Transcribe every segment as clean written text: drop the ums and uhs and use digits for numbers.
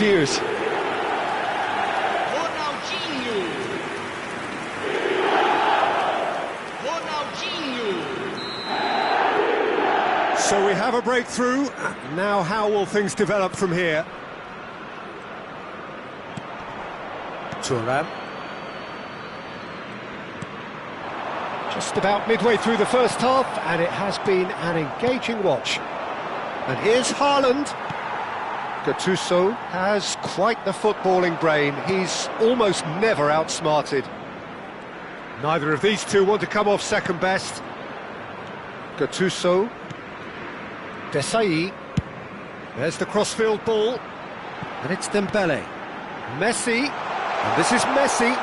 years. So we have a breakthrough. Now how will things develop from here? Thuram. Just about midway through the first half, and it has been an engaging watch. And here's Haaland. Gattuso has quite the footballing brain. He's almost never outsmarted. Neither of these two want to come off second best. Gattuso. Desai. There's the crossfield ball. And it's Dembele. Messi. And this is Messi.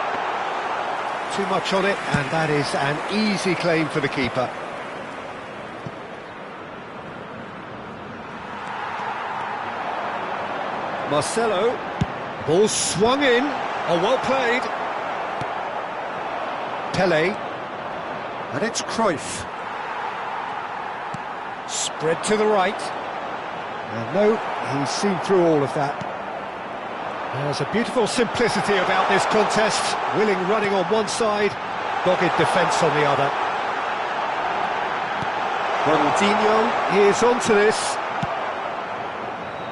Too much on it, and that is an easy claim for the keeper. Marcelo. Ball swung in. Oh, well played. Pele. And it's Cruyff. Spread to the right. And no, he's seen through all of that. There's a beautiful simplicity about this contest. Willing running on one side, dogged defence on the other. Ronaldinho is onto this.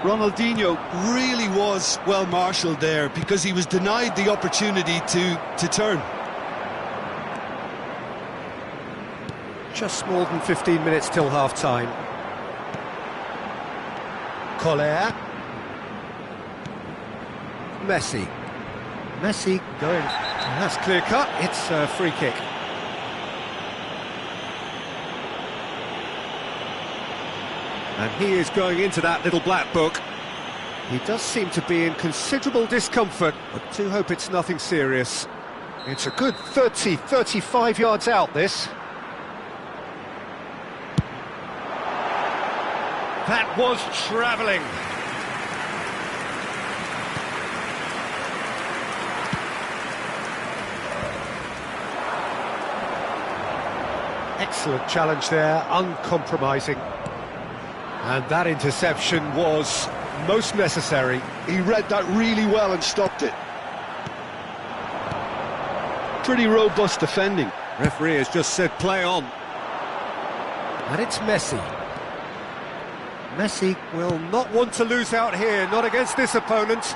Ronaldinho really was well marshalled there because he was denied the opportunity to turn. Just more than 15 minutes till half-time. Collier. Messi. Messi going. That's clear cut. It's a free kick. And he is going into that little black book. He does seem to be in considerable discomfort, but do hope it's nothing serious. It's a good 30, 35 yards out, this. That was travelling. Excellent challenge there, uncompromising. And that interception was most necessary. He read that really well and stopped it. Pretty robust defending. Referee has just said play on. And it's Messi. Messi will not want to lose out here, not against this opponent.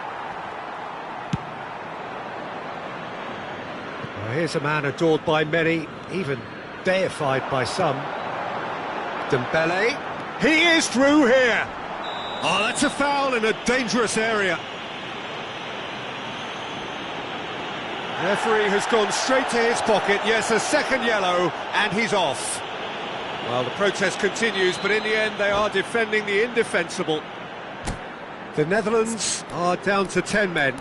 Well, here's a man adored by many, even deified by some. Dembele. He is through here. Oh, that's a foul in a dangerous area. Referee has gone straight to his pocket. Yes, a second yellow, and he's off. Well, the protest continues, but in the end they are defending the indefensible. The Netherlands are down to 10 men.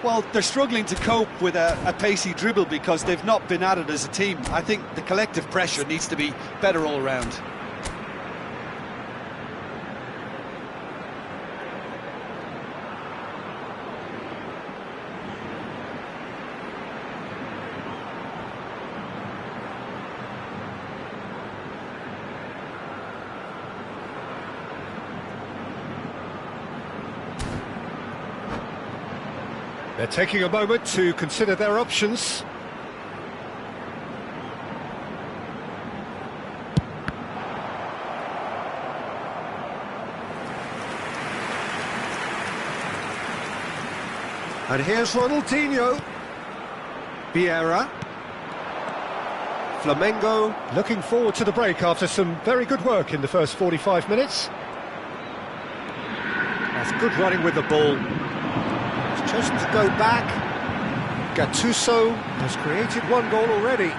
Well, they're struggling to cope with a pacey dribble because they've not been at it as a team. I think the collective pressure needs to be better all round. They're taking a moment to consider their options. And here's Ronaldinho. Bora. Flamengo looking forward to the break after some very good work in the first 45 minutes. That's good running with the ball. Chosen to go back. Gattuso has created one goal already.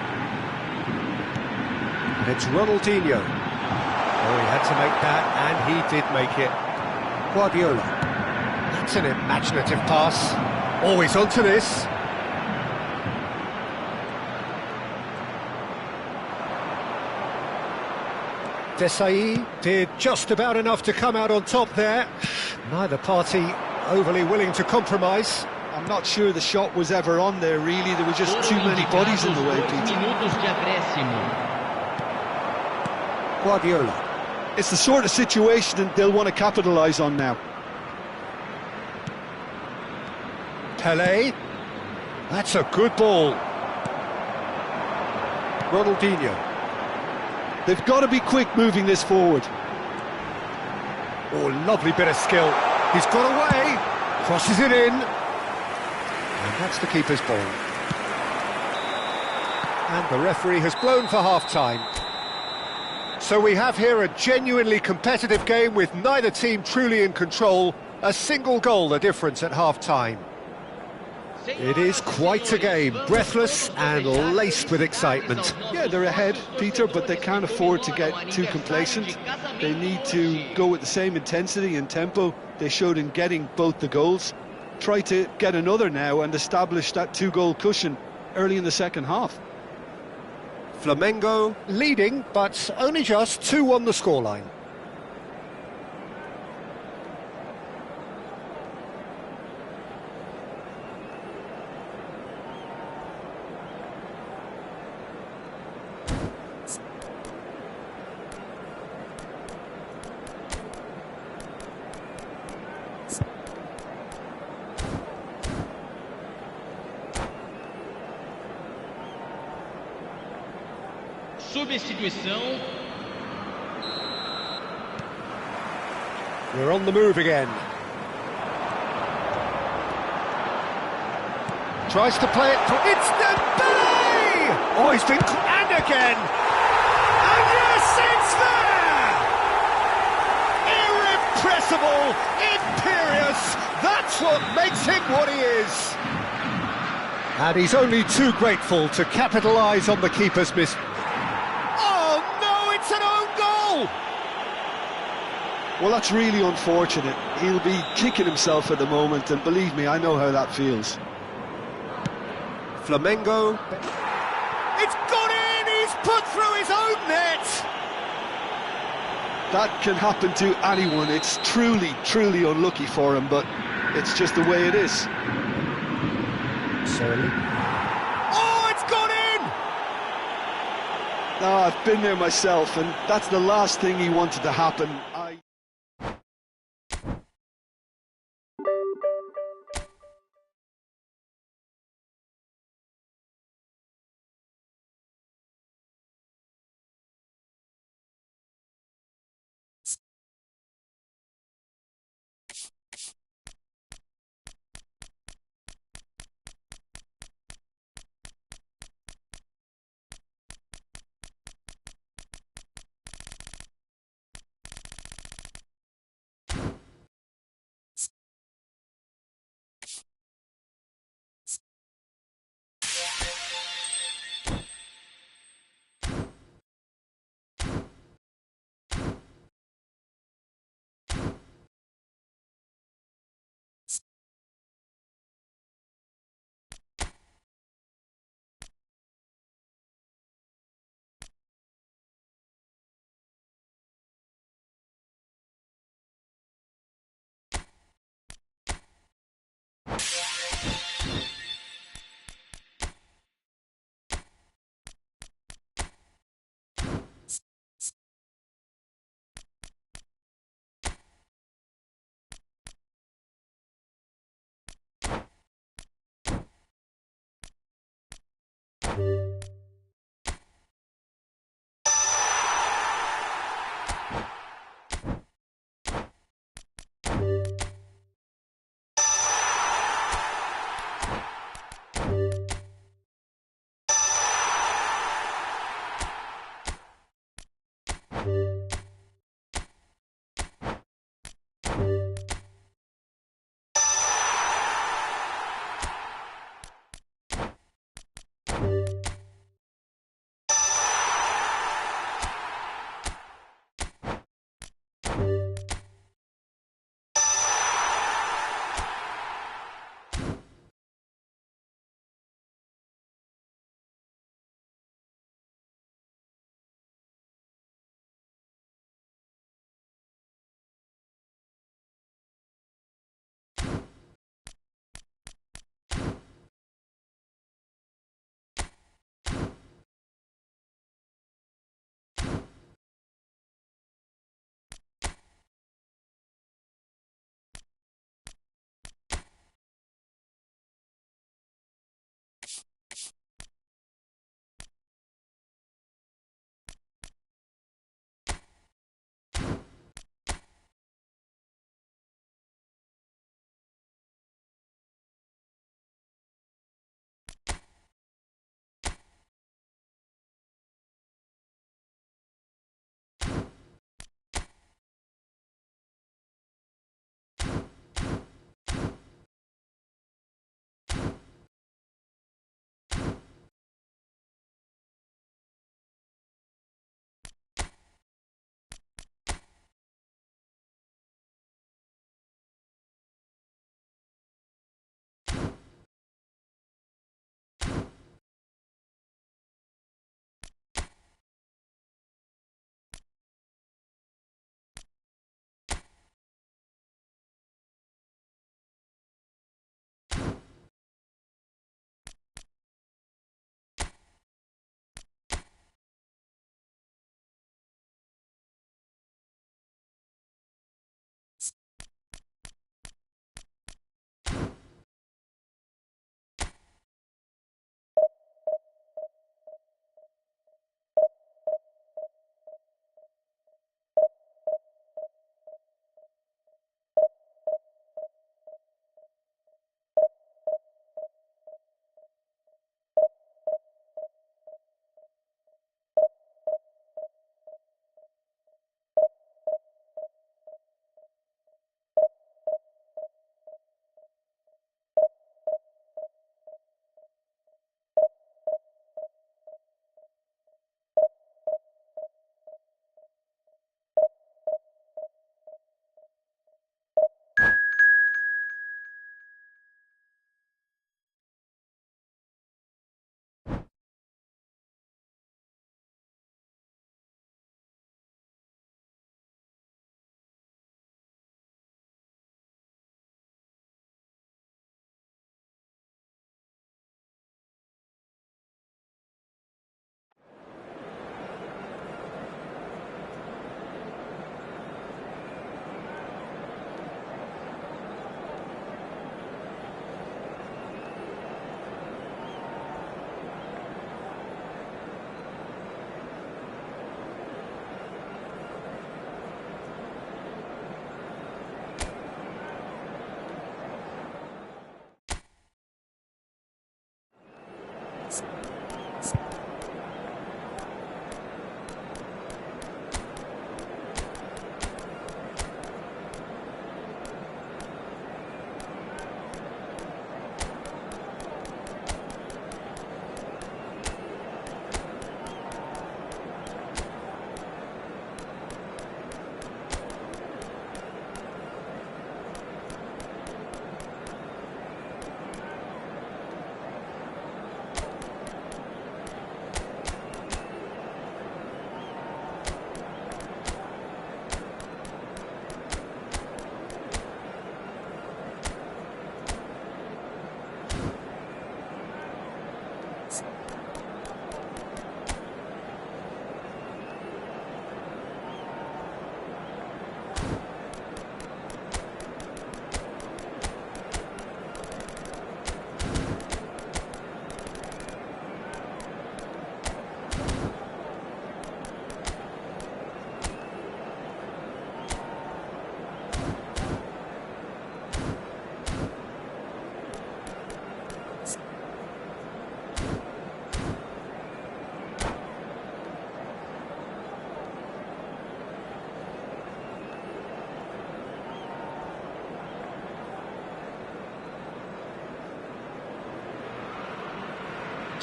And it's Ronaldinho. Oh, he had to make that, and he did make it. Guardiola. That's an imaginative pass. Always onto this. Desai did just about enough to come out on top there. Neither party overly willing to compromise. I'm not sure the shot was ever on there, really. There were just too many bodies in the way, Peter. Guardiola. It's the sort of situation that they'll want to capitalise on now. Pele. That's a good ball. Ronaldinho. They've got to be quick moving this forward. Oh, lovely bit of skill. He's got away, crosses it in, and that's the keeper's ball. And the referee has blown for half-time. So we have here a genuinely competitive game with neither team truly in control. A single goal the difference at half-time. It is quite a game, breathless and laced with excitement. Yeah, they're ahead, Peter, but they can't afford to get too complacent. They need to go with the same intensity and tempo they showed in getting both the goals. Try to get another now and establish that two-goal cushion early in the second half. Flamengo leading, but only just 2 on the scoreline. Substituição. We're on the move again. Tries to play it for Bora! Oh, he's been... and again! And yes, it's there! Irrepressible, imperious, that's what makes him what he is! And he's only too grateful to capitalise on the keeper's miss. Oh no, it's an own goal! Well, that's really unfortunate. He'll be kicking himself at the moment, and believe me, I know how that feels. Flamengo. It's gone in! He's put through his own net! That can happen to anyone. It's truly, truly unlucky for him, but it's just the way it is. Sorry. Oh, it's gone in! No, I've been there myself, and that's the last thing he wanted to happen.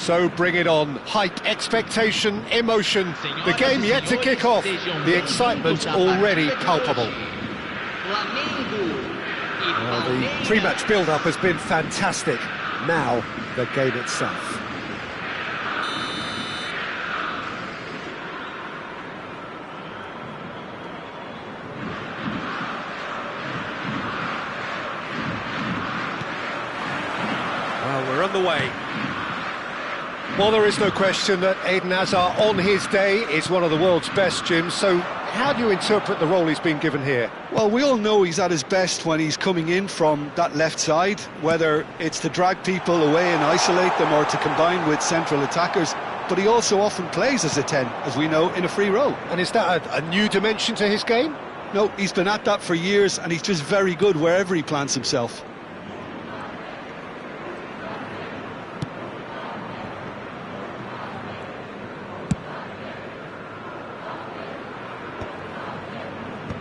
So bring it on. Hype, expectation, emotion. The game yet to kick off. The excitement already palpable. Well, the pre-match build-up has been fantastic. Now, the game itself. Well, we're on the way. Well, there is no question that Eden Hazard, on his day, is one of the world's best, Jim. So how do you interpret the role he's been given here? Well, we all know he's at his best when he's coming in from that left side, whether it's to drag people away and isolate them or to combine with central attackers. But he also often plays as a 10, as we know, in a free role. And is that a new dimension to his game? No, he's been at that for years, and he's just very good wherever he plants himself.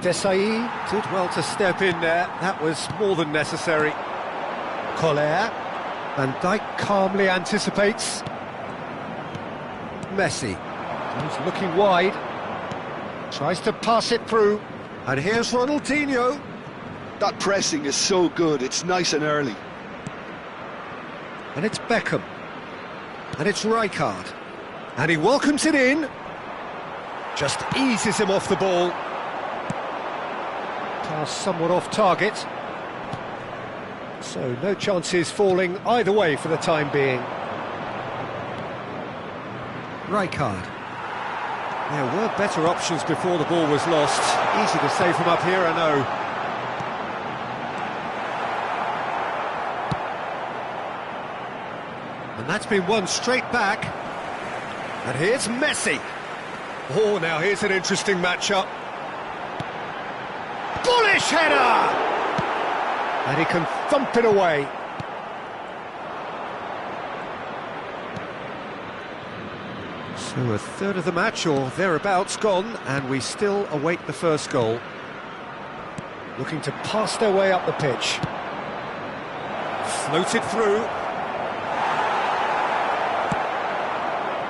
Desailly did well to step in there. That was more than necessary. Collier. Van Dijk calmly anticipates. Messi. He's looking wide. Tries to pass it through. And here's Ronaldinho. That pressing is so good, it's nice and early. And it's Beckham. And it's Rijkaard. And he welcomes it in. Just eases him off the ball. Pass somewhat off target. So no chances falling either way for the time being. Rijkaard. There were better options before the ball was lost. Easy to save from up here, I know. And that's been won straight back. And here's Messi. Oh, now here's an interesting matchup. Bullish header! And he can thump it away. So a third of the match, or thereabouts, gone, and we still await the first goal. Looking to pass their way up the pitch. Floated through.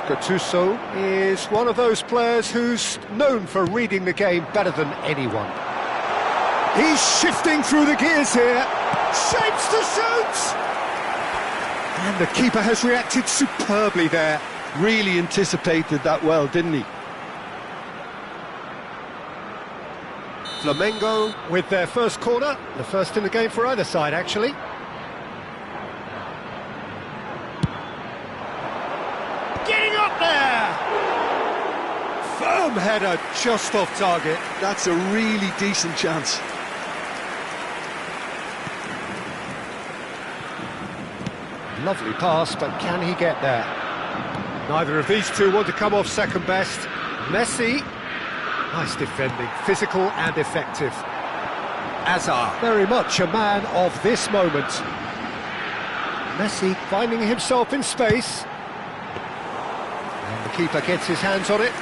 Gattuso is one of those players who's known for reading the game better than anyone. He's shifting through the gears here. Shapes to shoot! And the keeper has reacted superbly there. Really anticipated that well, didn't he? Flamengo with their first corner. The first in the game for either side, actually. Getting up there! Firm header just off target. That's a really decent chance. Lovely pass, but can he get there? Neither of these two want to come off second best. Messi, nice defending, physical and effective. Hazard, very much a man of this moment. Messi finding himself in space. And the keeper gets his hands on it.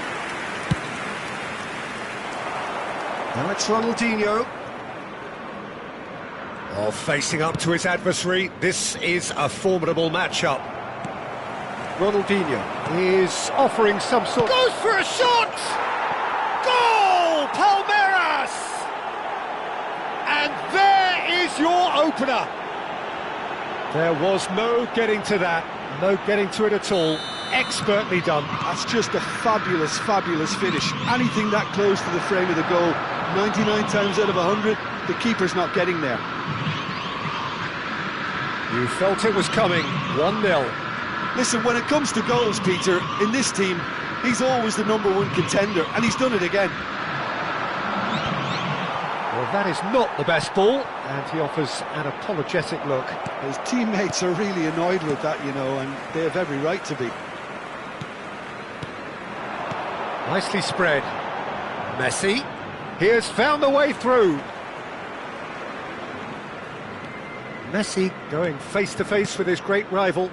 Now it's Ronaldinho. Oh, facing up to his adversary, this is a formidable matchup. Ronaldinho is offering some sort... Goes for a shot! Goal! Palmeiras! And there is your opener. There was no getting to that, no getting to it at all. Expertly done. That's just a fabulous, fabulous finish. Anything that close to the frame of the goal, 99 times out of 100, the keeper's not getting there. You felt it was coming, 1-0. Listen, when it comes to goals, Peter, in this team, he's always the #1 contender, and he's done it again. Well, that is not the best ball, and he offers an apologetic look. His teammates are really annoyed with that, you know, and they have every right to be. Nicely spread. Messi. He has found the way through. Messi going face-to-face with his great rival.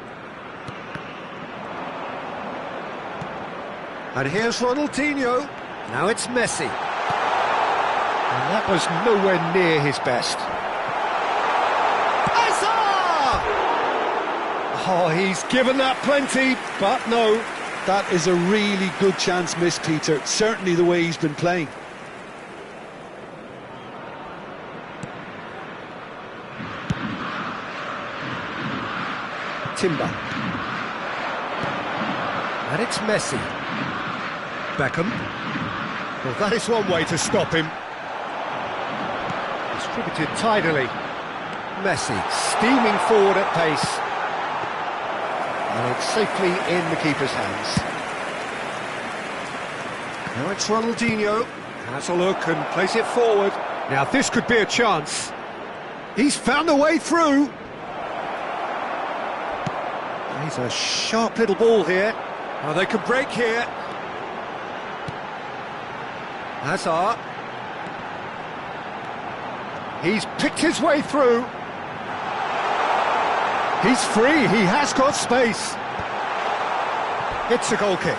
And here's Ronaldinho. Now it's Messi. And that was nowhere near his best. Hazard! Oh, he's given that plenty, but no. That is a really good chance missed, Peter. Certainly the way he's been playing. Timber. And it's Messi. Beckham. Well, that is one way to stop him. Distributed tidily. Messi steaming forward at pace. And it's safely in the keeper's hands. Now it's Ronaldinho. Has a look and plays it forward. Now this could be a chance. He's found a way through. He's a sharp little ball here. Oh, they can break here. Hazard. He's picked his way through. He's free, he has got space. It's a goal kick.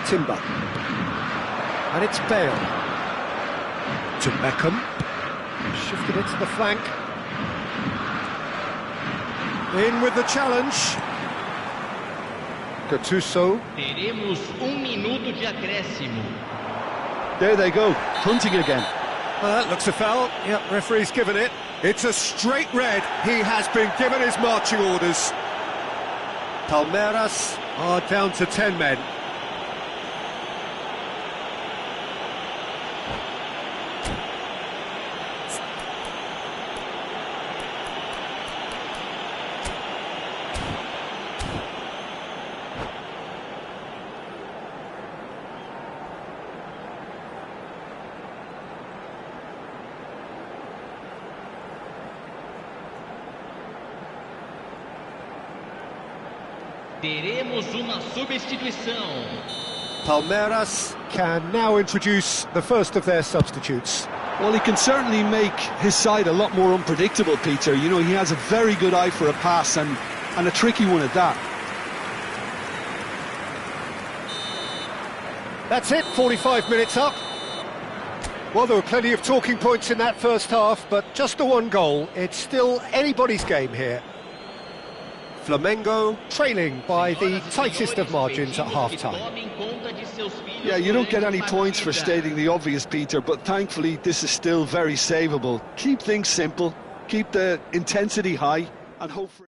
Timber. And it's Bale. To Beckham. Shifted it to the flank. In with the challenge. Gattuso. Teremos minuto de acréscimo. There they go, hunting again. Well, that looks a foul. Yep, referee's given it. It's a straight red. He has been given his marching orders. Palmeiras are down to 10 men. Teremos uma substituição. Palmeiras can now introduce the first of their substitutes. Well, he can certainly make his side a lot more unpredictable, Peter. You know, he has a very good eye for a pass and a tricky one at that. That's it, 45 minutes up. Well, there were plenty of talking points in that first half, but just the one goal. It's still anybody's game here. Flamengo trailing by the tightest of margins at half-time. Yeah, you don't get any points for stating the obvious, Peter, but thankfully this is still very savable. Keep things simple, keep the intensity high, and hope for...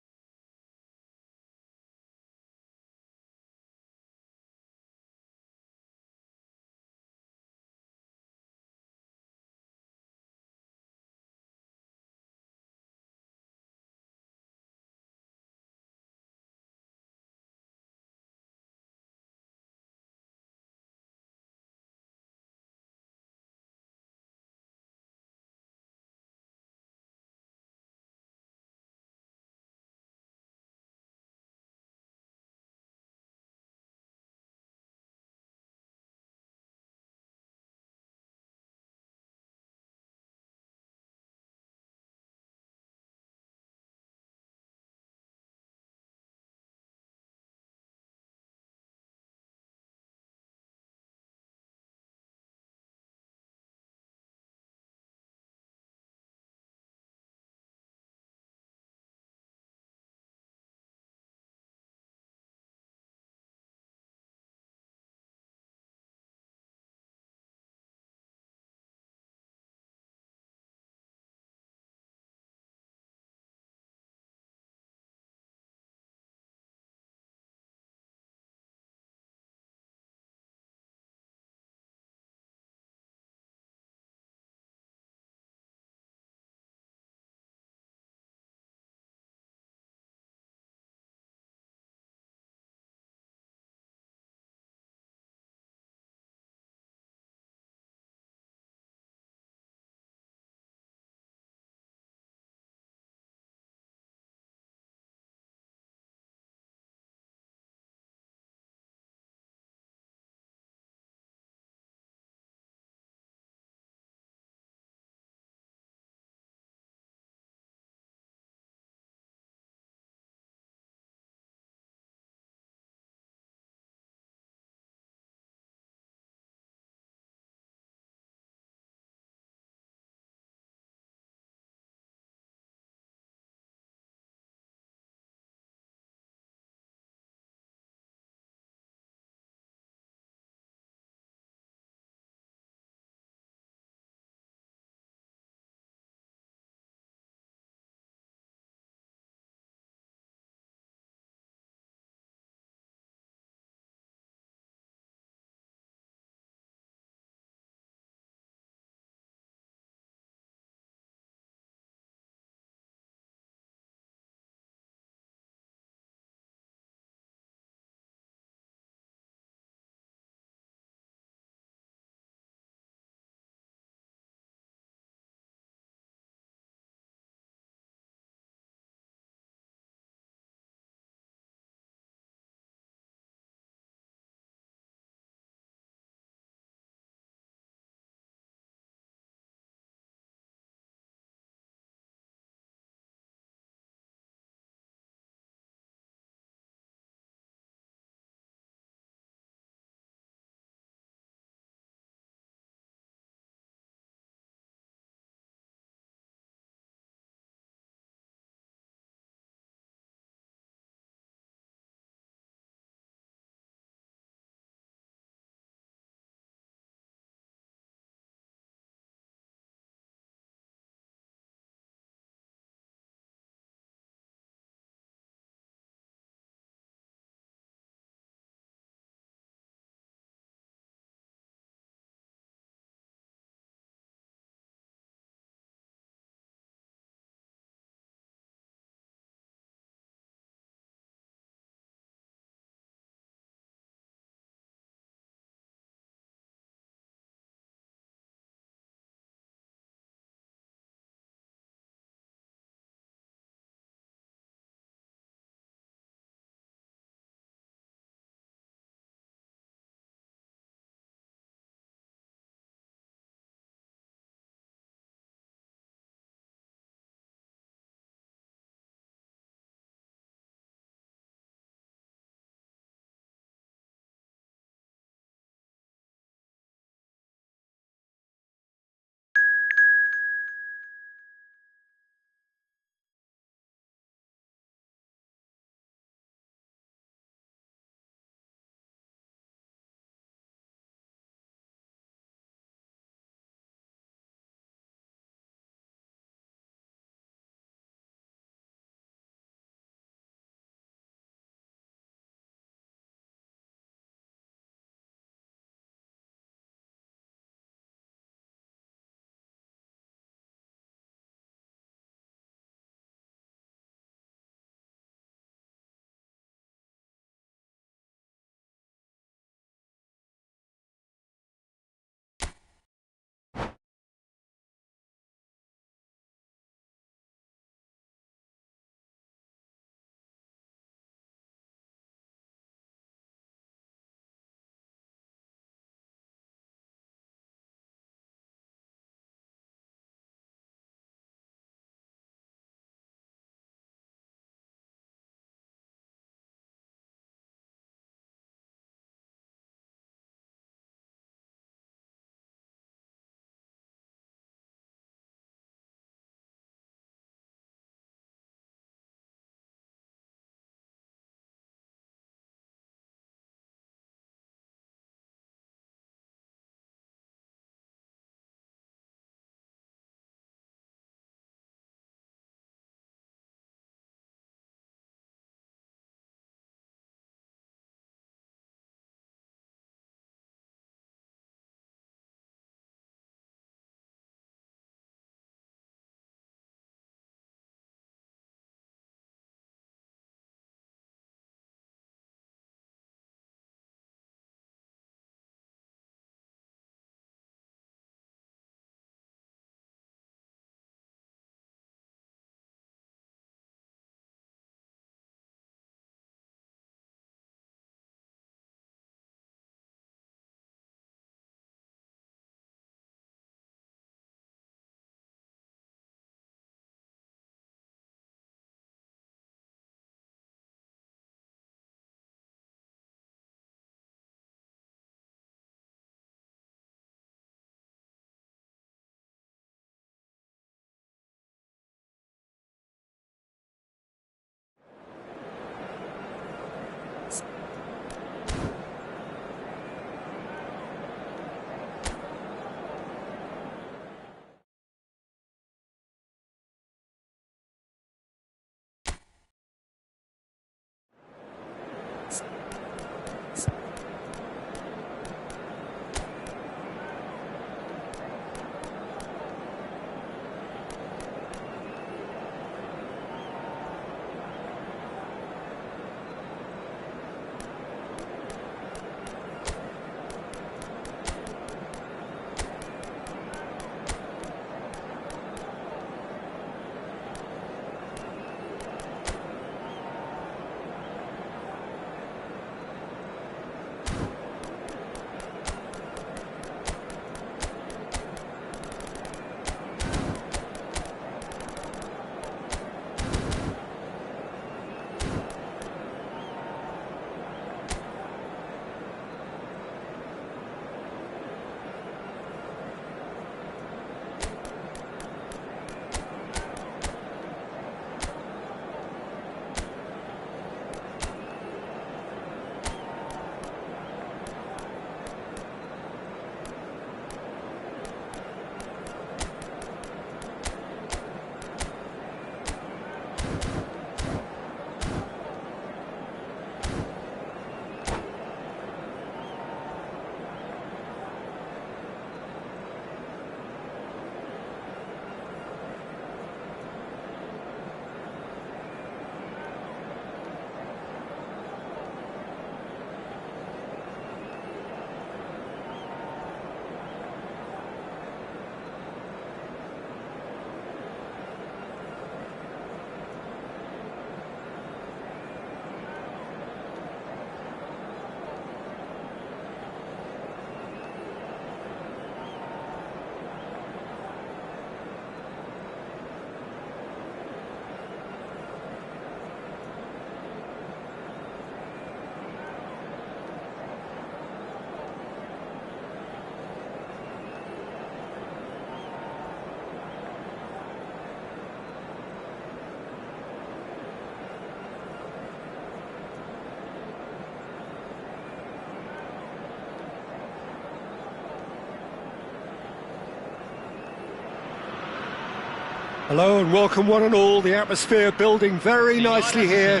Hello and welcome one and all. The atmosphere building very nicely here.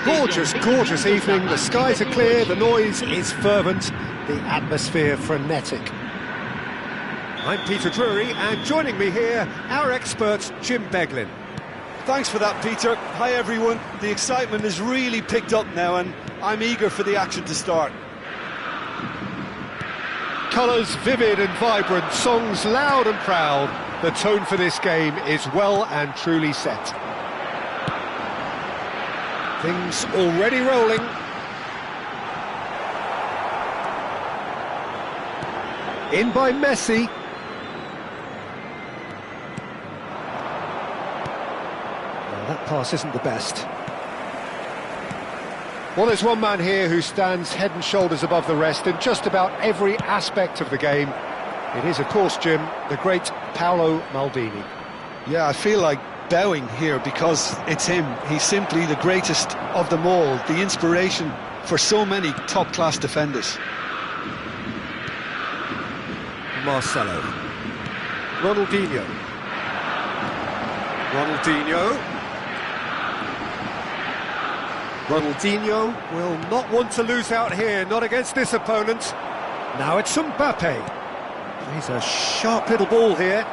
Gorgeous, gorgeous evening. The skies are clear, the noise is fervent, the atmosphere frenetic. I'm Peter Drury, and joining me here, our expert Jim Beglin. Thanks for that, Peter. Hi everyone. The excitement has really picked up now and I'm eager for the action to start. Colours vivid and vibrant, songs loud and proud. The tone for this game is well and truly set. Things already rolling. In by Messi. Well, that pass isn't the best. Well, there's one man here who stands head and shoulders above the rest in just about every aspect of the game. It is, of course, Jim, the great Paolo Maldini. Yeah, I feel like bowing here because it's him. He's simply the greatest of them all, the inspiration for so many top-class defenders. Marcelo. Ronaldinho. Ronaldinho will not want to lose out here, not against this opponent. Now it's Mbappe. Plays a sharp little ball here.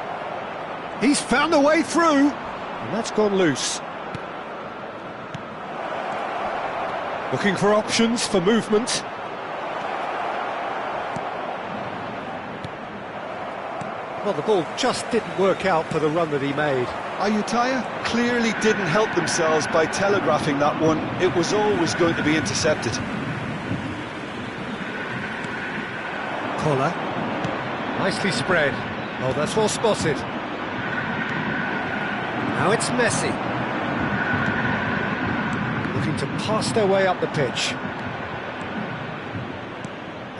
He's found a way through, and that's gone loose. Looking for options for movement. Well, the ball just didn't work out for the run that he made. Ayutthaya clearly didn't help themselves by telegraphing that one. It was always going to be intercepted. Collar. Nicely spread. Oh, that's well spotted. Now it's Messi. Looking to pass their way up the pitch.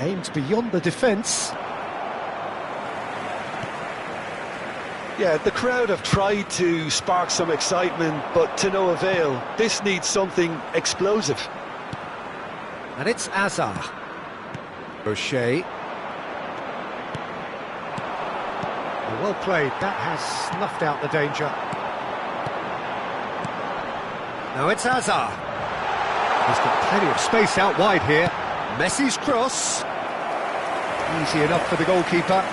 Aimed beyond the defence. Yeah, the crowd have tried to spark some excitement, but to no avail. This needs something explosive. And it's Azar. O'Shea. Well played, that has snuffed out the danger. Now it's Azar. He's got plenty of space out wide here. Messi's cross. Easy enough for the goalkeeper.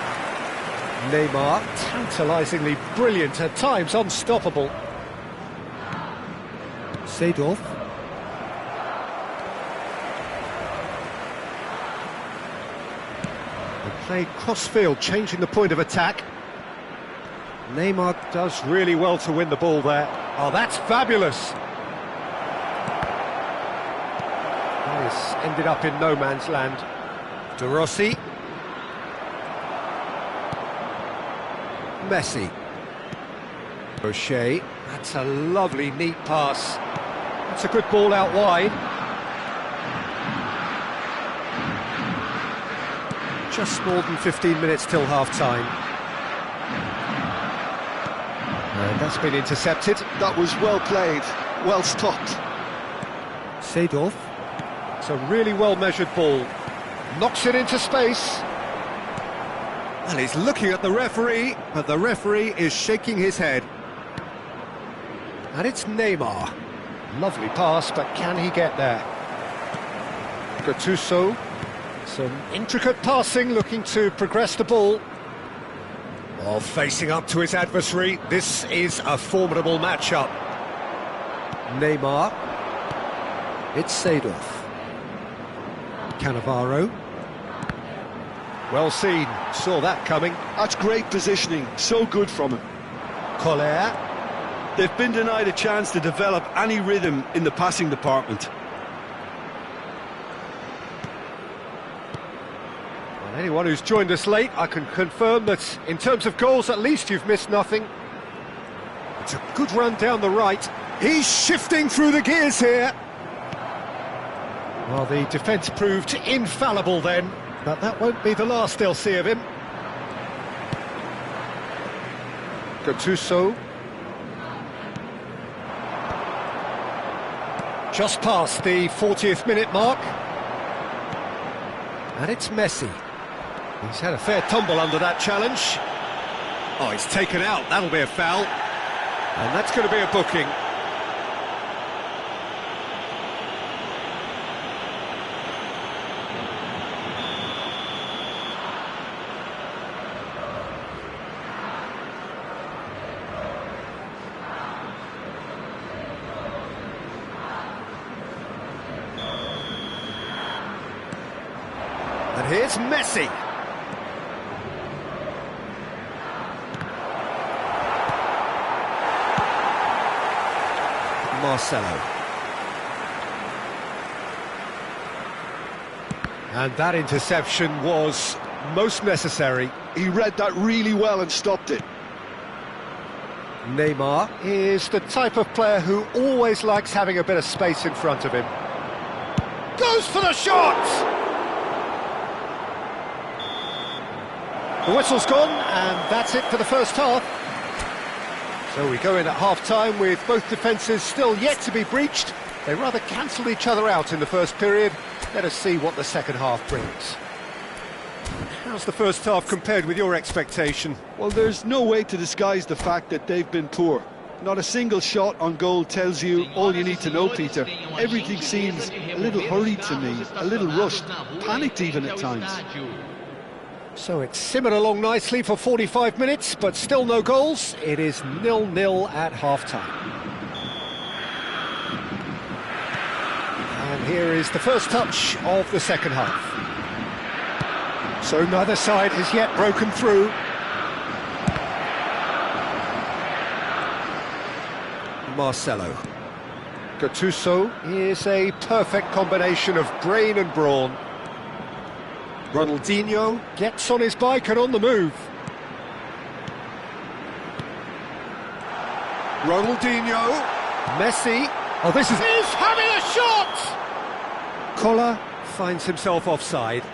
Neymar, tantalisingly brilliant, at times unstoppable. Seedorf. They played cross-field, changing the point of attack. Neymar does really well to win the ball there. Oh, that's fabulous! This ended up in no man's land. De Rossi. Messi. O'Shea. That's a lovely, neat pass. That's a good ball out wide. Just more than 15 minutes till half-time. And that's been intercepted. That was well played, well stopped. Seedorf. It's a really well-measured ball. Knocks it into space. Well, he's looking at the referee, but the referee is shaking his head. And it's Neymar. Lovely pass, but can he get there? Gattuso. Some intricate passing, looking to progress the ball. Oh, facing up to his adversary. This is a formidable matchup. Neymar. It's Seedorf. Cannavaro. Well seen, saw that coming. That's great positioning, so good from him. Collier. They've been denied a chance to develop any rhythm in the passing department. Well, anyone who's joined us late, I can confirm that in terms of goals, at least you've missed nothing. It's a good run down the right. He's shifting through the gears here. Well, the defence proved infallible then. But that won't be the last they'll see of him. Gattuso. Just past the 40th minute mark. And it's Messi. He's had a fair tumble under that challenge. Oh, he's taken out. That'll be a foul. And that's going to be a booking. And here's Messi. Marcelo. And that interception was most necessary. He read that really well and stopped it. Neymar is the type of player who always likes having a bit of space in front of him. Goes for the shot! The whistle's gone, and that's it for the first half. So we go in at half-time with both defences still yet to be breached. They rather cancelled each other out in the first period. Let us see what the second half brings. How's the first half compared with your expectation? Well, there's no way to disguise the fact that they've been poor. Not a single shot on goal tells you all you need to know, Peter. Everything seems a little hurried to me, a little rushed, panicked even at times. So it's simmered along nicely for 45 minutes, but still no goals. It is 0-0 at half-time. And here is the first touch of the second half. So neither side has yet broken through. Marcelo. Gattuso is a perfect combination of brain and brawn. Ronaldinho gets on his bike and on the move. Ronaldinho. Messi. Oh, this is... He's having a shot! Koller finds himself offside.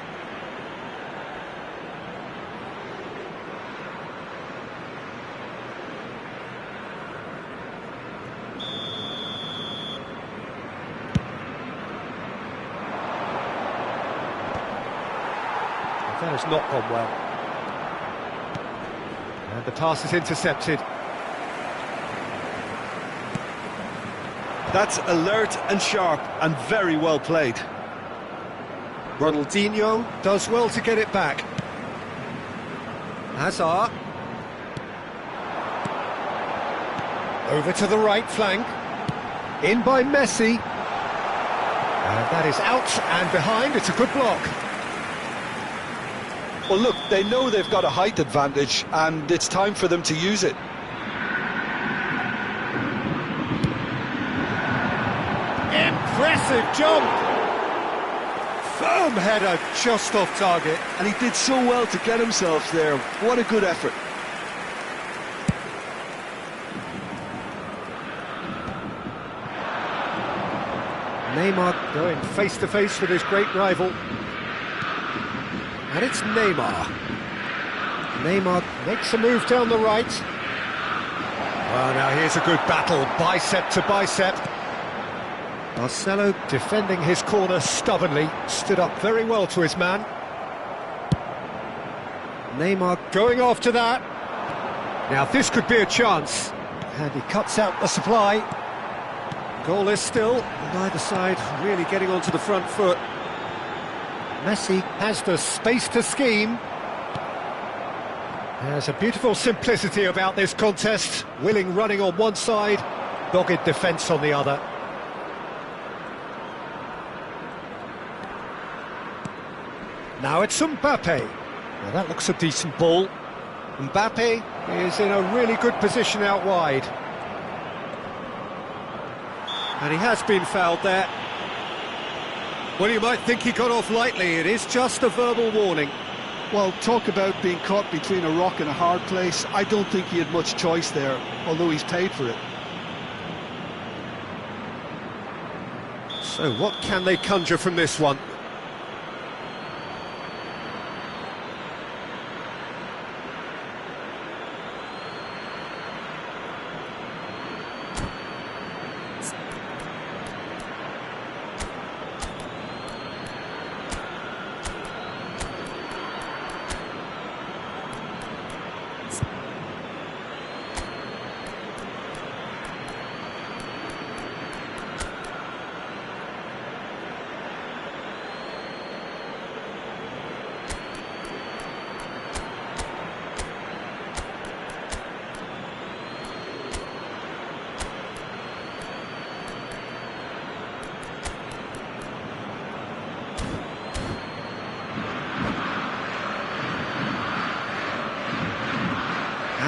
That has not gone well. And the pass is intercepted. That's alert and sharp and very well played. Ronaldinho does well to get it back. Hazard. Over to the right flank. In by Messi. And that is out and behind. It's a good block. Well, look, they know they've got a height advantage, and it's time for them to use it. Impressive jump! Firm header, just off target. And he did so well to get himself there. What a good effort. Neymar going face-to-face with his great rival. And it's Neymar. Neymar makes a move down the right. Oh, now here's a good battle, bicep to bicep. Marcelo defending his corner stubbornly, stood up very well to his man. Neymar going after that. Now this could be a chance. And he cuts out the supply. Goalless still, neither side really getting onto the front foot. Messi has the space to scheme. There's a beautiful simplicity about this contest. Willing running on one side, dogged defence on the other. Now it's Mbappe. Now that looks a decent ball. Mbappe is in a really good position out wide. And he has been fouled there. Well, you might think he got off lightly. It is just a verbal warning. Well, talk about being caught between a rock and a hard place. I don't think he had much choice there, although he's paid for it. So what can they conjure from this one?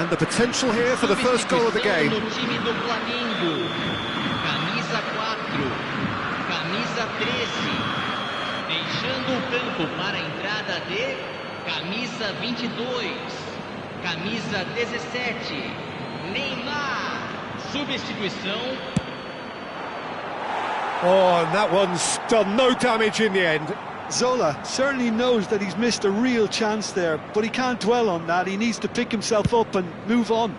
And the potential here for the first goal of the game. No time do Flamengo. Camisa 4, camisa 13. Deixando o campo para a entrada de camisa 22, camisa 17, Neymar. Substituição. Oh, and that one's done no damage in the end. Zola certainly knows that he's missed a real chance there, but he can't dwell on that. He needs to pick himself up and move on.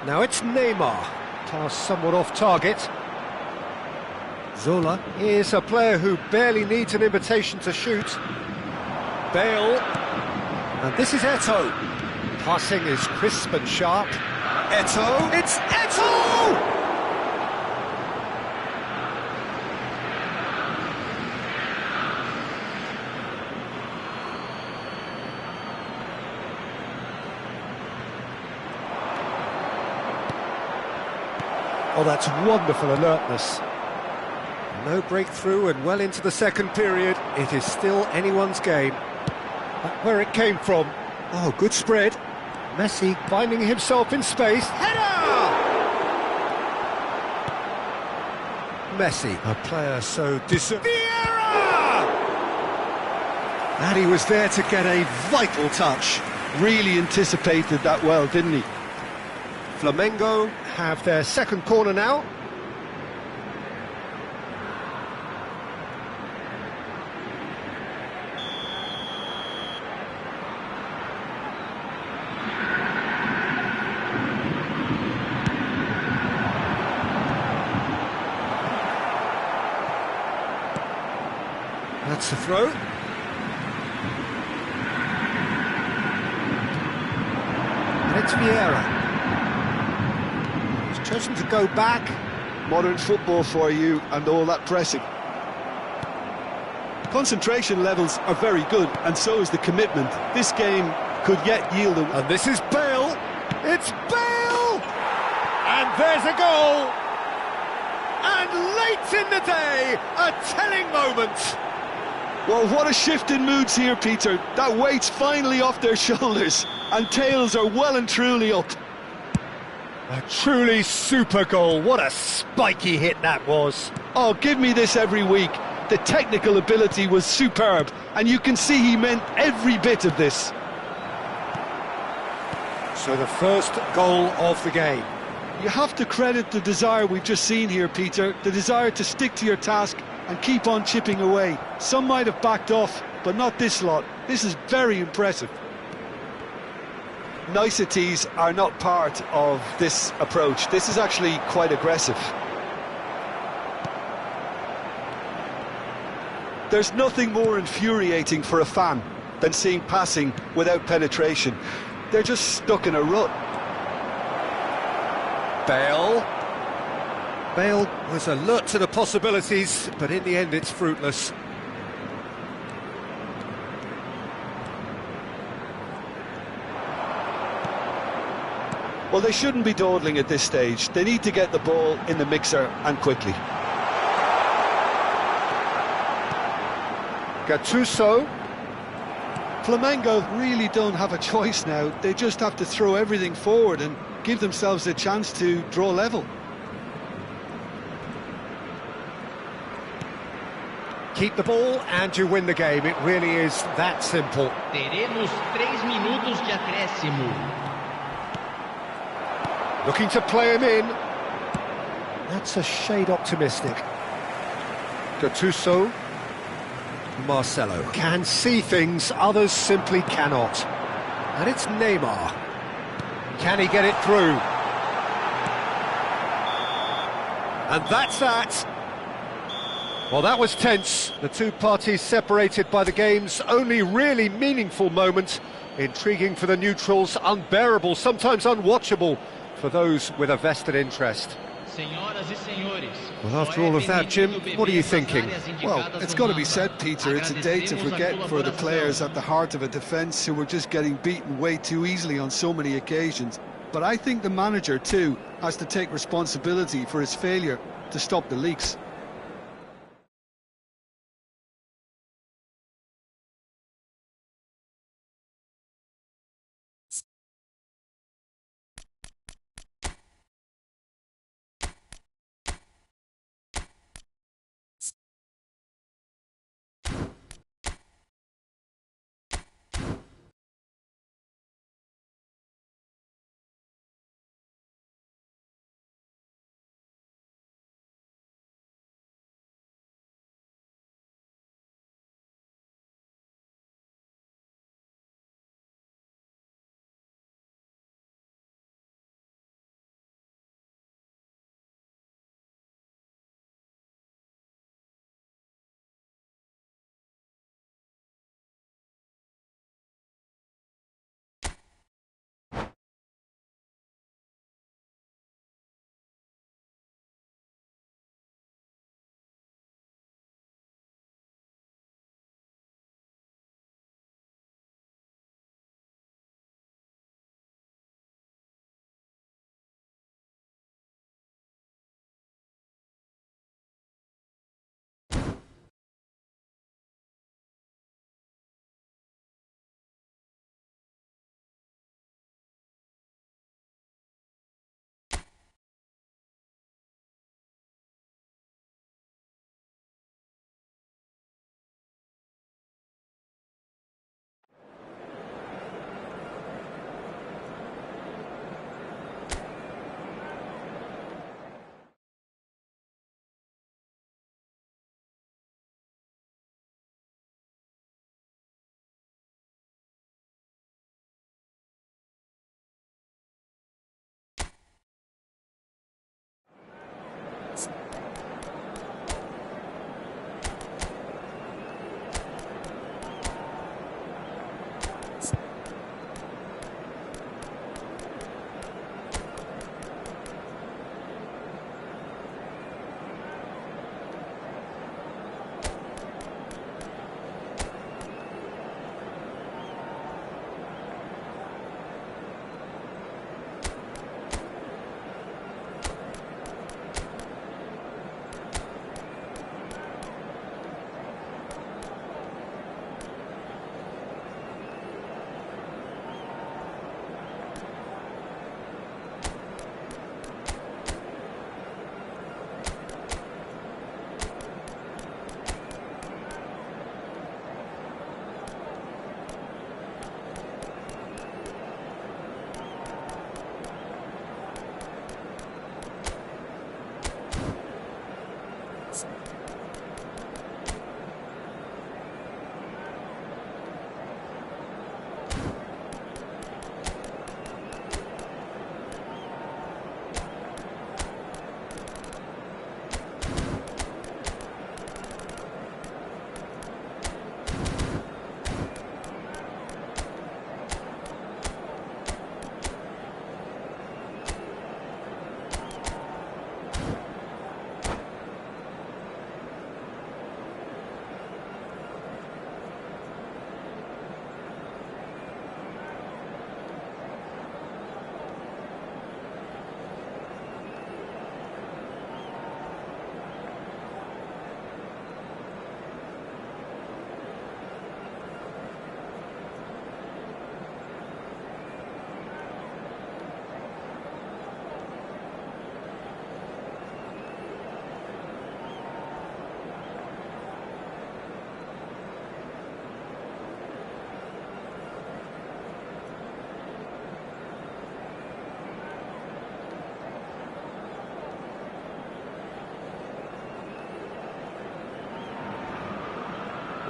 Now it's Neymar, pass somewhat off target. Zola is a player who barely needs an invitation to shoot. Bale, and this is Eto'o. Passing is crisp and sharp. Eto'o, it's Eto'o! Oh, that's wonderful alertness. No breakthrough and well into the second period. It is still anyone's game. But where it came from. Oh, good spread. Messi finding himself in space. Header! Messi, a player so Vieira! And he was there to get a vital touch. Really anticipated that well, didn't he? Flamengo have their second corner now. That's a throw. And it's Vieira. He's chosen to go back. Modern football for you and all that pressing. Concentration levels are very good, and so is the commitment. This game could yet yield a... And this is Bale. It's Bale! And there's a goal! And late in the day, a telling moment. Well, what a shift in moods here, Peter. That weight's finally off their shoulders, and tails are well and truly up. A truly super goal. What a spiky hit that was. Oh, give me this every week. The technical ability was superb, and you can see he meant every bit of this. So the first goal of the game. You have to credit the desire we've just seen here, Peter, the desire to stick to your task and keep on chipping away. Some might have backed off, but not this lot. This is very impressive. Niceties are not part of this approach. This is actually quite aggressive. There's nothing more infuriating for a fan than seeing passing without penetration. They're just stuck in a rut. Bale. Bale was alert to the possibilities, but in the end it's fruitless. Well, they shouldn't be dawdling at this stage. They need to get the ball in the mixer, and quickly. Gattuso. Flamengo really don't have a choice now. They just have to throw everything forward and give themselves a chance to draw level. Keep the ball and you win the game. It really is that simple. Teremos 3 minutos de acréscimo. Looking to play him in. That's a shade optimistic. Gattuso. Marcelo can see things others simply cannot. And it's Neymar. Can he get it through? And that's that. Well, that was tense. The two parties separated by the game's only really meaningful moment. Intriguing for the neutrals, unbearable, sometimes unwatchable for those with a vested interest. Well, after all of that, Jim, what are you thinking? Well, it's got to be said, Peter, it's a day to forget for the players at the heart of a defence who were just getting beaten way too easily on so many occasions. But I think the manager, too, has to take responsibility for his failure to stop the leaks.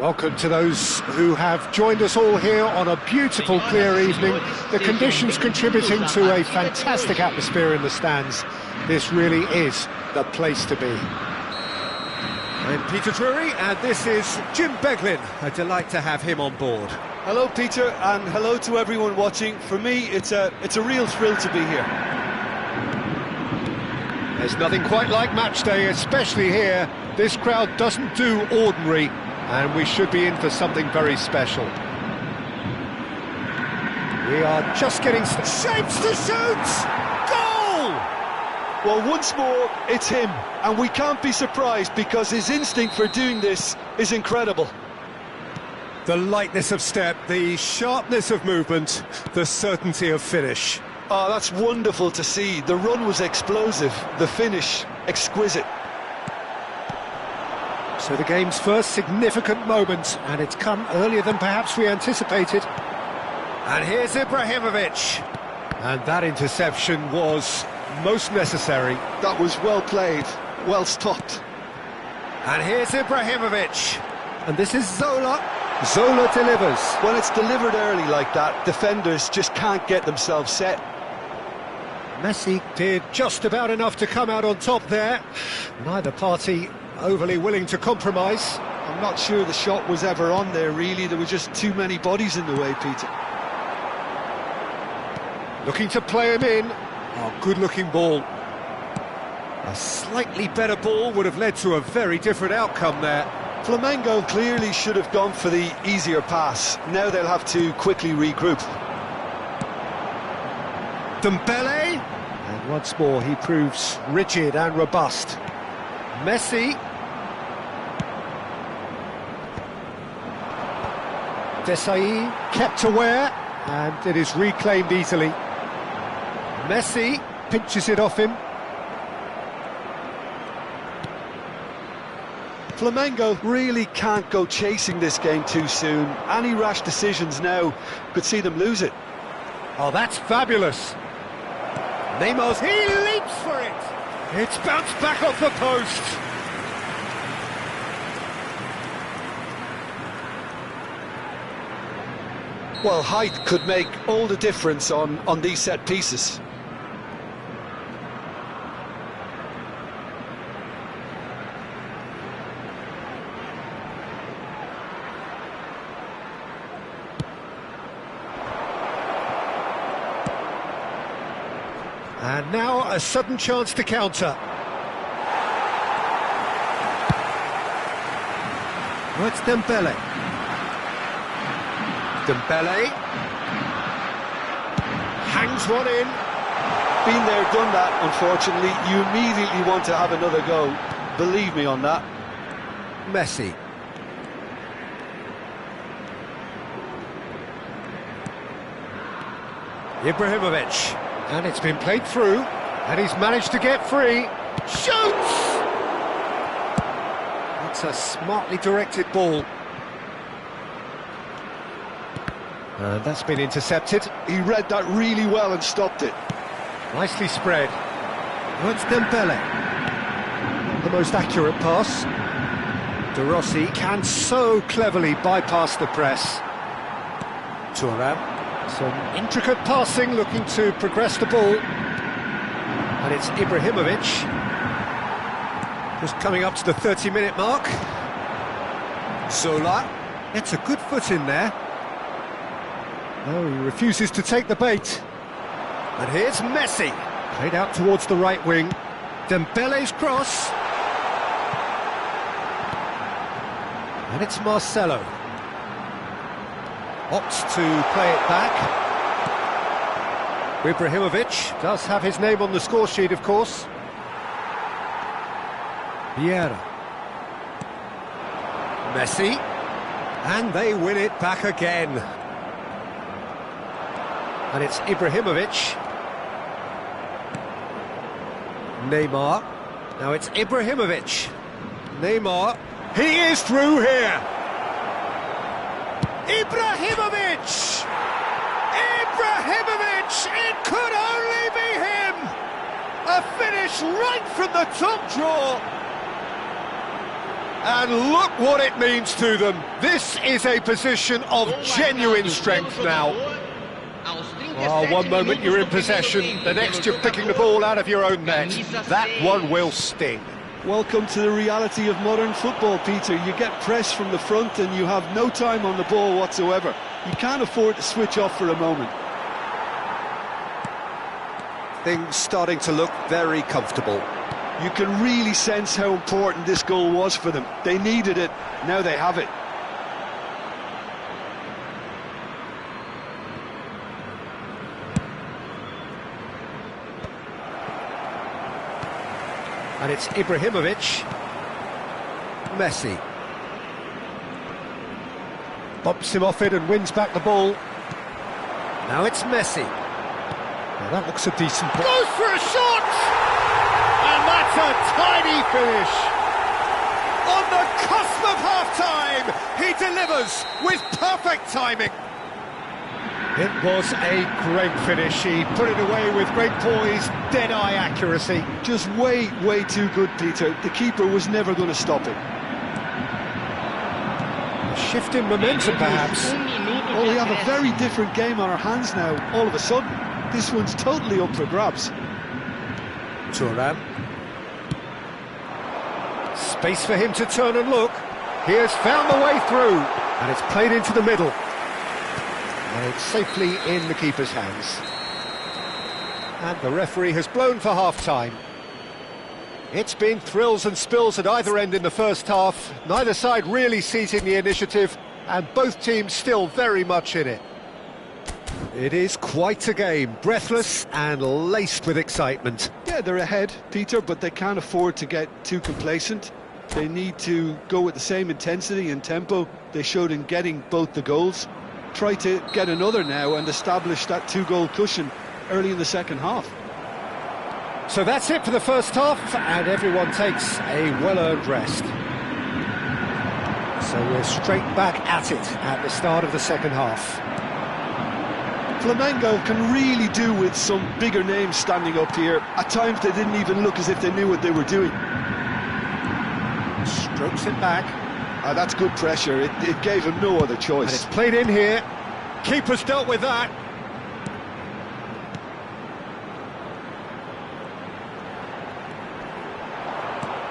Welcome to those who have joined us all here on a beautiful, clear evening. The conditions contributing to a fantastic atmosphere in the stands. This really is the place to be. I'm Peter Drury, and this is Jim Beglin. A delight to have him on board. Hello, Peter, and hello to everyone watching. For me, it's a real thrill to be here. There's nothing quite like match day, especially here. This crowd doesn't do ordinary, and we should be in for something very special. We are just getting shapes to shoot! Goal! Well, once more, it's him, and we can't be surprised because his instinct for doing this is incredible. The lightness of step, the sharpness of movement, the certainty of finish. Oh, that's wonderful to see. The run was explosive, the finish exquisite. So the game's first significant moment, and it's come earlier than perhaps we anticipated. And here's Ibrahimovic. And that interception was most necessary. That was well played, well stopped. And here's Ibrahimovic. And this is Zola. Zola delivers. When it's delivered early like that, defenders just can't get themselves set. Messi did just about enough to come out on top there. Neither party overly willing to compromise. I'm not sure the shot was ever on there, really. There were just too many bodies in the way, Peter. Looking to play him in. Oh, good-looking ball. A slightly better ball would have led to a very different outcome there. Flamengo clearly should have gone for the easier pass. Now they'll have to quickly regroup. Dembele. And once more he proves rigid and robust. Messi. Desai kept aware, and it is reclaimed easily. Messi pinches it off him. Flamengo really can't go chasing this game too soon. Any rash decisions now could see them lose it. Oh, that's fabulous. Neymar's, he leaps for it. It's bounced back off the post. Well, height could make all the difference on these set pieces. And now a sudden chance to counter. Oh, it's Dembele. Dembele hangs one in. Been there, done that, unfortunately. You immediately want to have another go. Believe me on that. Messi. Ibrahimovic. And it's been played through, and he's managed to get free. Shoots! It's a smartly directed ball. And that's been intercepted. He read that really well and stopped it. Nicely spread. Oh, it's Dembele. The most accurate pass. De Rossi can so cleverly bypass the press. Thuram. Some intricate passing, looking to progress the ball. And it's Ibrahimovic. Just coming up to the 30-minute mark. Zola. It's a good foot in there. No, he refuses to take the bait. And here's Messi. Played out towards the right wing. Dembele's cross. And it's Marcelo. Opts to play it back. Ibrahimovic does have his name on the score sheet, of course. Bora. Messi. And they win it back again. And it's Ibrahimovic. Neymar. Now it's Ibrahimovic. Neymar. He is through here. Ibrahimovic! Ibrahimovic! It could only be him! A finish right from the top draw! And look what it means to them. This is a position of genuine strength now. Oh, one moment you're in possession, the next you're picking the ball out of your own net. That one will sting. Welcome to the reality of modern football, Peter. You get press from the front and you have no time on the ball whatsoever. You can't afford to switch off for a moment. Things starting to look very comfortable. You can really sense how important this goal was for them. They needed it, now they have it. And it's Ibrahimovic. Messi. Bumps him off it and wins back the ball. Now it's Messi. Now that looks a decent ball. Goes for a shot! And that's a tiny finish. On the cusp of half-time, he delivers with perfect timing. It was a great finish. He put it away with great poise, dead-eye accuracy. Just way too good, Peter. The keeper was never going to stop it. A shift in momentum, perhaps. Well, we have a very different game on our hands now, all of a sudden. This one's totally up for grabs. Thuram. Space for him to turn and look. He has found the way through, and it's played into the middle. And it's safely in the keeper's hands. And the referee has blown for half-time. It's been thrills and spills at either end in the first half. Neither side really seizing the initiative, and both teams still very much in it. It is quite a game, breathless and laced with excitement. Yeah, they're ahead, Peter, but they can't afford to get too complacent. They need to go with the same intensity and tempo they showed in getting both the goals. Try to get another now and establish that two-goal cushion early in the second half. So that's it for the first half, and everyone takes a well-earned rest. So we're straight back at it at the start of the second half. Flamengo can really do with some bigger names standing up here. At times they didn't even look as if they knew what they were doing. Strokes it back. That's good pressure. It gave him no other choice. And it's played in here. Keeper's dealt with that.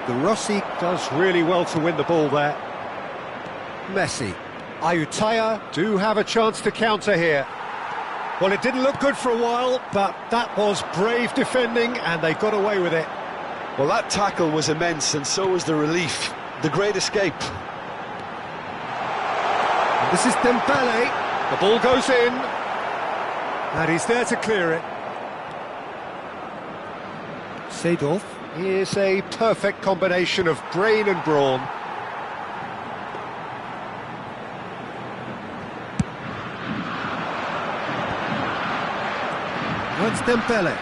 The Rossi does really well to win the ball there. Messi. Ayutthaya do have a chance to counter here. Well, it didn't look good for a while, but that was brave defending, and they got away with it. Well, that tackle was immense, and so was the relief. The great escape. And this is Dembele. The ball goes in, and he's there to clear it. Seedorf is a perfect combination of brain and brawn. That's Dembele.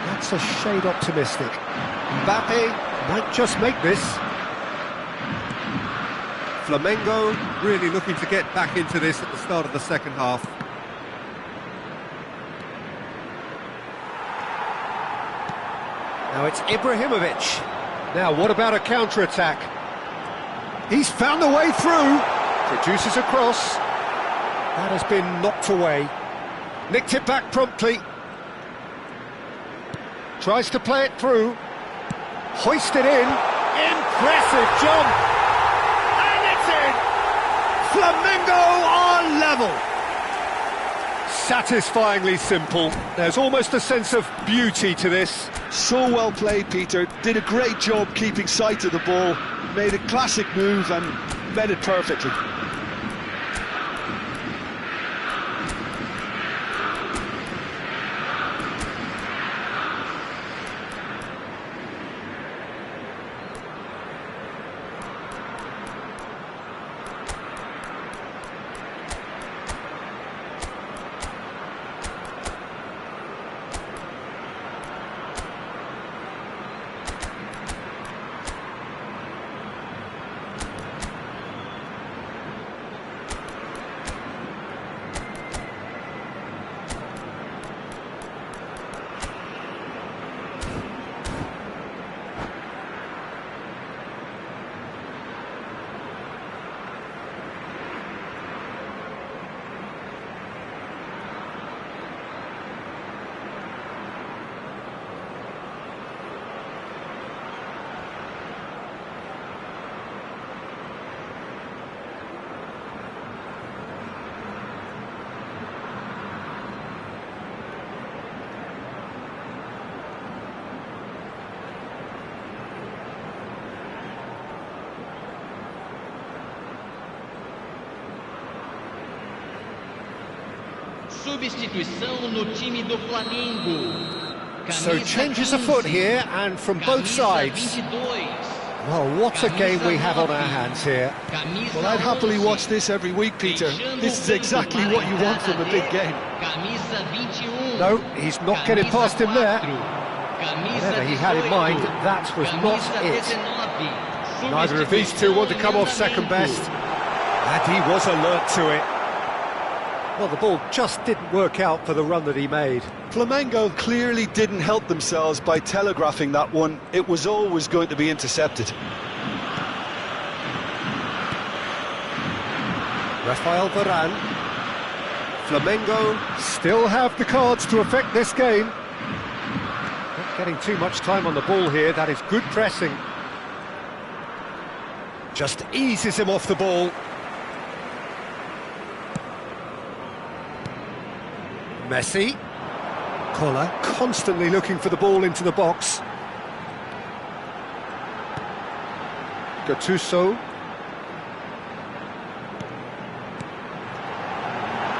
That's a shade optimistic. Mbappe might just make this. Flamengo really looking to get back into this at the start of the second half. Now it's Ibrahimovic. Now what about a counter-attack? He's found the way through. Produces a cross. That has been knocked away. Nicked it back promptly. Tries to play it through. Hoisted in. Impressive jump. Flamengo are level. Satisfyingly simple. There's almost a sense of beauty to this. So well played, Peter. Did a great job keeping sight of the ball. Made a classic move and met it perfectly. Substituição no time do Flamengo. So changes afoot here, and from both sides. Well, what a game we have on our hands here. Well, I'd happily watch this every week, Peter. This is exactly what you want from a big game. No, he's not getting past him there. Whatever he had in mind, that was not it. Neither of these two want to come off second best, and he was alert to it. Well, the ball just didn't work out for the run that he made. Flamengo clearly didn't help themselves by telegraphing that one. It was always going to be intercepted. Rafael Varane. Flamengo still have the cards to affect this game. Not getting too much time on the ball here, that is good pressing. Just eases him off the ball. Messi. Collar constantly looking for the ball into the box. Gattuso.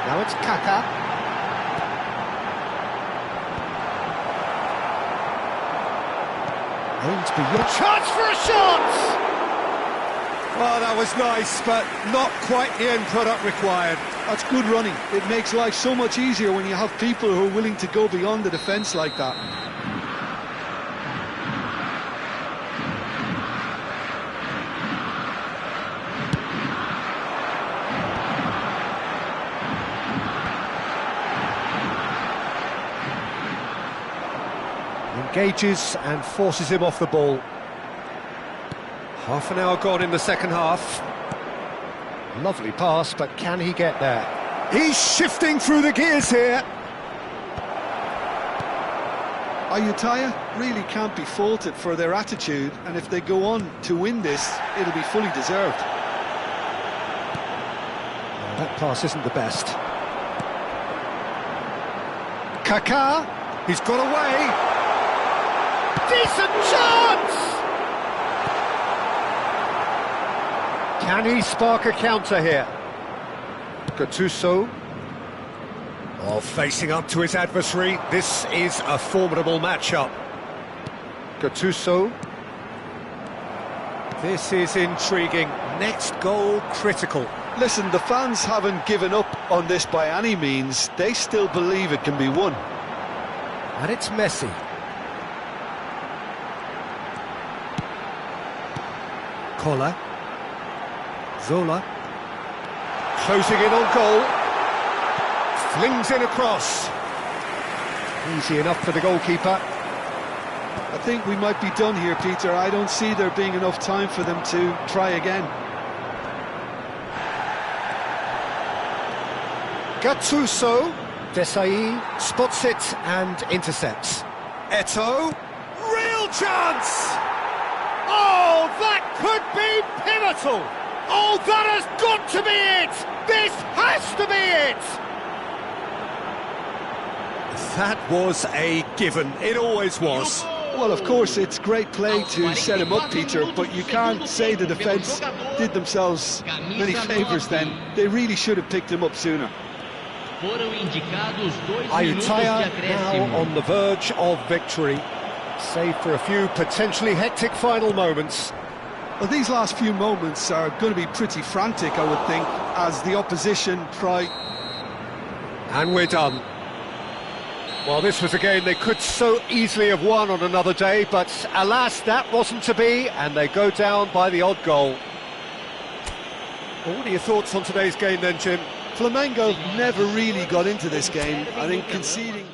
Now it's Kaka. Aims beyond. Chance for a shot! Oh, that was nice, but not quite the end product required. That's good running. It makes life so much easier when you have people who are willing to go beyond the defence like that. Engages and forces him off the ball. Half an hour gone in the second half. Lovely pass, but can he get there? He's shifting through the gears here. Ayutthaya really can't be faulted for their attitude, and if they go on to win this, it'll be fully deserved. Well, that pass isn't the best. Kaká, he's got away. Decent chance! Can he spark a counter here? Gattuso. Oh, facing up to his adversary. This is a formidable matchup. Gattuso. This is intriguing. Next goal critical. Listen, the fans haven't given up on this by any means. They still believe it can be won. And it's Messi. Collar. Zola. Closing in on goal. Flings in across. Easy enough for the goalkeeper. I think we might be done here, Peter. I don't see there being enough time for them to try again. Gattuso. Desai spots it and intercepts. Eto'o. Real chance! Oh, that could be pivotal! Oh, that has got to be it! This has to be it! That was a given. It always was. Well, of course, it's great play to set him up, Peter, but you can't say the defence did themselves many favours then. They really should have picked him up sooner. Ayutthaya now on the verge of victory, save for a few potentially hectic final moments. Well, these last few moments are going to be pretty frantic, I would think, as the opposition try... And we're done. Well, this was a game they could so easily have won on another day, but alas, that wasn't to be, and they go down by the odd goal. Well, what are your thoughts on today's game then, Jim? Flamengo never really got into this game. I think conceding...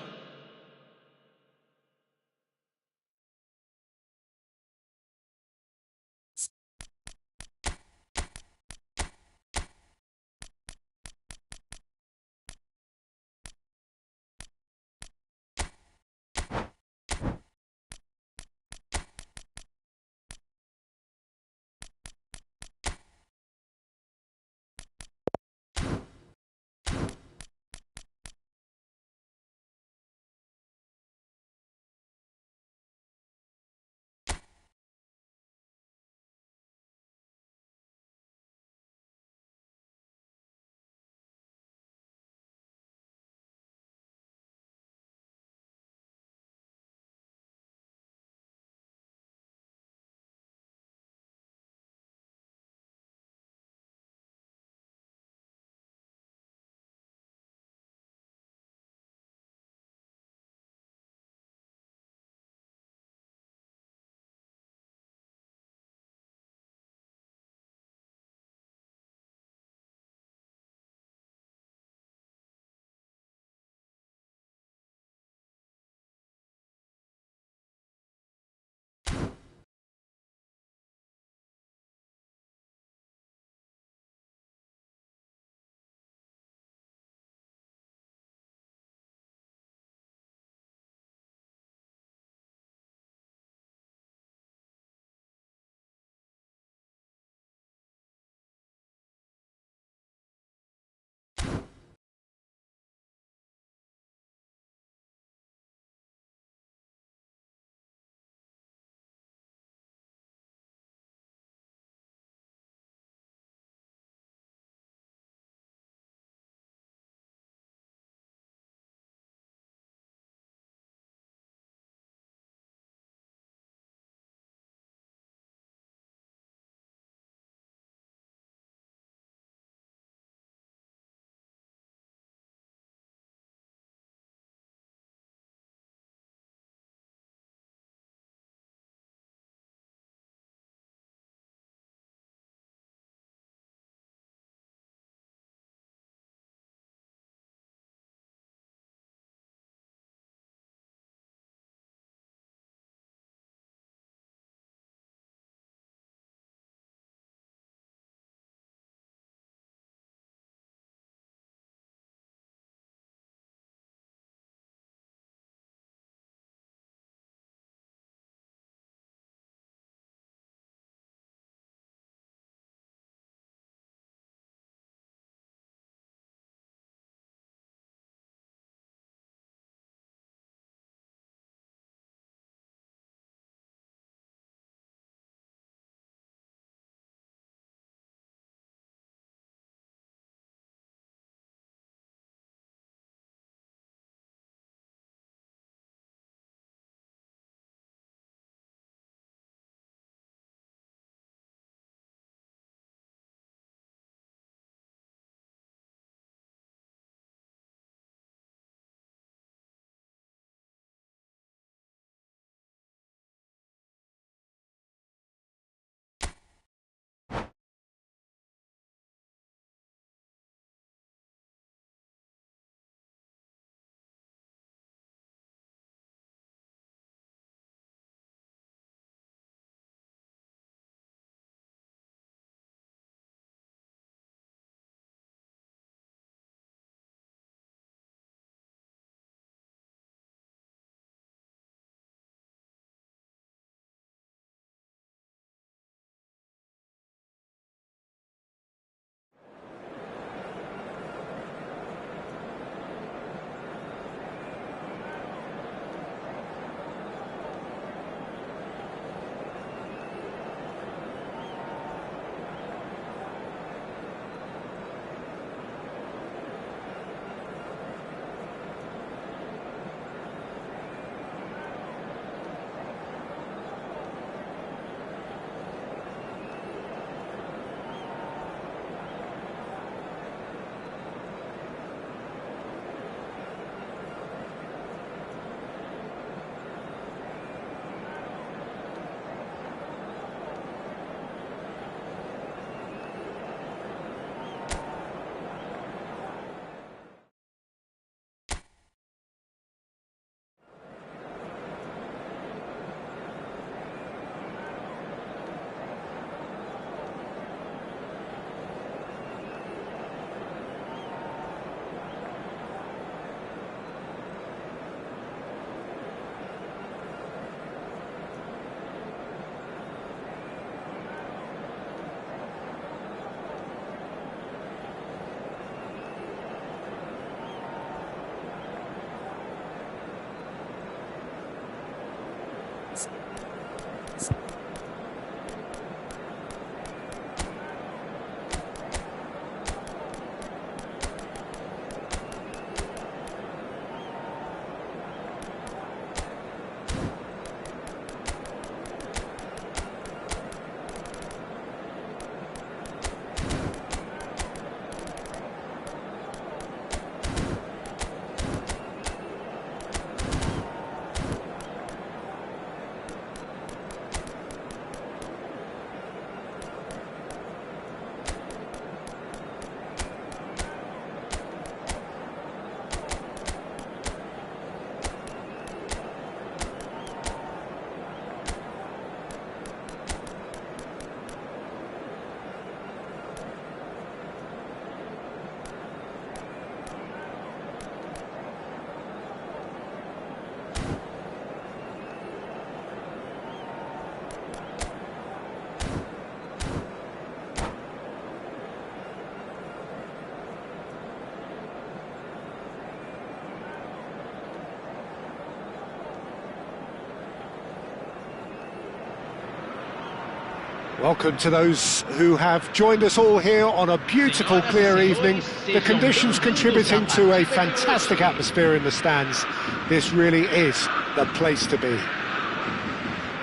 Welcome to those who have joined us all here on a beautiful, clear evening. The conditions contributing to a fantastic atmosphere in the stands. This really is the place to be.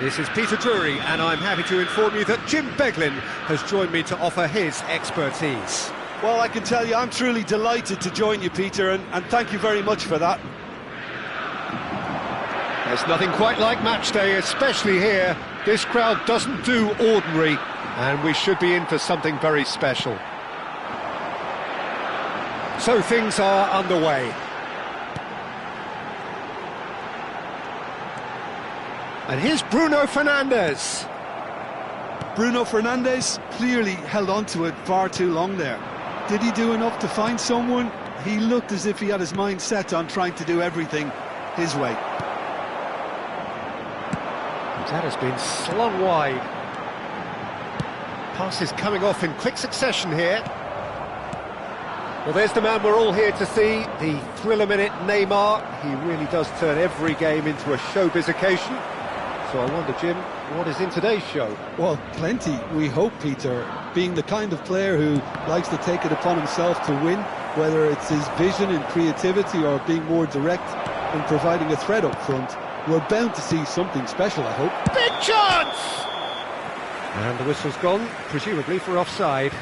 This is Peter Drury, and I'm happy to inform you that Jim Beglin has joined me to offer his expertise. Well, I can tell you I'm truly delighted to join you, Peter, and thank you very much for that. There's nothing quite like match day, especially here. This crowd doesn't do ordinary, and we should be in for something very special. So things are underway. And here's Bruno Fernandes. Bruno Fernandes clearly held on to it far too long there. Did he do enough to find someone? He looked as if he had his mind set on trying to do everything his way. That has been slung wide. Passes coming off in quick succession here. Well, there's the man we're all here to see, the thriller-minute Neymar. He really does turn every game into a showbiz occasion. So I wonder, Jim, what is in today's show? Well, plenty, we hope, Peter. Being the kind of player who likes to take it upon himself to win, whether it's his vision and creativity or being more direct and providing a threat up front, we're bound to see something special, I hope. Big chance! And the whistle's gone, presumably for offside.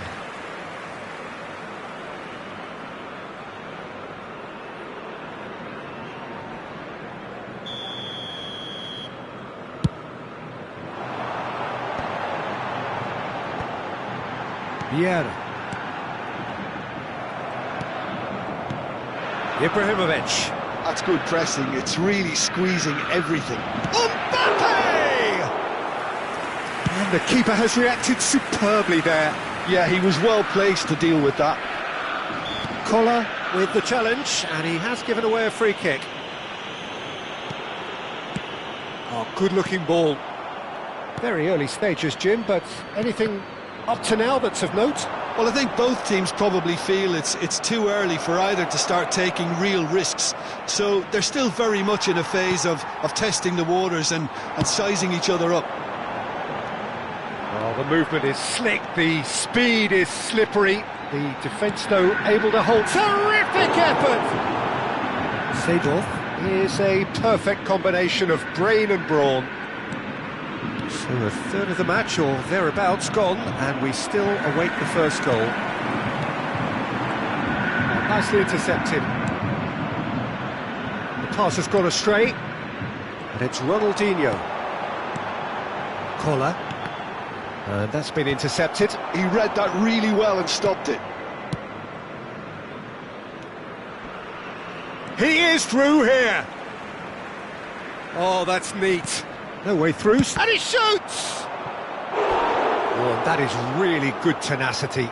Bora. Ibrahimovic. That's good pressing, it's really squeezing everything. Mbappe! And the keeper has reacted superbly there. Yeah, he was well placed to deal with that. Collar with the challenge, and he has given away a free kick. Oh, good-looking ball. Very early stages, Jim, but anything up to now that's of note? Well, I think both teams probably feel it's too early for either to start taking real risks. So they're still very much in a phase of testing the waters and sizing each other up. Oh, the movement is slick, the speed is slippery. The defence, though, able to hold. Terrific effort! Seedorf is a perfect combination of brain and brawn. So a third of the match, or thereabouts, gone, and we still await the first goal. Oh, nicely intercepted. The pass has gone astray, and it's Ronaldinho. Collar. And that's been intercepted. He read that really well and stopped it. He is through here! Oh, that's neat. No way through, and he shoots! Oh, and that is really good tenacity.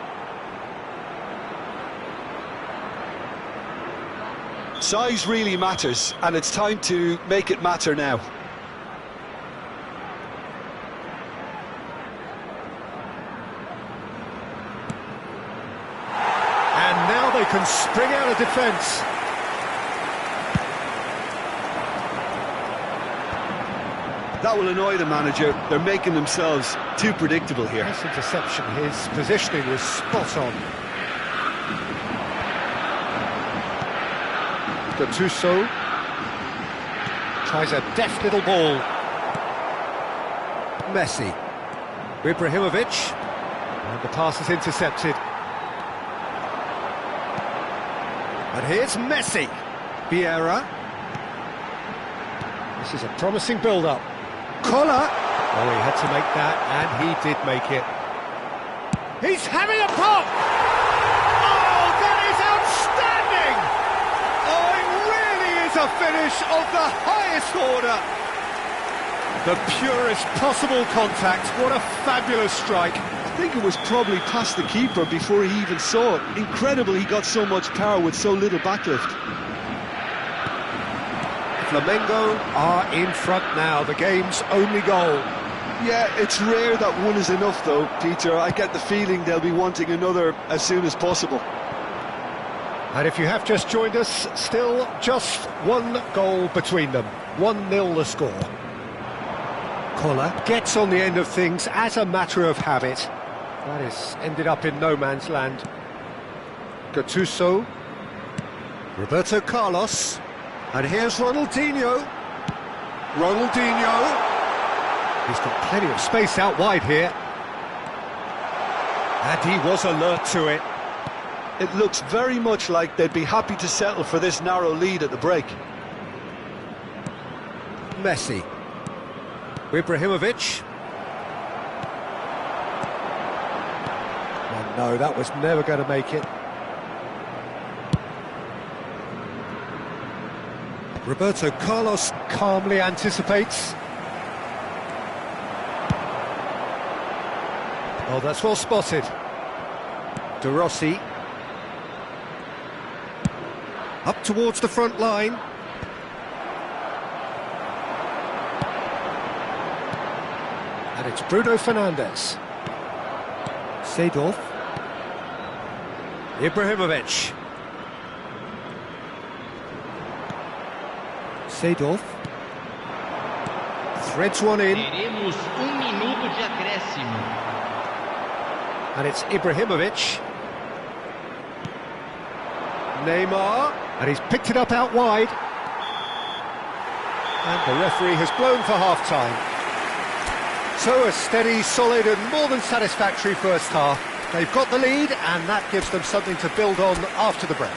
Size really matters, and it's time to make it matter now. And now they can spring out of defence. That will annoy the manager. They're making themselves too predictable here. Nice interception. His positioning was spot on. Gattuso tries a deft little ball. Messi. Ibrahimovic. And the pass is intercepted. And here's Messi. Bora. This is a promising build-up. Collar. Oh, he had to make that, and he did make it. He's having a pop! Oh, that is outstanding! Oh, it really is a finish of the highest order. The purest possible contact. What a fabulous strike. I think it was probably past the keeper before he even saw it. Incredible he got so much power with so little backlift. Flamengo are in front now, the game's only goal. Yeah, it's rare that one is enough though, Peter. I get the feeling they'll be wanting another as soon as possible. And if you have just joined us, still just one goal between them. 1-0 the score. Koller gets on the end of things as a matter of habit. That has ended up in no man's land. Gattuso. Roberto Carlos. And here's Ronaldinho. Ronaldinho. He's got plenty of space out wide here. And he was alert to it. It looks very much like they'd be happy to settle for this narrow lead at the break. Messi. Ibrahimovic. Oh no, that was never going to make it. Roberto Carlos calmly anticipates. Oh, that's well spotted. De Rossi. Up towards the front line. And it's Bruno Fernandes. Seedorf. Ibrahimovic. Seedorf. Threads one in. Teremos minuto de acréscimo. And it's Ibrahimovic. Neymar. And he's picked it up out wide. And the referee has blown for half-time. So a steady, solid and more than satisfactory first half. They've got the lead and that gives them something to build on after the break.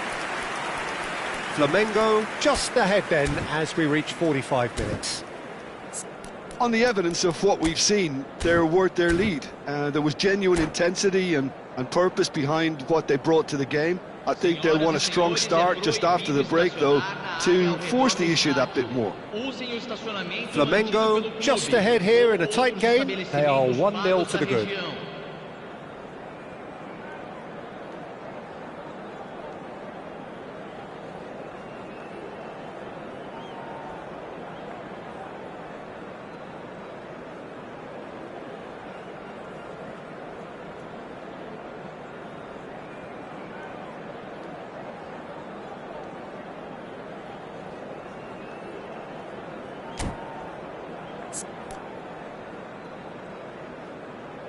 Flamengo just ahead then as we reach 45 minutes. On the evidence of what we've seen, they're worth their lead. There was genuine intensity and purpose behind what they brought to the game. I think they'll want a strong start just after the break, though, to force the issue that bit more. Flamengo just ahead here in a tight game. They are 1-0 to the good.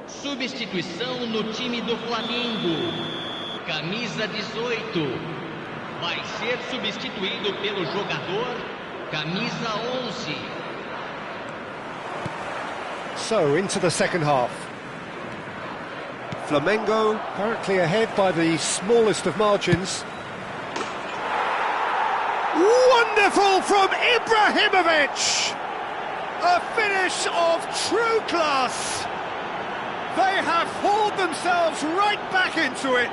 Substituição no time do Flamengo. Camisa 18. Vai ser substituído pelo jogador camisa 11. So, into the second half. Flamengo currently ahead by the smallest of margins. Wonderful from Ibrahimovic! A finish of true class! They have hauled themselves right back into it.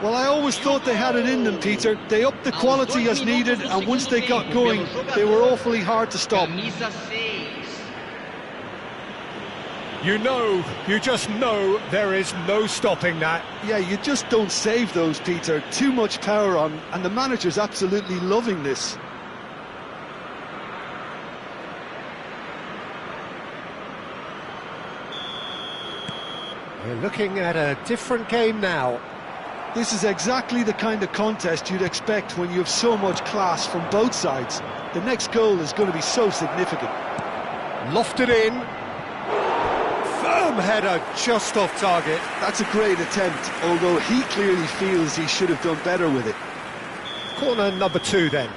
Well, I always thought they had it in them, Peter. They upped the quality as needed, and once they got going, they were awfully hard to stop. You just know there is no stopping that. Yeah, you just don't save those, Peter. Too much power on, and the manager's absolutely loving this. We're looking at a different game now. This is exactly the kind of contest you'd expect when you have so much class from both sides. The next goal is going to be so significant. Lofted in. Firm header just off target. That's a great attempt, although he clearly feels he should have done better with it. Corner number 2 then.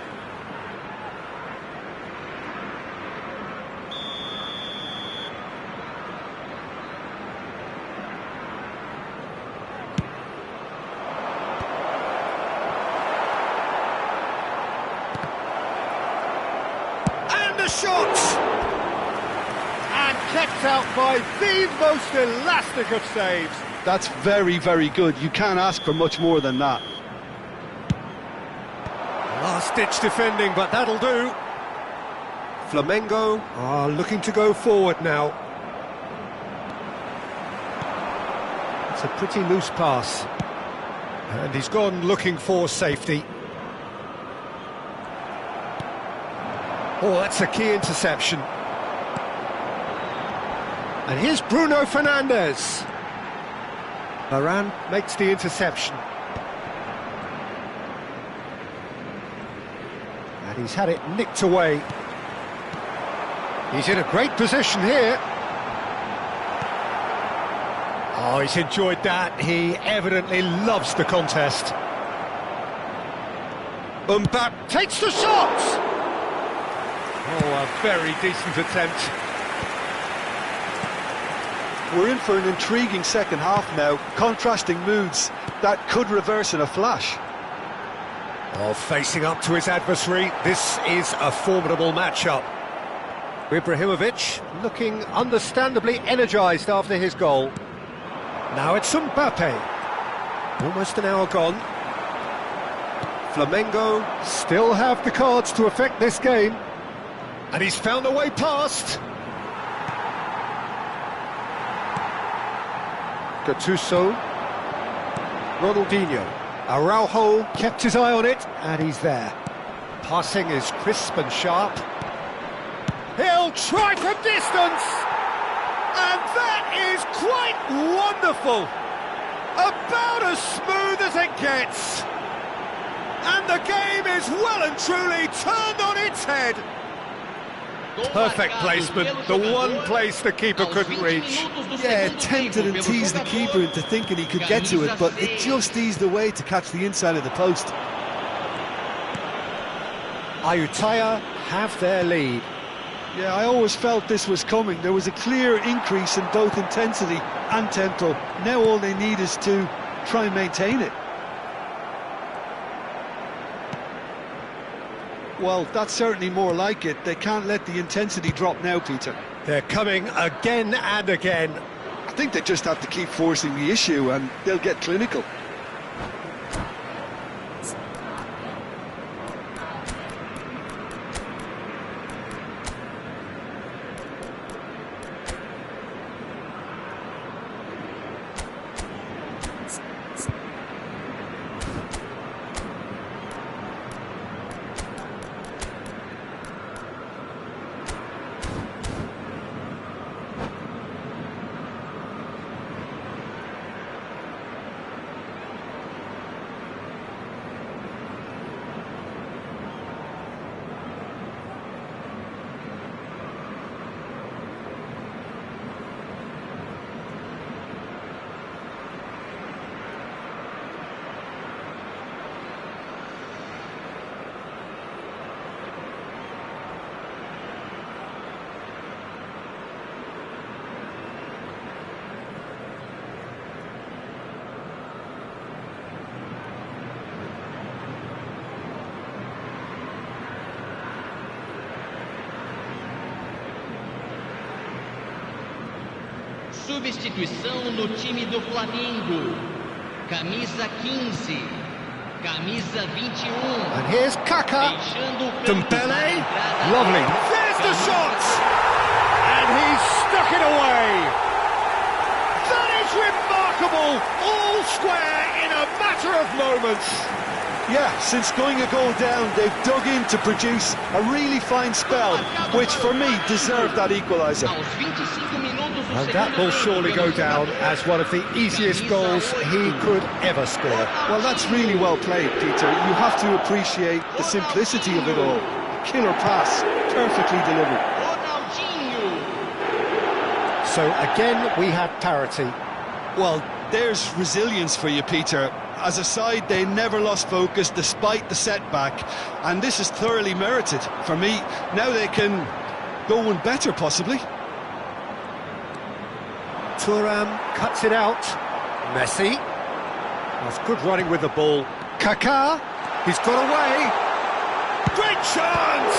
Shot! And kept out by the most elastic of saves. That's very, very good. You can't ask for much more than that. Last-ditch defending, but that'll do. Flamengo are looking to go forward now. It's a pretty loose pass. And he's gone looking for safety. Oh, that's a key interception. And here's Bruno Fernandes. Varane makes the interception. And he's had it nicked away. He's in a great position here. Oh, he's enjoyed that. He evidently loves the contest. Mbappe takes the shot! Oh, a very decent attempt. We're in for an intriguing second half now, contrasting moods that could reverse in a flash. Oh, facing up to his adversary, this is a formidable matchup. Ibrahimovic looking understandably energised after his goal. Now it's Mbappe. Almost an hour gone. Flamengo still have the cards to affect this game. And he's found a way past. Gattuso. Ronaldinho. Araujo kept his eye on it, and he's there. Passing is crisp and sharp. He'll try from distance! And that is quite wonderful! About as smooth as it gets! And the game is well and truly turned on its head! Perfect placement, the one place the keeper couldn't reach. Yeah, tempted and teased the keeper into thinking he could get to it, but it just eased away to catch the inside of the post. Ayutthaya have their lead. Yeah, I always felt this was coming. There was a clear increase in both intensity and tempo. Now all they need is to try and maintain it. Well, that's certainly more like it. They can't let the intensity drop now, Peter. They're coming again and again. I think they just have to keep forcing the issue and they'll get clinical. Substituição no time do Flamengo. Camisa 15. Camisa 21. And here's Kaká. Dembele. Lovely. There's the shot! And he's stuck it away. That is remarkable. All square in a matter of moments. Yeah, since going a goal down, they've dug in to produce a really fine spell, which for me deserved that equaliser. And that will surely go down as one of the easiest goals he could ever score. Well, that's really well played, Peter. You have to appreciate the simplicity of it all. Killer pass, perfectly delivered. So again, we have parity. Well, there's resilience for you, Peter. As a side, they never lost focus despite the setback, and this is thoroughly merited. For me, now they can go one better, possibly. Thuram cuts it out. Messi. That's good running with the ball. Kaká. He's got away. Great chance!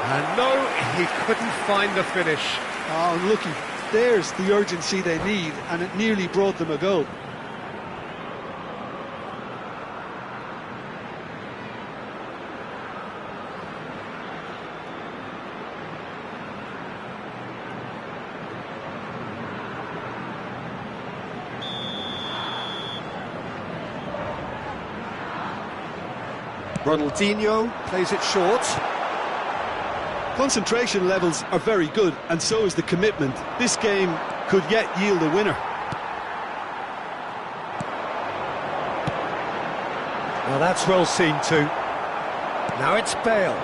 And no, he couldn't find the finish. Oh, looky, there's the urgency they need, and it nearly brought them a goal. Ronaldinho plays it short. Concentration levels are very good, and so is the commitment. This game could yet yield a winner. Well, that's well seen too. Now it's Bale.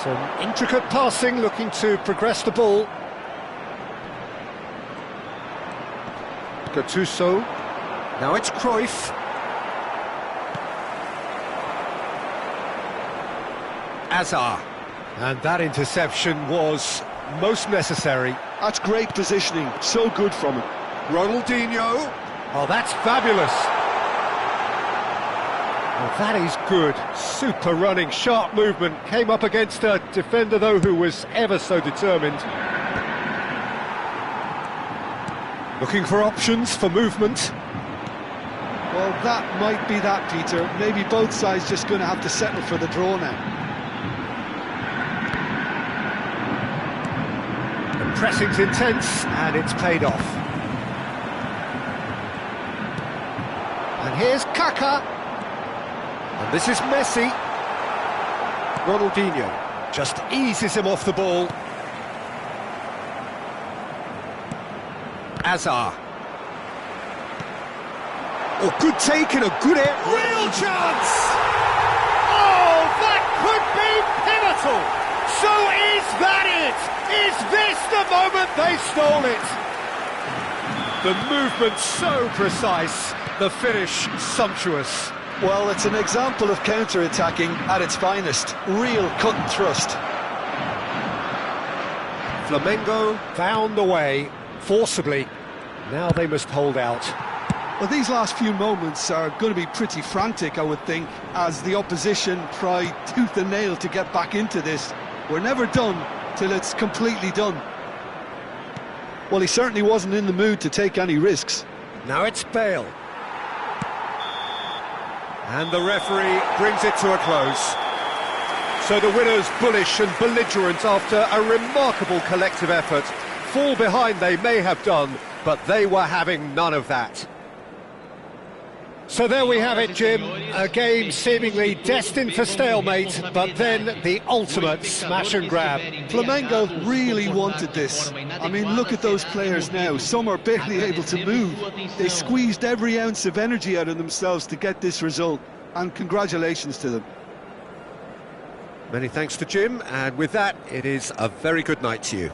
Some intricate passing, looking to progress the ball. Gattuso. Now it's Cruyff. Azar. And that interception was most necessary. That's great positioning, so good from him. Ronaldinho. Oh, that's fabulous. Oh, that is good. Super running, sharp movement. Came up against a defender, though, who was ever so determined. Looking for options for movement. Well, that might be that, Peter. Maybe both sides just going to have to settle for the draw now. The pressing's intense, and it's paid off. And here's Kaka. And this is Messi. Ronaldinho just eases him off the ball. Azar. Oh, good take and a good air. Real chance! Oh, that could be pivotal! So is that it? Is this the moment they stole it? The movement so precise, the finish sumptuous. Well, it's an example of counter-attacking at its finest. Real cut and thrust. Flamengo found the way, forcibly. Now they must hold out. Well, these last few moments are going to be pretty frantic, I would think, as the opposition try tooth and nail to get back into this. We're never done till it's completely done. Well, he certainly wasn't in the mood to take any risks. Now it's Bale. And the referee brings it to a close. So the winners, bullish and belligerent after a remarkable collective effort. Fall behind they may have done, but they were having none of that. So there we have it, Jim. A game seemingly destined for stalemate, but then the ultimate smash and grab. Flamengo really wanted this. I mean, look at those players now. Some are barely able to move. They squeezed every ounce of energy out of themselves to get this result, and congratulations to them. Many thanks to Jim, and with that, it is a very good night to you.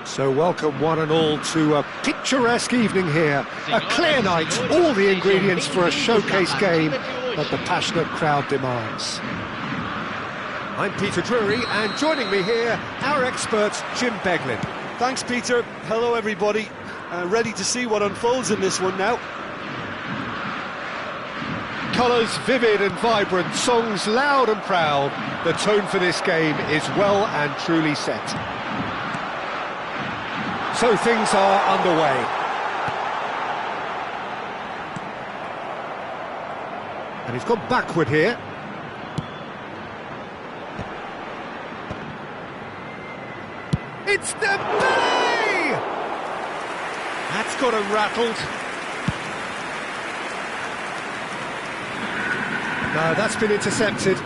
So welcome one and all to a picturesque evening here. A clear night, all the ingredients for a showcase game that the passionate crowd demands. I'm Peter Drury, and joining me here, our expert, Jim Beglin. Thanks, Peter. Hello, everybody. Ready to see what unfolds in this one now. Colours vivid and vibrant, songs loud and proud. The tone for this game is well and truly set. So things are underway. And he's gone backward here. It's Dembele! That's got him rattled. No, that's been intercepted.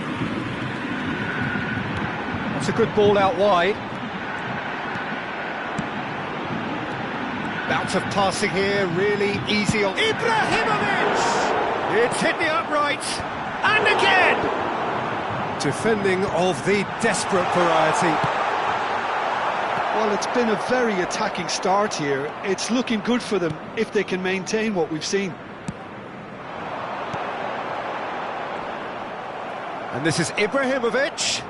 That's a good ball out wide. Bout of passing here, really easy on Ibrahimovic! It's hit the upright, and again! Defending of the desperate variety. Well, it's been a very attacking start here. It's looking good for them if they can maintain what we've seen. And this is Ibrahimovic.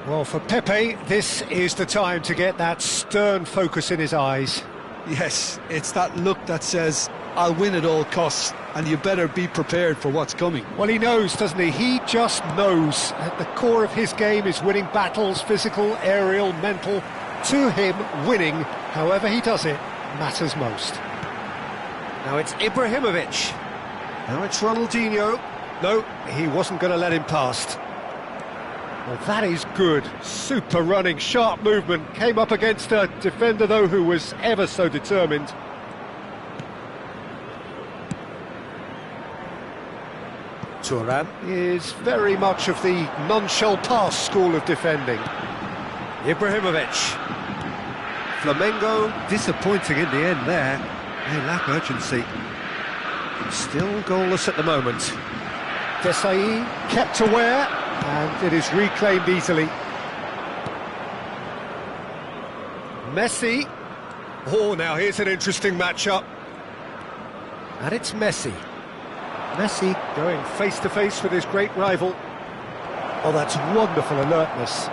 Well, for Pepe, this is the time to get that stern focus in his eyes. Yes, it's that look that says, I'll win at all costs, and you better be prepared for what's coming. Well, he knows, doesn't he? He just knows. At the core of his game is winning battles, physical, aerial, mental. To him, winning, however he does it, matters most. Now it's Ibrahimovic. Now it's Ronaldinho. No, he wasn't going to let him past. Well, that is good. Super running, sharp movement. Came up against a defender, though, who was ever so determined. Thuram is very much of the non-shell pass school of defending. Ibrahimovic. Flamengo disappointing in the end there. They lack urgency. Still goalless at the moment. Desai kept aware, and it is reclaimed easily. Messi. Oh, now here's an interesting matchup. And it's Messi. Messi going face-to-face with his great rival. Oh, that's wonderful alertness.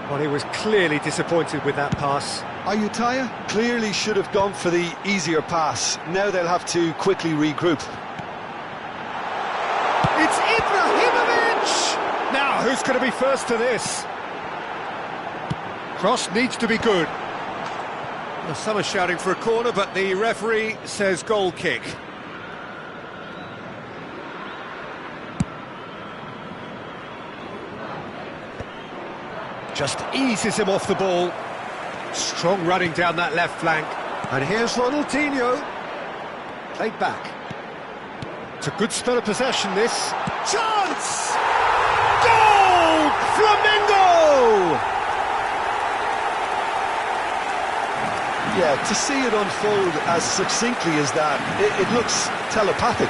Well, he was clearly disappointed with that pass. Ayutthaya clearly should have gone for the easier pass. Now they'll have to quickly regroup. It's Ibrahimovic! Now, who's going to be first to this? Cross needs to be good. Well, some are shouting for a corner, but the referee says goal kick. Just eases him off the ball. Strong running down that left flank. And here's Ronaldinho. Played back. It's a good spell of possession, this. Chance! Goal! Flamengo! Yeah, to see it unfold as succinctly as that, it looks telepathic.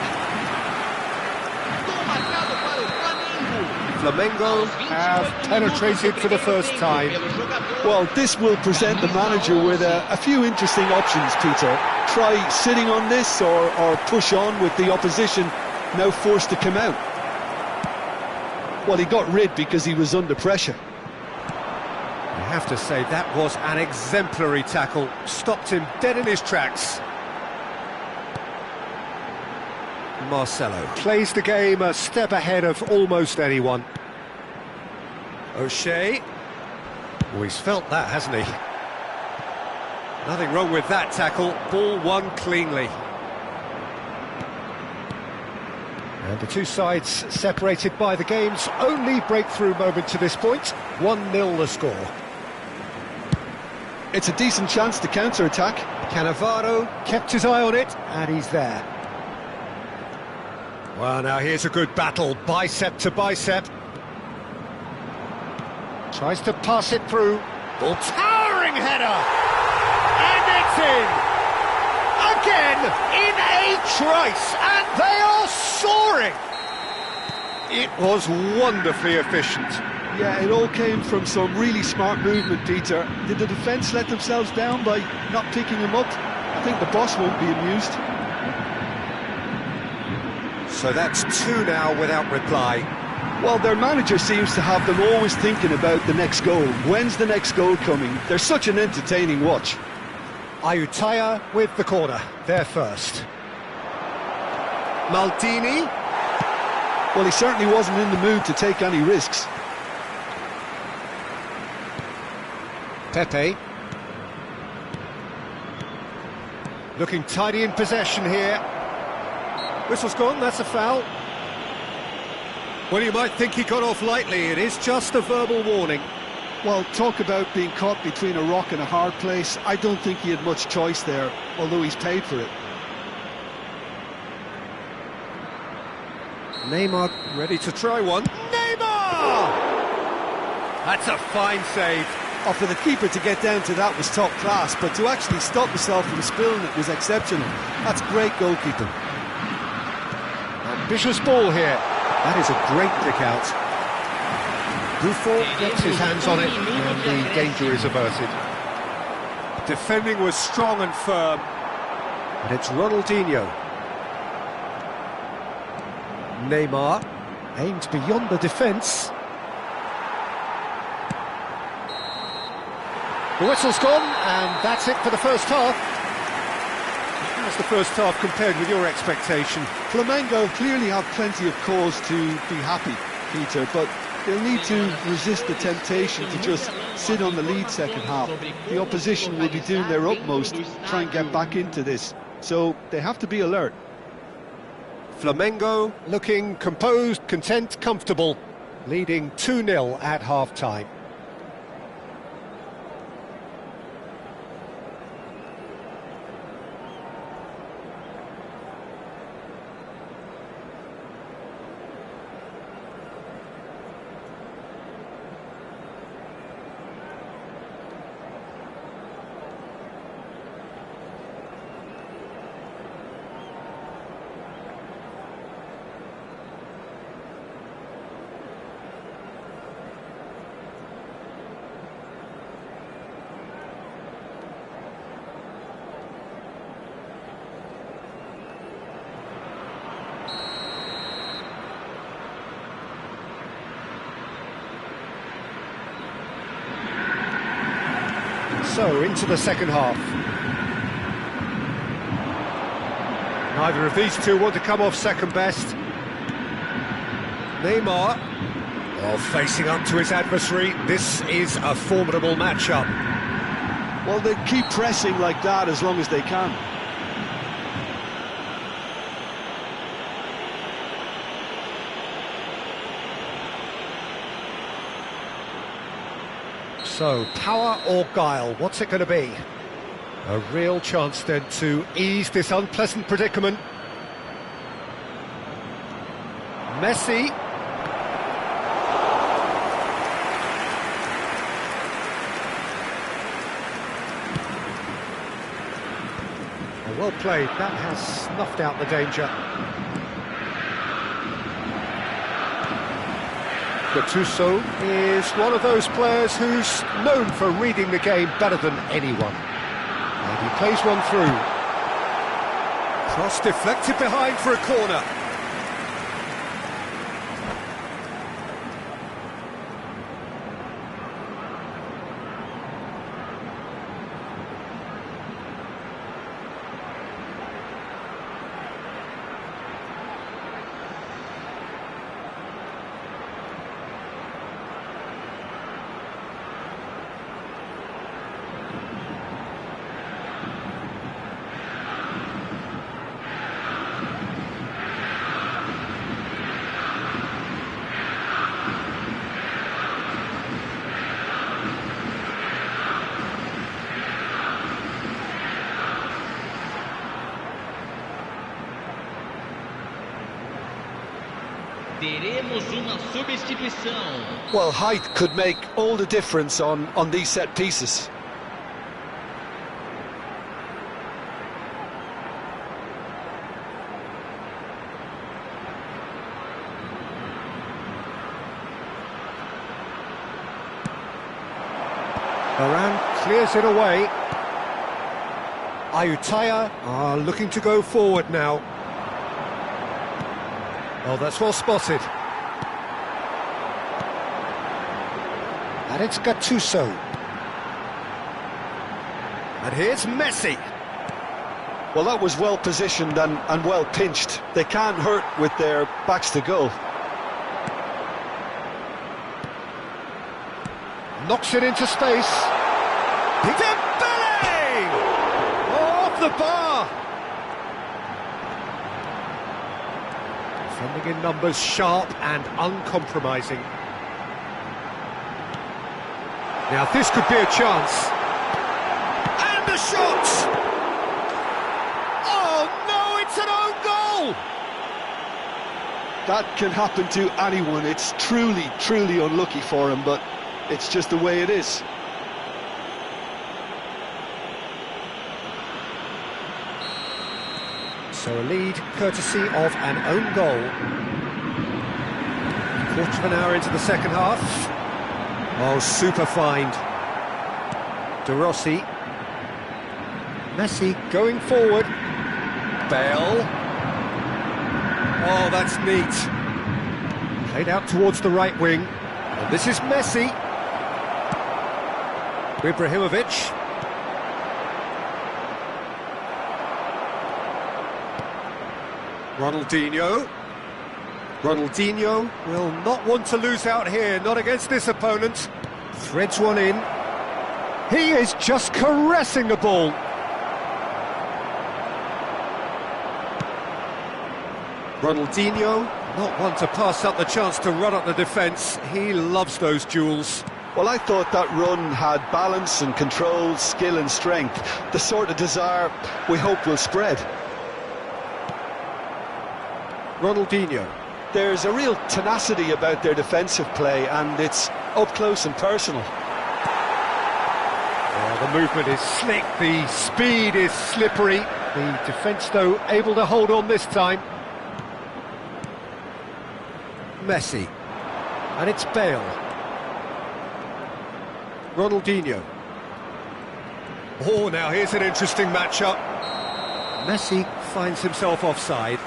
Flamengo have penetrated for the first time. Well, this will present the manager with a few interesting options, Peter. Try sitting on this or push on with the opposition now forced to come out. Well, he got rid because he was under pressure. I have to say, that was an exemplary tackle. Stopped him dead in his tracks. Marcelo Plays the game a step ahead of almost anyone. O'Shea. Oh, he's felt that, hasn't he? Nothing wrong with that tackle. Ball won cleanly. And the two sides separated by the game's only breakthrough moment to this point. 1-0 the score. It's a decent chance to counter-attack. Cannavaro kept his eye on it, and he's there. Well, now here's a good battle, bicep to bicep. Tries to pass it through. Ball towering header! And it's in! Again, in a trice, and they are soaring! It was wonderfully efficient. Yeah, it all came from some really smart movement, Peter. Did the defence let themselves down by not picking him up? I think the boss won't be amused. So that's two now without reply. Well, their manager seems to have them always thinking about the next goal. When's the next goal coming? They're such an entertaining watch. Ayutthaya with the corner, there first. Maldini. Well, he certainly wasn't in the mood to take any risks. Pepe. Looking tidy in possession here. Whistle's gone, that's a foul. Well, you might think he got off lightly. It is just a verbal warning. Well, talk about being caught between a rock and a hard place. I don't think he had much choice there, although he's paid for it. Neymar Ready to try one. Neymar! That's a fine save. Oh, for the keeper to get down to that was top class, but to actually stop himself from spilling it was exceptional. That's great goalkeeping. ambitious ball here. That is a great pick out. Buffon gets his hands on it and the danger is averted. Defending was strong and firm. And it's Ronaldinho. Neymar aimed beyond the defence. The whistle's gone, and that's it for the first half. How's the first half compared with your expectation? Flamengo clearly have plenty of cause to be happy, Peter, but they'll need to resist the temptation to just sit on the lead second half. The opposition will be doing their utmost to try and get back into this, so they have to be alert. Flamengo looking composed, content, comfortable, leading 2-0 at half-time. So, into the second half. Neither of these two want to come off second best. Neymar, facing up to his adversary. This is a formidable matchup. Well, they keep pressing like that as long as they can. So, power or guile, what's it going to be? A real chance then to ease this unpleasant predicament. Messi. Well played, that has snuffed out the danger. Gattuso is one of those players who's known for reading the game better than anyone. And he plays one through. Cross deflected behind for a corner. Teremos uma substituição. Well, height could make all the difference on these set pieces. Varane clears it away. Ayutthaya are looking to go forward now. Oh, that's well spotted. And it's Gattuso. And here's Messi. Well, that was well positioned and well pinched. They can't hurt with their backs to goal. Knocks it into space. Dembele! Off the bar! Defending in numbers, sharp and uncompromising. Now this could be a chance. And the shot! Oh no, it's an own goal! That can happen to anyone. It's truly, truly unlucky for him, but it's just the way it is. So a lead courtesy of an own goal. Quarter of an hour into the second half. Oh, super find. De Rossi. Messi going forward. Bale. Oh, that's neat. Played out towards the right wing. And this is Messi. Ibrahimovic. Ronaldinho. Ronaldinho will not want to lose out here, not against this opponent. Threads one in. He is just caressing the ball. Ronaldinho, not one to pass up the chance to run up the defence. He loves those duels. Well, I thought that run had balance and control, skill and strength. The sort of desire we hope will spread. Ronaldinho. There's a real tenacity about their defensive play, and it's up close and personal. The movement is slick, the speed is slippery. The defence, though, able to hold on this time. Messi. And it's Bale. Ronaldinho. Oh, now here's an interesting matchup. Messi finds himself offside.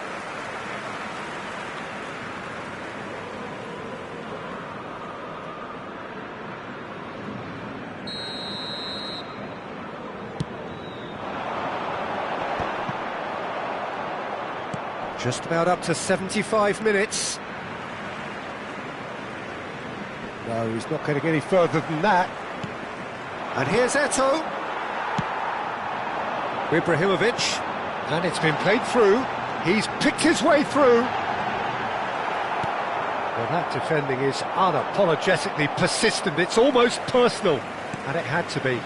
Just about up to 75 minutes. No, he's not going to get any further than that. And here's Eto'o. Ibrahimovic. And it's been played through. He's picked his way through. Well, that defending is unapologetically persistent. It's almost personal. And it had to be.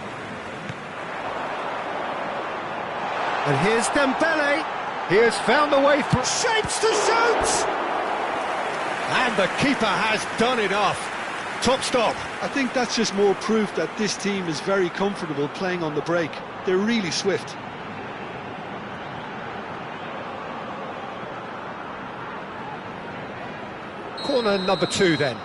And here's Dembele. He has found the way through. Shapes to shoot! And the keeper has done enough. Top stop. I think that's just more proof that this team is very comfortable playing on the break. They're really swift. Corner number 2 then.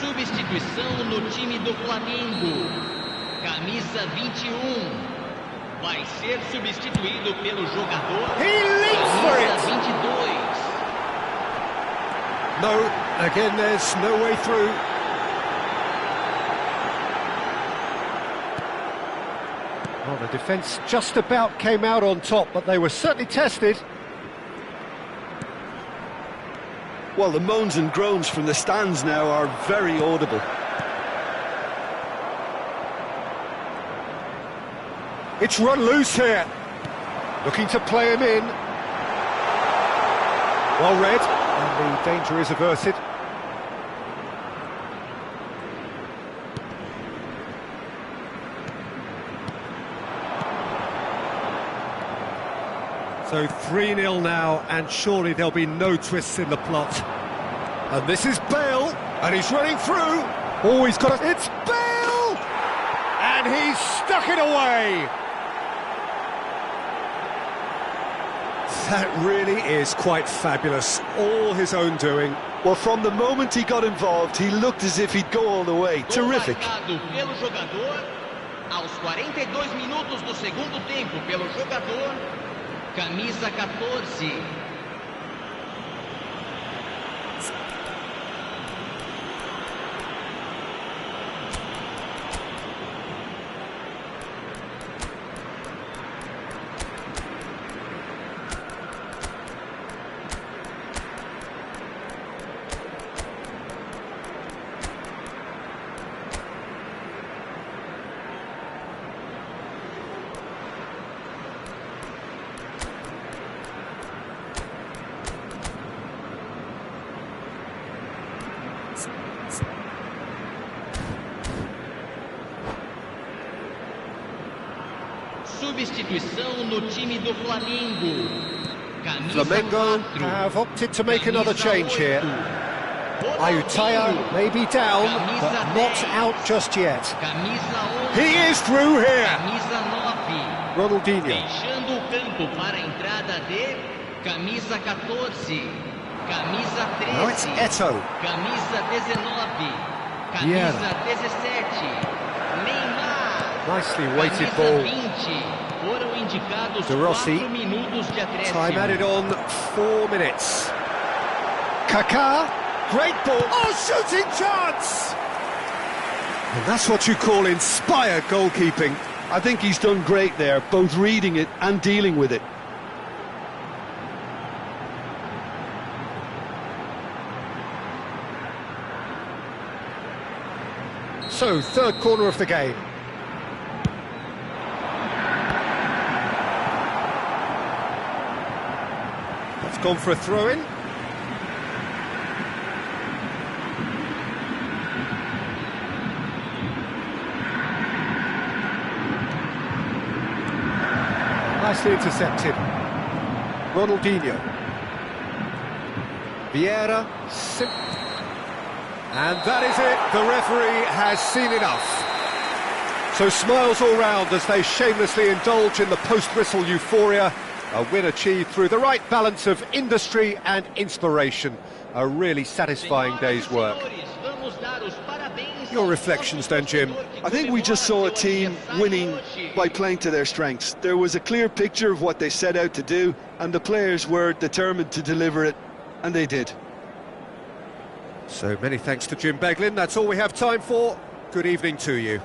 Substituição no time do Flamengo. Camisa 21. Vai ser substituído pelo jogador. He leaps for it. Camisa 22. No, again there's no way through. Well, the defence just about came out on top, but they were certainly tested. Well, the moans and groans from the stands now are very audible. It's run loose here. Looking to play him in. Well read, and the danger is averted. So 3-0 now, and surely there'll be no twists in the plot. And this is Bale, and he's running through. Oh, he's got it. It's Bale! And he's stuck it away. That really is quite fabulous. All his own doing. Well, from the moment he got involved, he looked as if he'd go all the way. Terrific. Pelo jogador, aos 42 minutos do segundo tempo, pelo jogador, camisa 14. Substituição no time do Flamengo. Flamengo have opted to make another change here. Ayutthaya may be down, but not out just yet. He is through here. Camisa 9. Ronaldinho. Deixando o campo para a entrada de camisa 14. Camisa 13. Now it's Eto'o. Camisa 19. Camisa 17. Neymar. Nicely weighted Camisa ball. 20. Foram indicados De Rossi. 4 minutos de acréscimo. Time added on 4 minutes. Kaká. Great ball. Oh, shooting chance! And that's what you call inspired goalkeeping. I think he's done great there, both reading it and dealing with it. So, third corner of the game. That's gone for a throw-in. Nicely intercepted. Ronaldinho. Vieira. And that is it. The referee has seen enough. So smiles all round as they shamelessly indulge in the post-whistle euphoria. A win achieved through the right balance of industry and inspiration. A really satisfying day's work. Your reflections then, Jim? I think we just saw a team winning by playing to their strengths. There was a clear picture of what they set out to do, and the players were determined to deliver it, and they did. So many thanks to Jim Beglin. That's all we have time for. Good evening to you.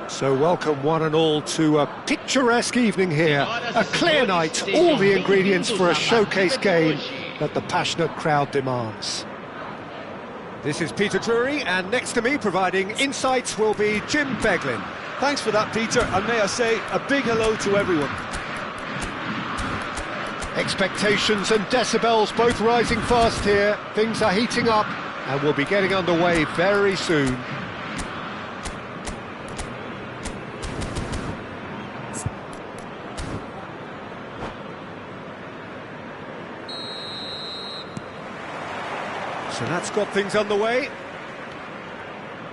So welcome one and all to a picturesque evening here, a clear night, all the ingredients for a showcase game that the passionate crowd demands. This is Peter Drury, and next to me providing insights will be Jim Beglin. Thanks for that, Peter, and may I say a big hello to everyone. Expectations and decibels both rising fast here. Things are heating up and we'll be getting underway very soon. So that's got things underway.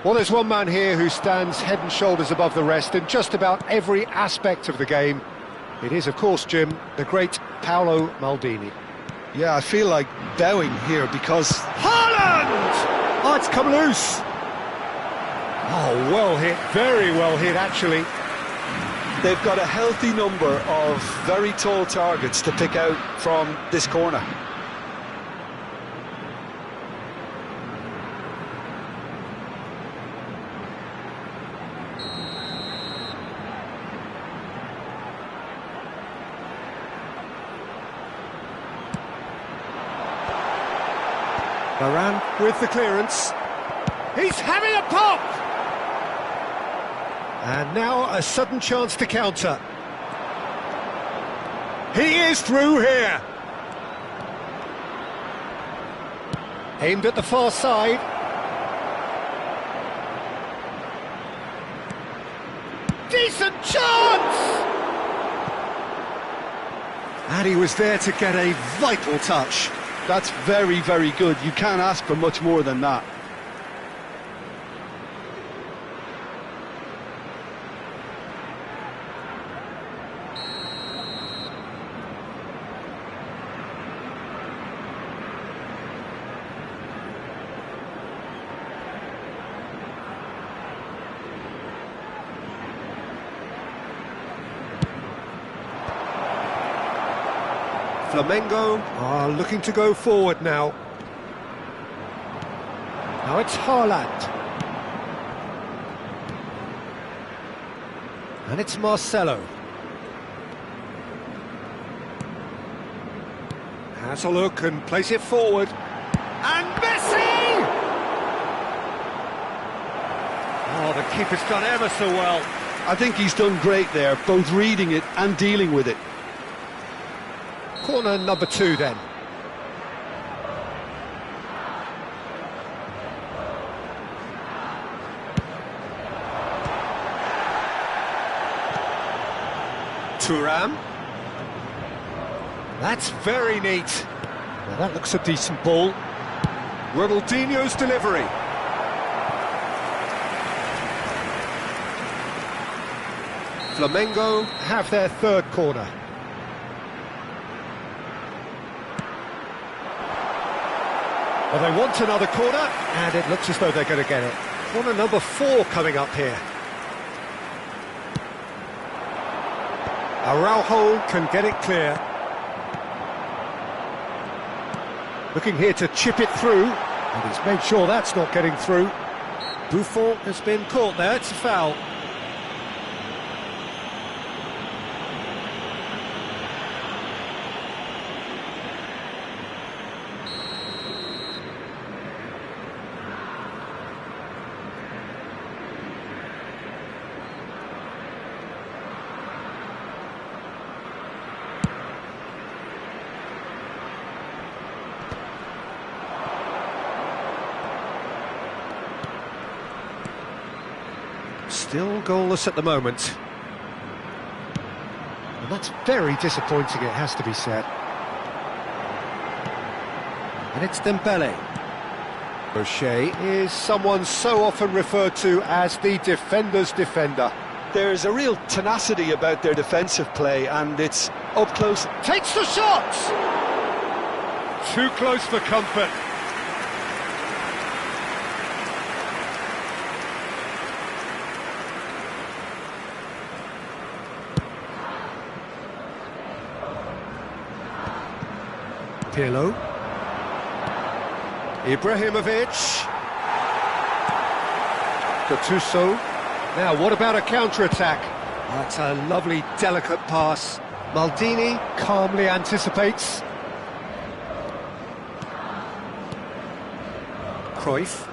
Well, there's one man here who stands head and shoulders above the rest in just about every aspect of the game. It is, of course, Jim, the great Paolo Maldini. Yeah, I feel like bowing here because... Haaland! Oh, it's come loose. Oh, well hit, very well hit, actually. They've got a healthy number of very tall targets to pick out from this corner. Varane with the clearance. He's having a pop! And now a sudden chance to counter. He is through here. Aimed at the far side. Decent chance! And he was there to get a vital touch. That's very, very good. You can't ask for much more than that. Flamengo are looking to go forward now. Now it's Haaland. And it's Marcelo. Has a look and plays it forward. And Messi! Oh, the keeper's done ever so well. I think he's done great there, both reading it and dealing with it. Corner number 2 then. Thuram. That's very neat. Now that looks a decent ball. Ronaldinho's delivery. Flamengo have their third corner. Well, they want another corner, and it looks as though they're going to get it. Corner number 4 coming up here. Araujo can get it clear. Looking here to chip it through, and he's made sure that's not getting through. Buffon has been caught there, it's a foul. Still goalless at the moment. And that's very disappointing, it has to be said. And it's Dembele. O'Shea is someone so often referred to as the defender's defender. There's a real tenacity about their defensive play, and it's up close. Takes the shot! Too close for comfort. Pirlo. Ibrahimovic. Gattuso. Now, what about a counter-attack? That's a lovely, delicate pass. Maldini calmly anticipates. Cruyff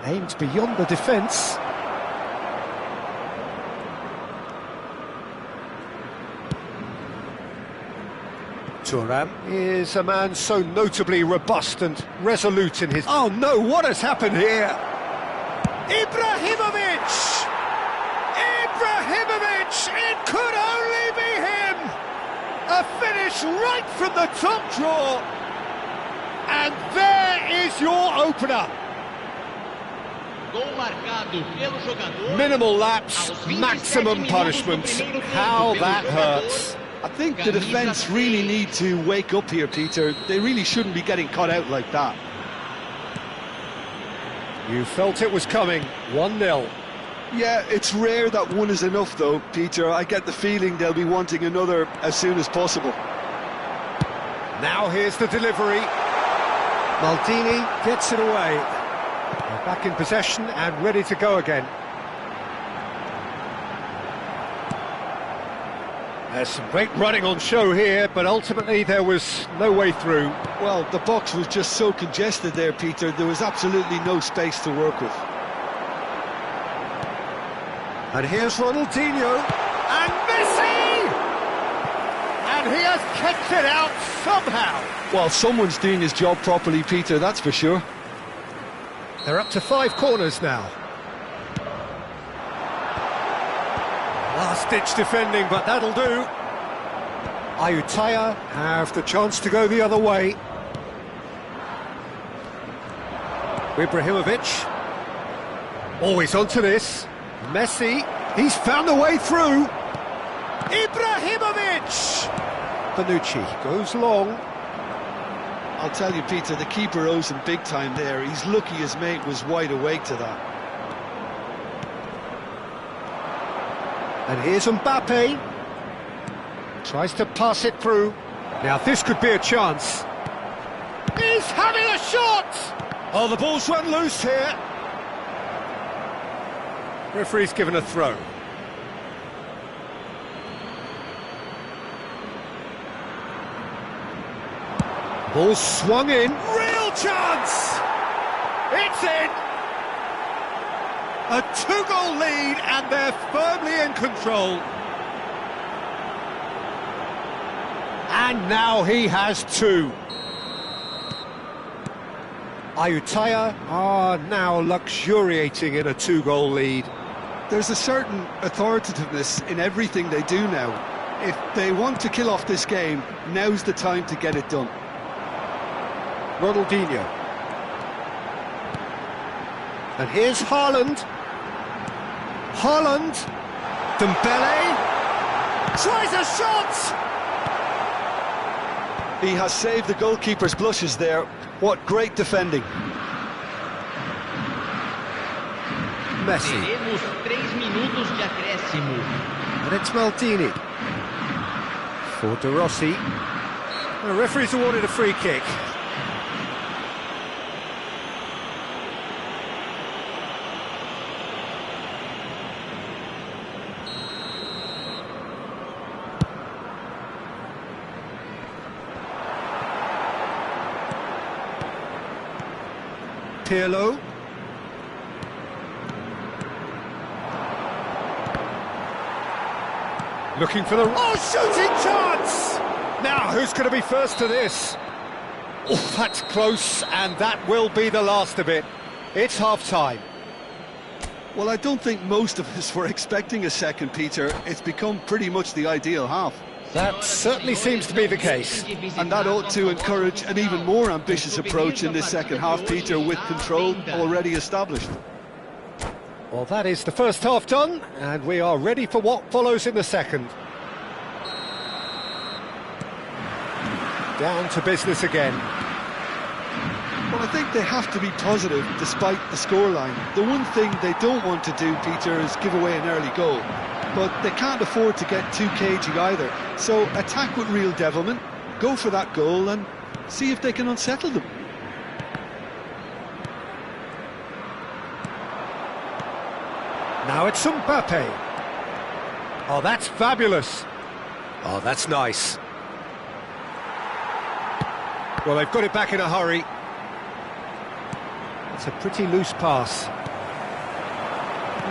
aimed beyond the defence. Thuram is a man so notably robust and resolute in his... Oh no, what has happened here? Ibrahimovic! Ibrahimovic! It could only be him! A finish right from the top draw! And there is your opener! Gol marcado pelo jogador. Minimal lapse, maximum punishment. How that hurts. I think the defence really need to wake up here, Peter. They really shouldn't be getting caught out like that. You felt it was coming, 1-0. Yeah, it's rare that one is enough though, Peter. I get the feeling they'll be wanting another as soon as possible. Now here's the delivery. Maldini gets it away. They're back in possession and ready to go again. There's some great running on show here, but ultimately there was no way through. Well, the box was just so congested there, Peter. There was absolutely no space to work with. And here's Ronaldinho, and Messi! And he has kicked it out somehow. Well, someone's doing his job properly, Peter, that's for sure. They're up to 5 corners now. Last-ditch defending, but that'll do. Ayutthaya have the chance to go the other way. Ibrahimovic. Always onto this. Messi. He's found a way through. Ibrahimovic! Bonucci goes long. I'll tell you, Peter, the keeper owes him big time there. He's lucky his mate was wide awake to that. And here's Mbappe. Tries to pass it through. Now this could be a chance. He's having a shot! Oh, the ball's run loose here. Referee's given a throw. Ball swung in. Real chance! It's in! A 2-goal lead, and they're firmly in control. And now he has 2. Ayutthaya are now luxuriating in a 2-goal lead. There's a certain authoritativeness in everything they do now. If they want to kill off this game, now's the time to get it done. Ronaldinho. And here's Haaland. Haaland. Dembele. Tries a shot! He has saved the goalkeeper's blushes there. What great defending. Messi. Teremos 3 minutos de acréscimo. And it's Maldini. For De Rossi. The referee's awarded a free kick. Pirlo. Looking for the... Oh, shooting chance! Now, who's going to be first to this? Oh, that's close, and that will be the last of it. It's half-time. Well, I don't think most of us were expecting a second, Peter. It's become pretty much the ideal half. That certainly seems to be the case. And that ought to encourage an even more ambitious approach in this second half, Peter, with control already established. Well, that is the first half done, and we are ready for what follows in the second. Down to business again. Well, I think they have to be positive despite the scoreline. The one thing they don't want to do, Peter, is give away an early goal. But they can't afford to get too cagey either. So attack with real devilment, go for that goal and see if they can unsettle them. Now it's Mbappe. Oh, that's fabulous. Oh, that's nice. Well, they've got it back in a hurry. It's a pretty loose pass.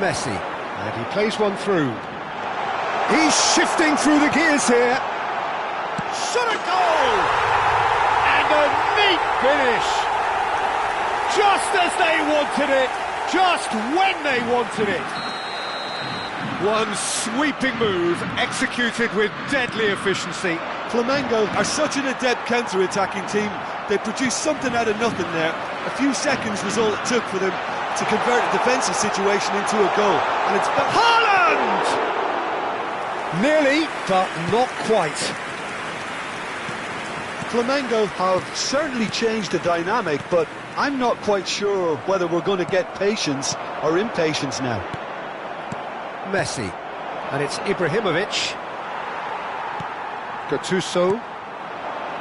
Messi, and he plays one through. He's shifting through the gears here. Shot a goal! And a neat finish. Just as they wanted it, just when they wanted it. One sweeping move, executed with deadly efficiency. Flamengo are such an adept counter-attacking team. They produced something out of nothing there. A few seconds was all it took for them to convert a defensive situation into a goal. And it's Haaland! Nearly, but not quite. Flamengo have certainly changed the dynamic, but I'm not quite sure whether we're going to get patience or impatience now. Messi, and it's Ibrahimovic. Gattuso.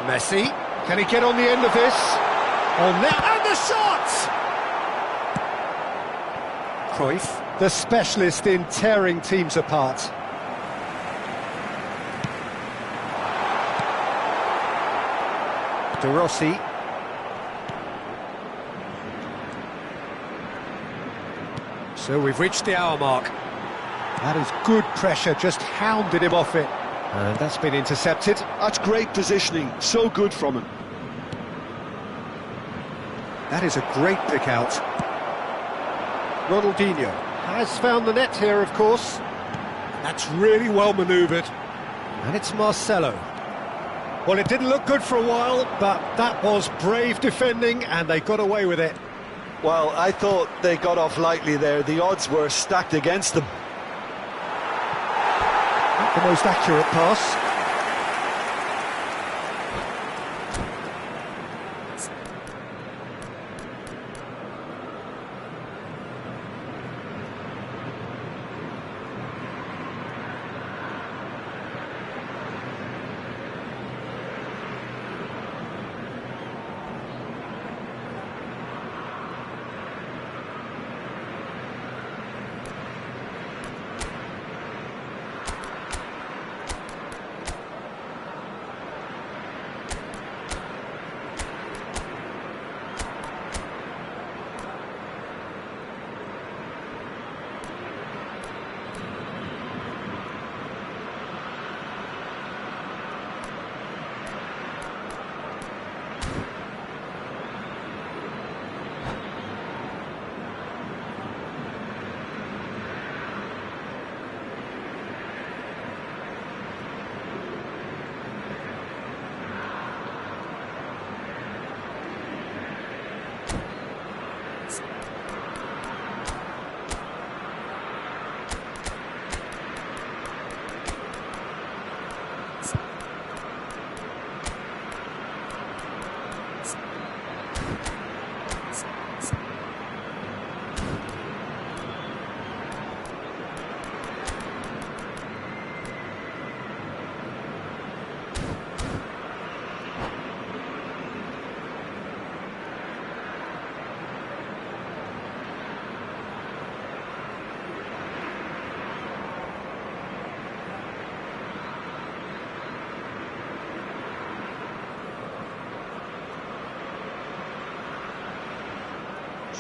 Messi, can he get on the end of this? On net, and the shot! Cruyff, the specialist in tearing teams apart. De Rossi. So we've reached the hour mark. That is good pressure, just hounded him off it. And that's been intercepted. That's great positioning, so good from him. That is a great pick out. Ronaldinho has found the net here, of course. That's really well manoeuvred. And it's Marcelo. Well, it didn't look good for a while, but that was brave defending, and they got away with it. Well, I thought they got off lightly there. The odds were stacked against them. Not the most accurate pass.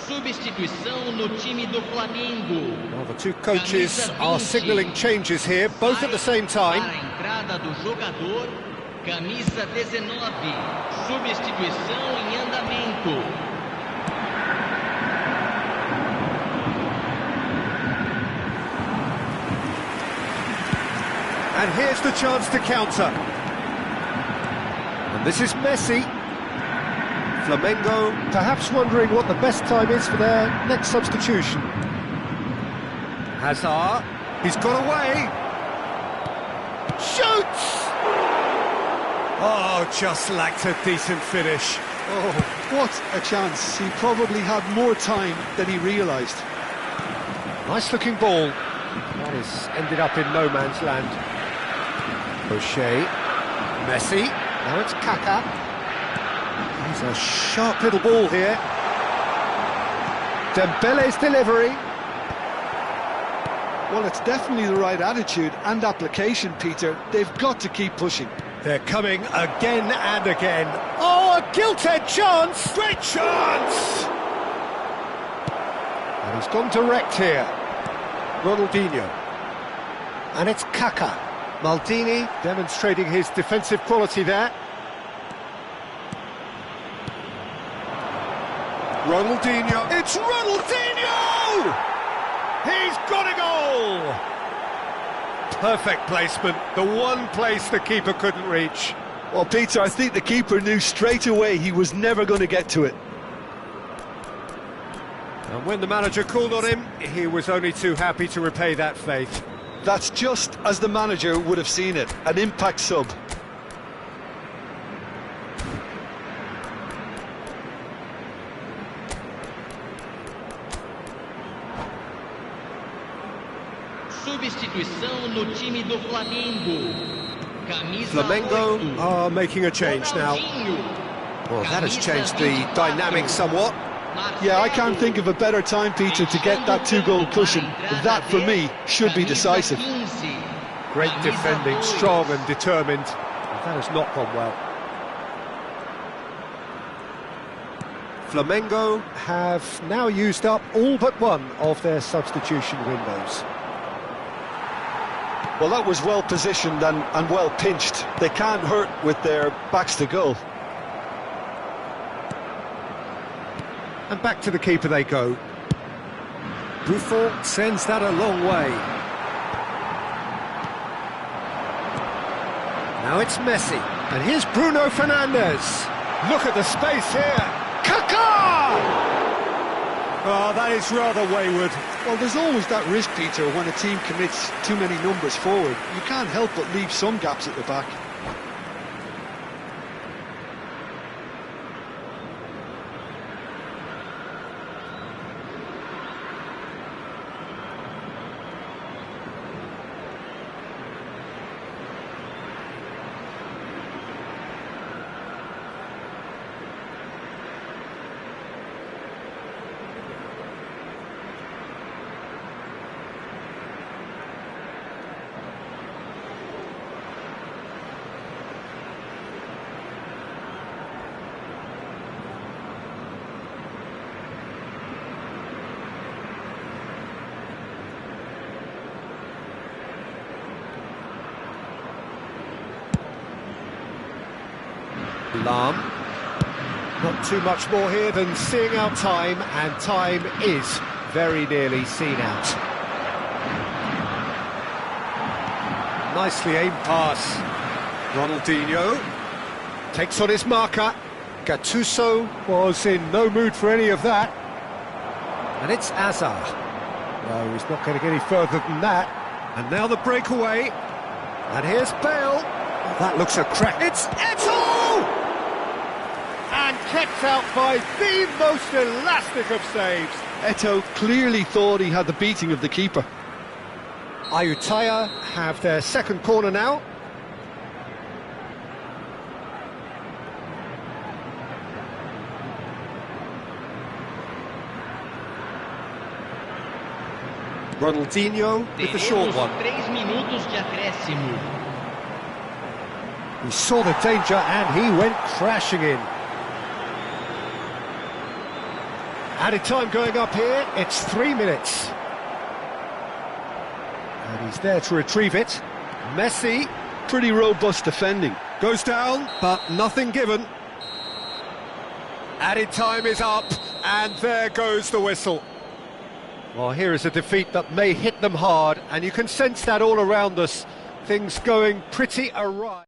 Substituição no time do Flamengo. Well, the two coaches are signalling changes here, both at the same time. Para a entrada do jogador, camisa 19. Substituição em andamento. And here's the chance to counter. And this is Messi. Flamengo perhaps wondering what the best time is for their next substitution. Hazard, he's got away. Shoots! Oh, just lacked a decent finish. Oh, what a chance. He probably had more time than he realised. Nice looking ball. That is ended up in no man's land. O'Shea, Messi, now it's Kaká. He's a sharp little ball here. Dembele's delivery. Well, it's definitely the right attitude and application, Peter. They've got to keep pushing. They're coming again and again. Oh, a gilt-edged chance! Great chance! And he's gone direct here. Ronaldinho. And it's Kaka. Maldini demonstrating his defensive quality there. Ronaldinho. It's Ronaldinho! He's got a goal! Perfect placement, the one place the keeper couldn't reach. Well, Peter, I think the keeper knew straight away he was never going to get to it. And when the manager called on him, he was only too happy to repay that faith. That's just as the manager would have seen it, an impact sub. Substituição no time do Flamengo. Camisa Flamengo 8. are making a change now. Well, that has changed the dynamic somewhat. Yeah, I can't think of a better time, Peter, to get that two-goal cushion. That, for me, should be decisive. Great defending, strong and determined. That has not gone well. Flamengo have now used up all but one of their substitution windows. Well, that was well positioned and well pinched. They can't hurt with their backs to goal. And back to the keeper they go. Buffon sends that a long way. Now it's Messi. And here's Bruno Fernandes. Look at the space here. Kaka! Oh, that is rather wayward. Well, there's always that risk, Peter, when a team commits too many numbers forward. You can't help but leave some gaps at the back. Lam. Not too much more here than seeing out time, and time is very nearly seen out. Nicely aimed pass. Ronaldinho takes on his marker. Gattuso was in no mood for any of that. And it's Azar. No, he's not going to get any further than that. And now the breakaway. And here's Bale. Oh, that looks a crack. It's Eto'o! And kept out by the most elastic of saves. Eto'o clearly thought he had the beating of the keeper. Ayutthaya have their second corner now. Ronaldinho with the short one. 3 minutos de acréscimo. He saw the danger and he went crashing in. Added time going up here, it's 3 minutes. And he's there to retrieve it. Messi. Pretty robust defending. Goes down, but nothing given. Added time is up, and there goes the whistle. Well, here is a defeat that may hit them hard, and you can sense that all around us. Things going pretty awry.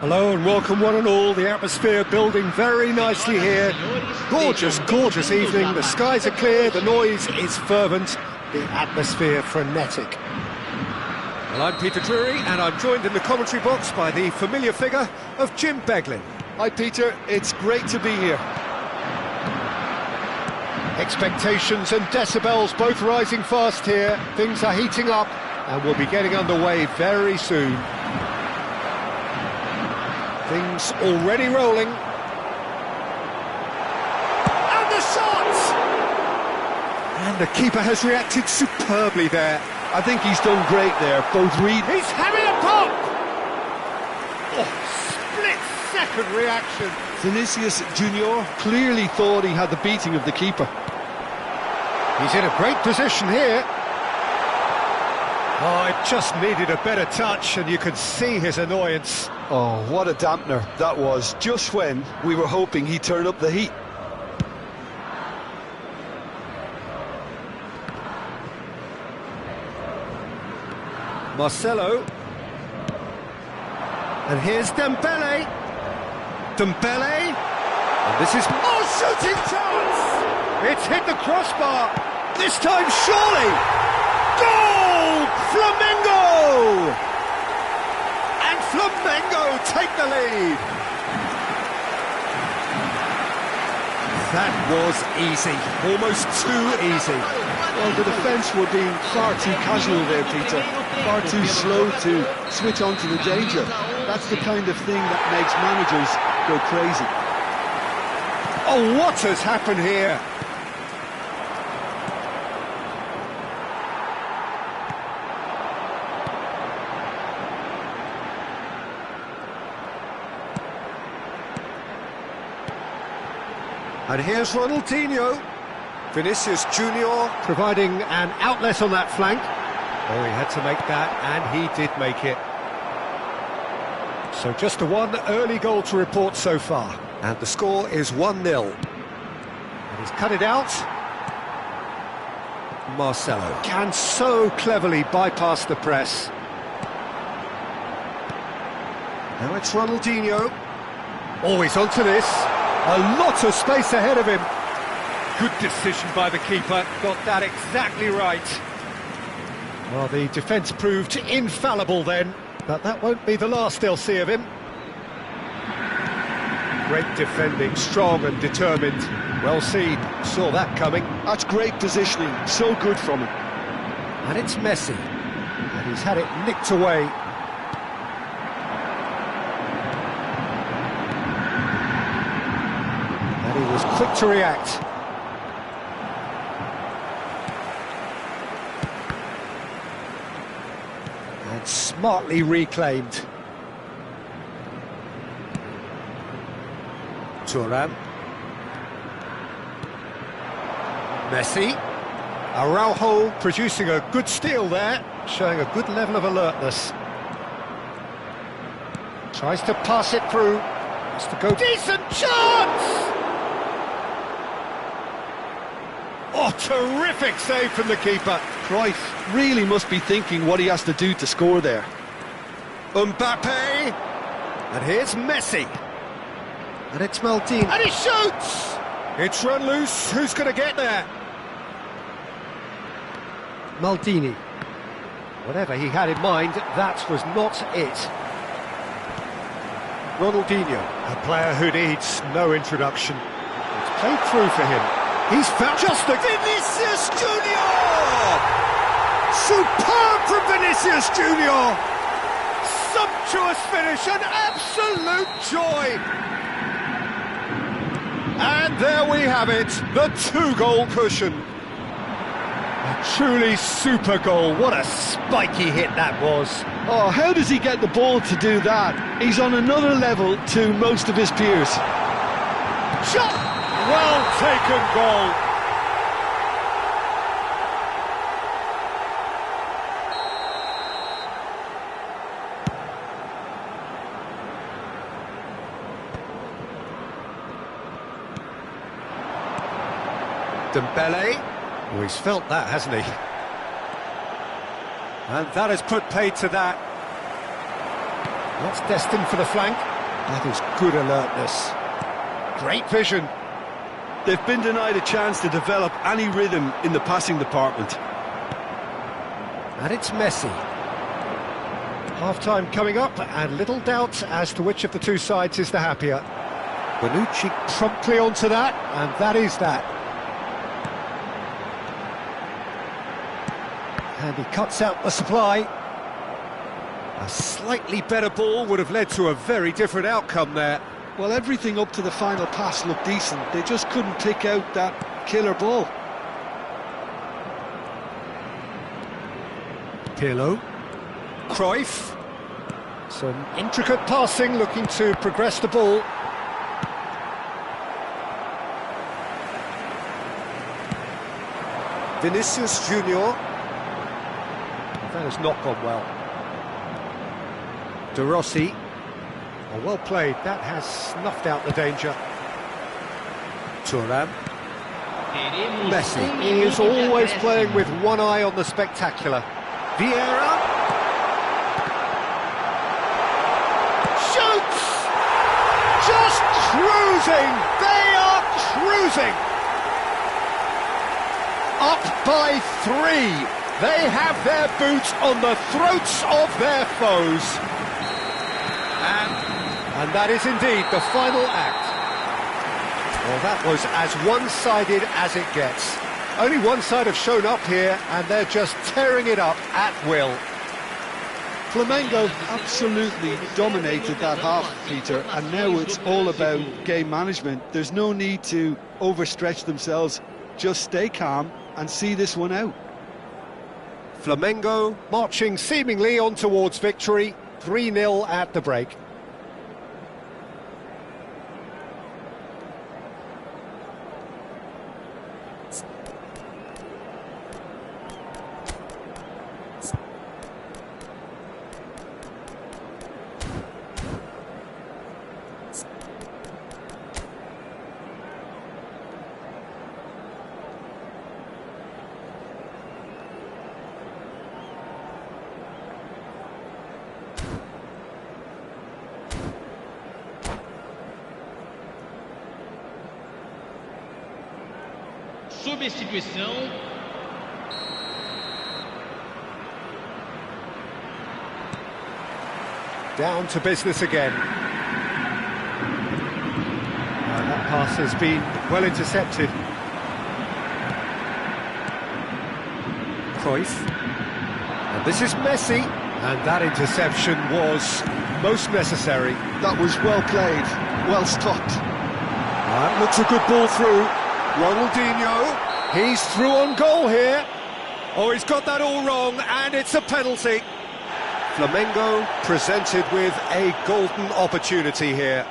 Hello and welcome one and all, the atmosphere building very nicely here. Gorgeous, gorgeous evening, the skies are clear, the noise is fervent, the atmosphere frenetic. Well, I'm Peter Drury and I'm joined in the commentary box by the familiar figure of Jim Beglin. Hi Peter, it's great to be here. Expectations and decibels both rising fast here, things are heating up and we'll be getting underway very soon. Things already rolling. And the shot! And the keeper has reacted superbly there. I think he's done great there, both read... He's having a pop! Oh, split-second reaction. Vinicius Junior clearly thought he had the beating of the keeper. He's in a great position here. Oh, it just needed a better touch, and you could see his annoyance. Oh, what a dampener that was, just when we were hoping he'd turn up the heat. Marcelo. And here's Dembele. Dembele. And this is... Oh, shooting chance! It's hit the crossbar. This time, surely. Goal! Flamengo! And Flamengo take the lead. That was easy. Almost too easy. Well, the defence were being far too casual there, Peter. Far too slow to switch on to the danger. That's the kind of thing that makes managers go crazy. Oh, what has happened here? And here's Ronaldinho. Vinicius Junior providing an outlet on that flank. Oh, he had to make that, and he did make it. So just the one early goal to report so far. And the score is 1-0. And he's cut it out. Marcelo can so cleverly bypass the press. Now it's Ronaldinho. Oh, he's onto this. A lot of space ahead of him. Good decision by the keeper. Got that exactly right. Well, the defence proved infallible then, but that won't be the last they'll see of him. Great defending, strong and determined. Well seen, saw that coming. That's great positioning, so good from him. And it's Messi, and he's had it nicked away. And he was quick to react. And smartly reclaimed. Thuram. Messi. Araujo producing a good steal there, showing a good level of alertness. Tries to pass it through. Has to go. Decent chance! Oh, terrific save from the keeper. Cruyff really must be thinking what he has to do to score there. Mbappe. And here's Messi. And it's Maldini. And he shoots! It's run loose. Who's going to get there? Maldini. Whatever he had in mind, that was not it. Ronaldinho, a player who needs no introduction. It's played through for him. He's found just the... Vinicius Junior! Superb from Vinicius Junior! Sumptuous finish, an absolute joy! And there we have it, the two-goal cushion. A truly super goal. What a spiky hit that was. Oh, how does he get the ball to do that? He's on another level to most of his peers. Shot! Well taken goal. Dembele. Oh, he's felt that, hasn't he? And that has put paid to that. That's destined for the flank. That is good alertness. Great vision. They've been denied a chance to develop any rhythm in the passing department. And it's Messi. Half-time coming up, and little doubt as to which of the two sides is the happier. Bonucci promptly onto that, and that is that. And he cuts out the supply. A slightly better ball would have led to a very different outcome there. Well, everything up to the final pass looked decent. They just couldn't pick out that killer ball. Pirlo. Cruyff. Some intricate passing, looking to progress the ball. Vinicius Junior. That has not gone well. De Rossi. Oh, well played. That has snuffed out the danger. Thuram. Messi is always playing with one eye on the spectacular. Vieira. Shoots! Just cruising! They are cruising! Up by 3. They have their boots on the throats of their foes. And that is indeed the final act. Well, that was as one-sided as it gets. Only one side have shown up here, and they're just tearing it up at will. Flamengo absolutely dominated that half, Peter, and now it's all about game management. There's no need to overstretch themselves. Just stay calm and see this one out. Flamengo marching seemingly on towards victory, 3-0 at the break. Substituição. Down to business again. That pass has been well intercepted. Cruyff. And this is Messi. And that interception was most necessary. That was well played, well stopped. That looks a good ball through. Ronaldinho, he's through on goal here. Oh, he's got that all wrong, and it's a penalty. Flamengo presented with a golden opportunity here.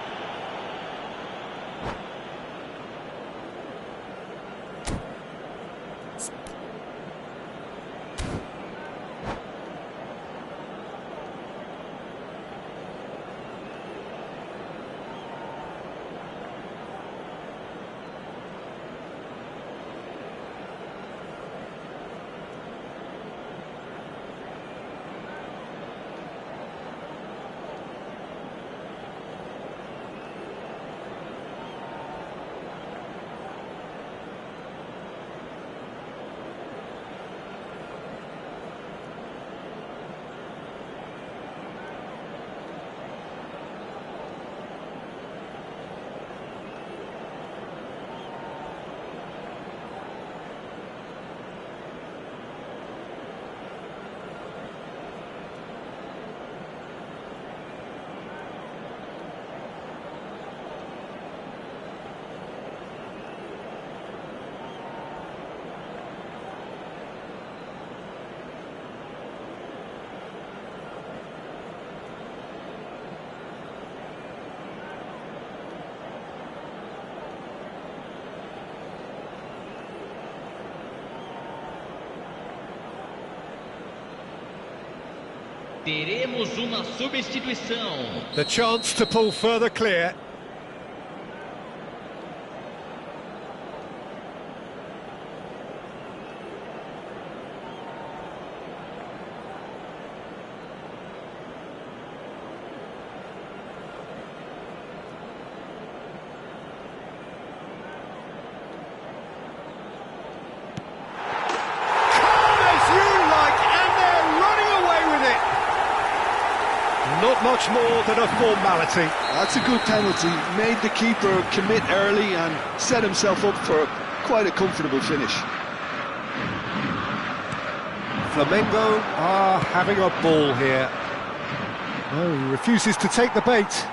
Teremos uma substituição. The chance to pull further clear. much more than a formality. That's a good penalty. Made the keeper commit early and set himself up for quite a comfortable finish. Flamengo are having a ball here. Oh, he refuses to take the bait.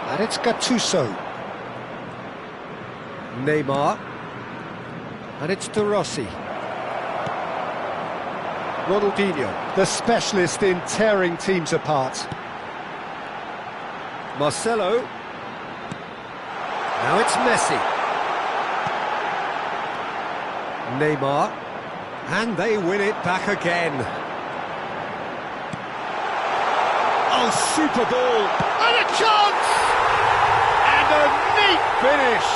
And it's Gattuso. Neymar. And it's De Rossi. Ronaldinho, the specialist in tearing teams apart. Marcelo. Now it's Messi. Neymar. And they win it back again. Oh, super ball. And a chance! And a neat finish.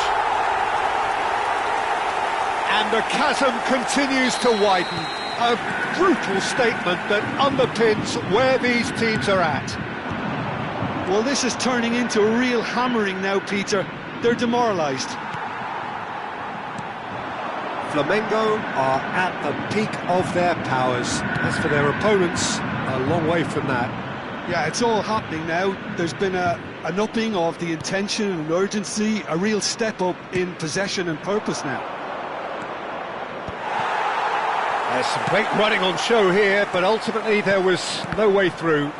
And the chasm continues to widen. A brutal statement that underpins where these teams are at. Well, this is turning into a real hammering now, Peter. They're demoralised. Flamengo are at the peak of their powers. As for their opponents, a long way from that. Yeah, it's all happening now. There's been an upping of the intention and urgency, a real step up in possession and purpose now. There's some great running on show here, but ultimately there was no way through.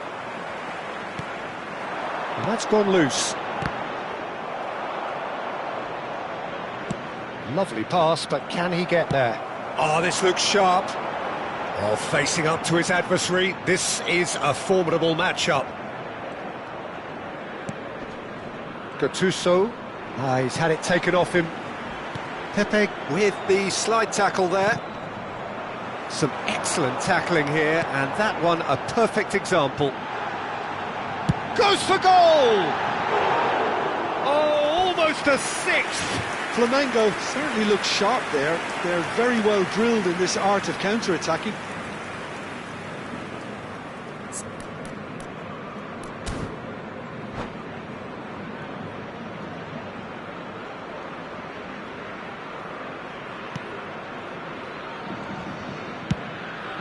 And that's gone loose. Lovely pass, but can he get there? Oh, this looks sharp. Oh, facing up to his adversary, this is a formidable matchup. Gattuso. He's had it taken off him. Pepe with the slide tackle there. Some excellent tackling here, and that one a perfect example. Goes for goal! Oh, almost a sixth! Flamengo certainly looks sharp there. They're very well drilled in this art of counter-attacking.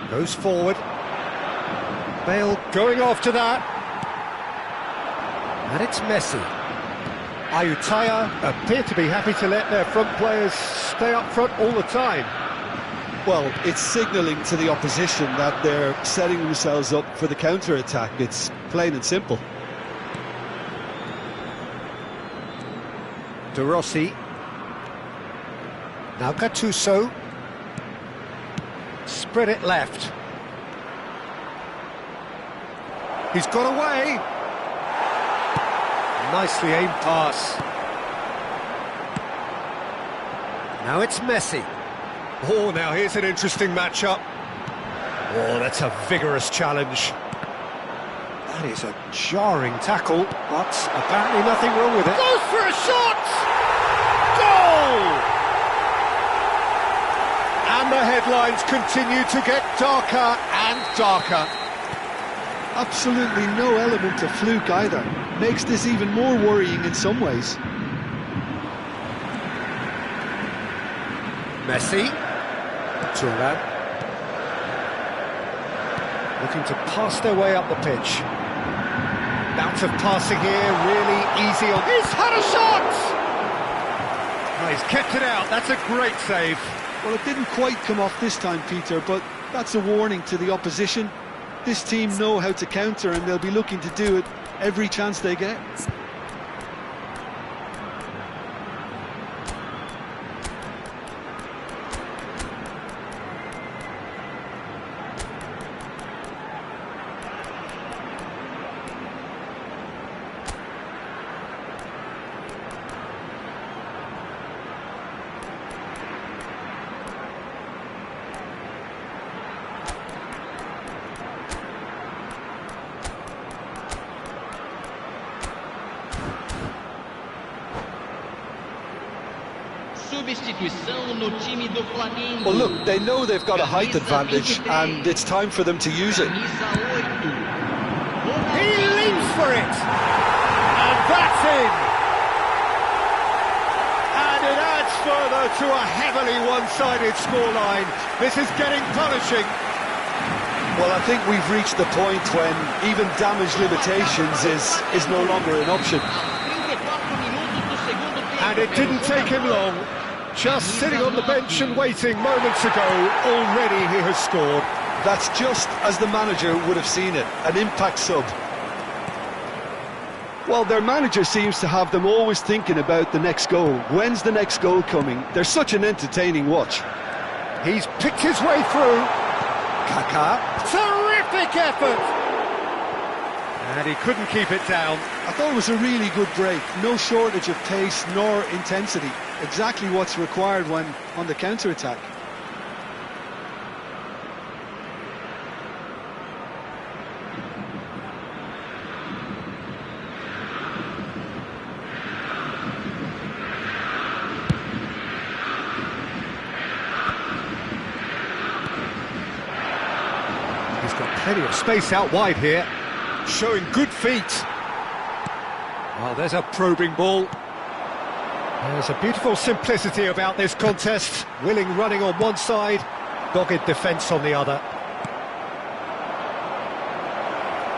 Goes forward. Bale going after that. And it's Messi. Ayutthaya appear to be happy to let their front players stay up front all the time. Well, it's signalling to the opposition that they're setting themselves up for the counter-attack. It's plain and simple. De Rossi. Now Gattuso. Spread it left. He's got away. Nicely aimed pass. Now it's Messi. Oh, now here's an interesting matchup. Oh, that's a vigorous challenge. That is a jarring tackle, but apparently nothing wrong with it. Goes for a shot! Goal! And the headlines continue to get darker and darker. Absolutely no element of fluke either. Makes this even more worrying in some ways. Messi. Turan. Looking to pass their way up the pitch. Bout of passing here, really easy on... He's had a shot! Oh, he's kept it out, that's a great save. Well, it didn't quite come off this time, Peter, but that's a warning to the opposition. This team know how to counter, and they'll be looking to do it every chance they get. substituição no time do Flamengo. Well, look, they know they've got a height advantage, and it's time for them to use it. Camisa 8. He leaps for it! And that's in! And it adds further to a heavily one-sided scoreline. This is getting punishing. Well, I think we've reached the point when even damage limitations is no longer an option. And it didn't take him long. Just sitting on the bench and waiting moments ago, already he has scored. That's just as the manager would have seen it, an impact sub. Well, their manager seems to have them always thinking about the next goal. When's the next goal coming? They're such an entertaining watch. He's picked his way through. Kaká. Terrific effort! And he couldn't keep it down. I thought it was a really good break. No shortage of pace nor intensity. Exactly what's required when on the counter-attack. He's got plenty of space out wide here, showing good feet. Well, there's a probing ball. There's a beautiful simplicity about this contest. Willing running on one side, dogged defence on the other.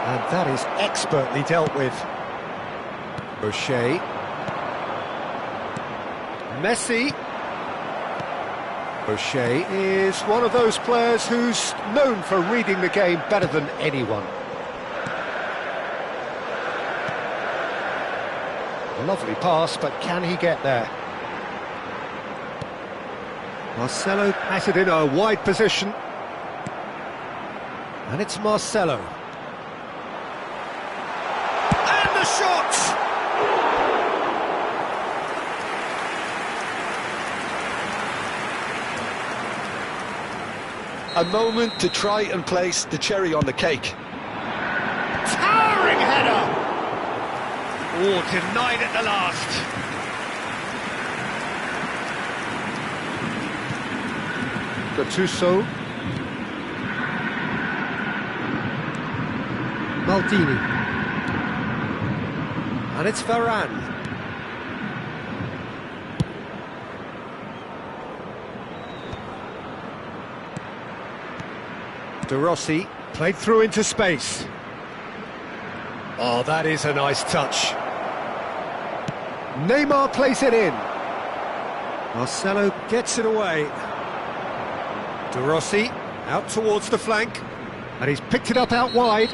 And that is expertly dealt with. O'Shea. Messi. O'Shea is one of those players who's known for reading the game better than anyone. A lovely pass, but can he get there? Marcelo has it in a wide position. And it's Marcelo. And the shot! A moment to try and place the cherry on the cake. Towering header! Oh, denied at the last. Gattuso. Maldini. And it's Varane. De Rossi played through into space. Oh, that is a nice touch. Neymar plays it in. Marcelo gets it away. De Rossi out towards the flank. And he's picked it up out wide.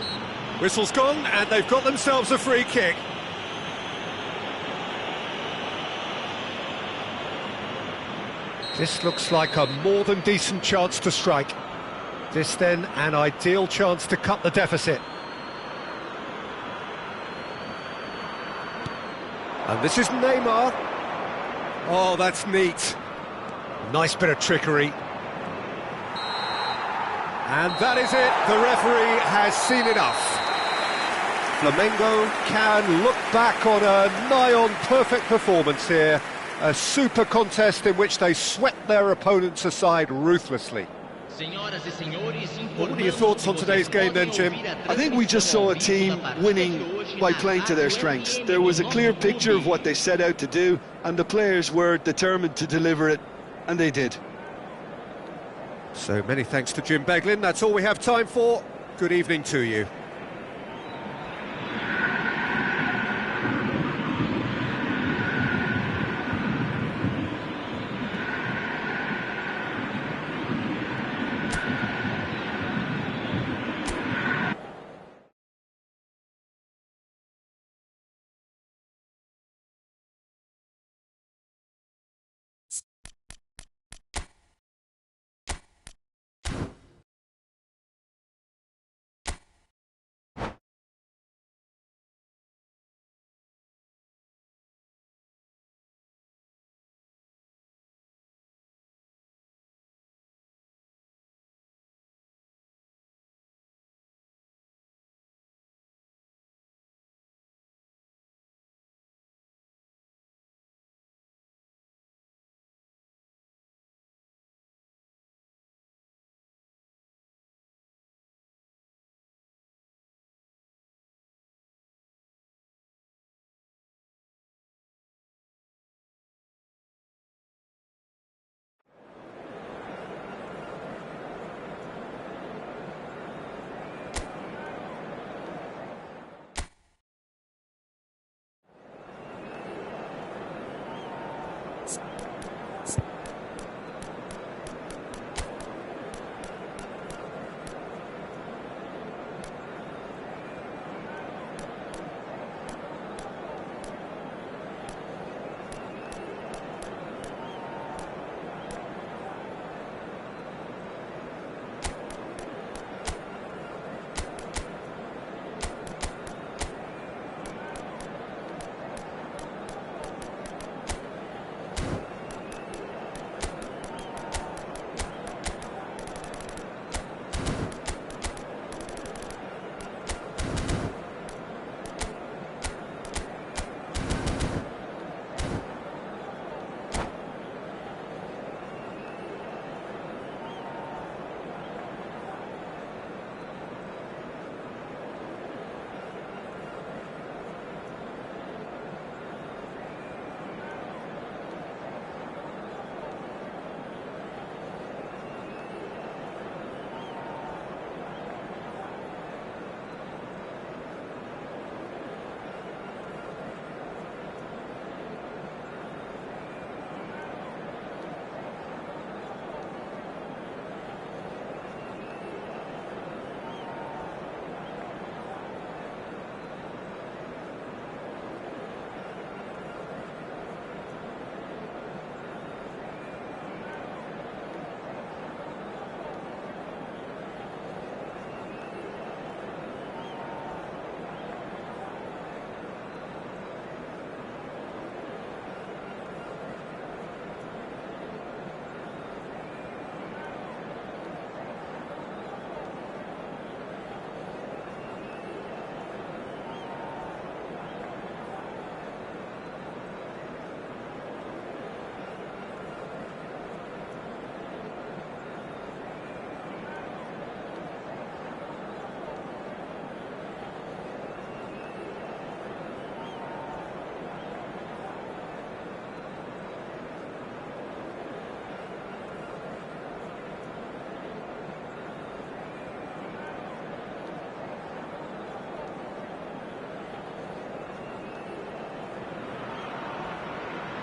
Whistle's gone and they've got themselves a free kick. This looks like a more than decent chance to strike. This then an ideal chance to cut the deficit. And this is Neymar. Oh, that's neat. Nice bit of trickery. And that is it. The referee has seen enough. Flamengo can look back on a nigh-on perfect performance here. A super contest in which they swept their opponents aside ruthlessly. What are your thoughts on today's game then, Jim? I think we just saw a team winning by playing to their strengths. There was a clear picture of what they set out to do, and the players were determined to deliver it, and they did. So many thanks to Jim Beglin. That's all we have time for. Good evening to you.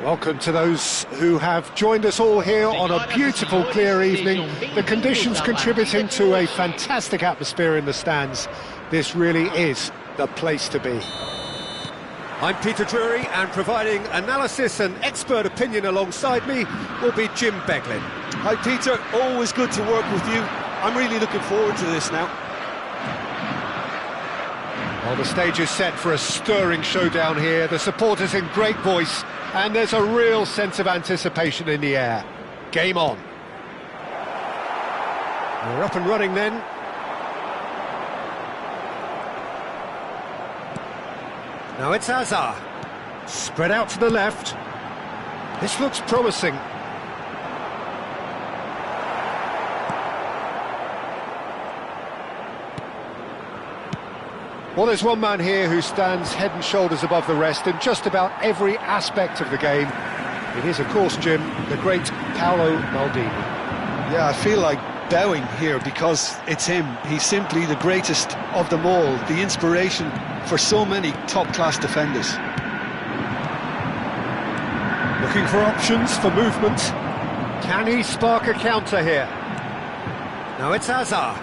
Welcome to those who have joined us all here on a beautiful, clear evening. The conditions contributing to a fantastic atmosphere in the stands. This really is the place to be. I'm Peter Drury, and providing analysis and expert opinion alongside me will be Jim Beglin. Hi Peter, always good to work with you. I'm really looking forward to this now. Well, the stage is set for a stirring showdown here. The supporters in great voice, and there's a real sense of anticipation in the air. Game on. We're up and running then. Now it's Hazard. Spread out to the left. This looks promising. Well, there's one man here who stands head and shoulders above the rest in just about every aspect of the game. It is, of course, Jim, the great Paolo Maldini. Yeah, I feel like bowing here because it's him. He's simply the greatest of them all, the inspiration for so many top-class defenders. Looking for options for movement. Can he spark a counter here? Now it's Hazard.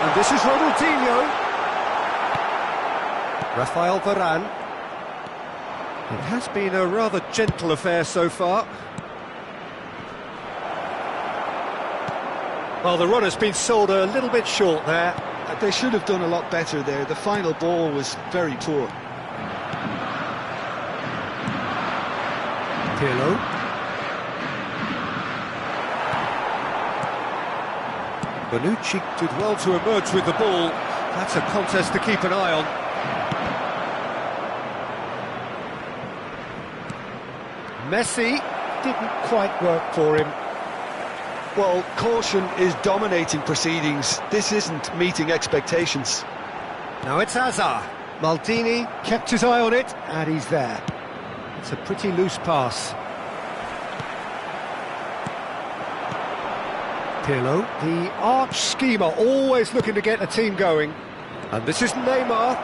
And this is Ronaldinho. Rafael Varane. It has been a rather gentle affair so far. Well, the run has been sold a little bit short there. They should have done a lot better there. The final ball was very poor. Pirlo. Bonucci did well to emerge with the ball. That's a contest to keep an eye on. Messi didn't quite work for him. Well, caution is dominating proceedings. This isn't meeting expectations. Now it's Hazard. Maldini kept his eye on it, and he's there. It's a pretty loose pass. Pirlo, the arch schemer, always looking to get the team going. And this is Neymar.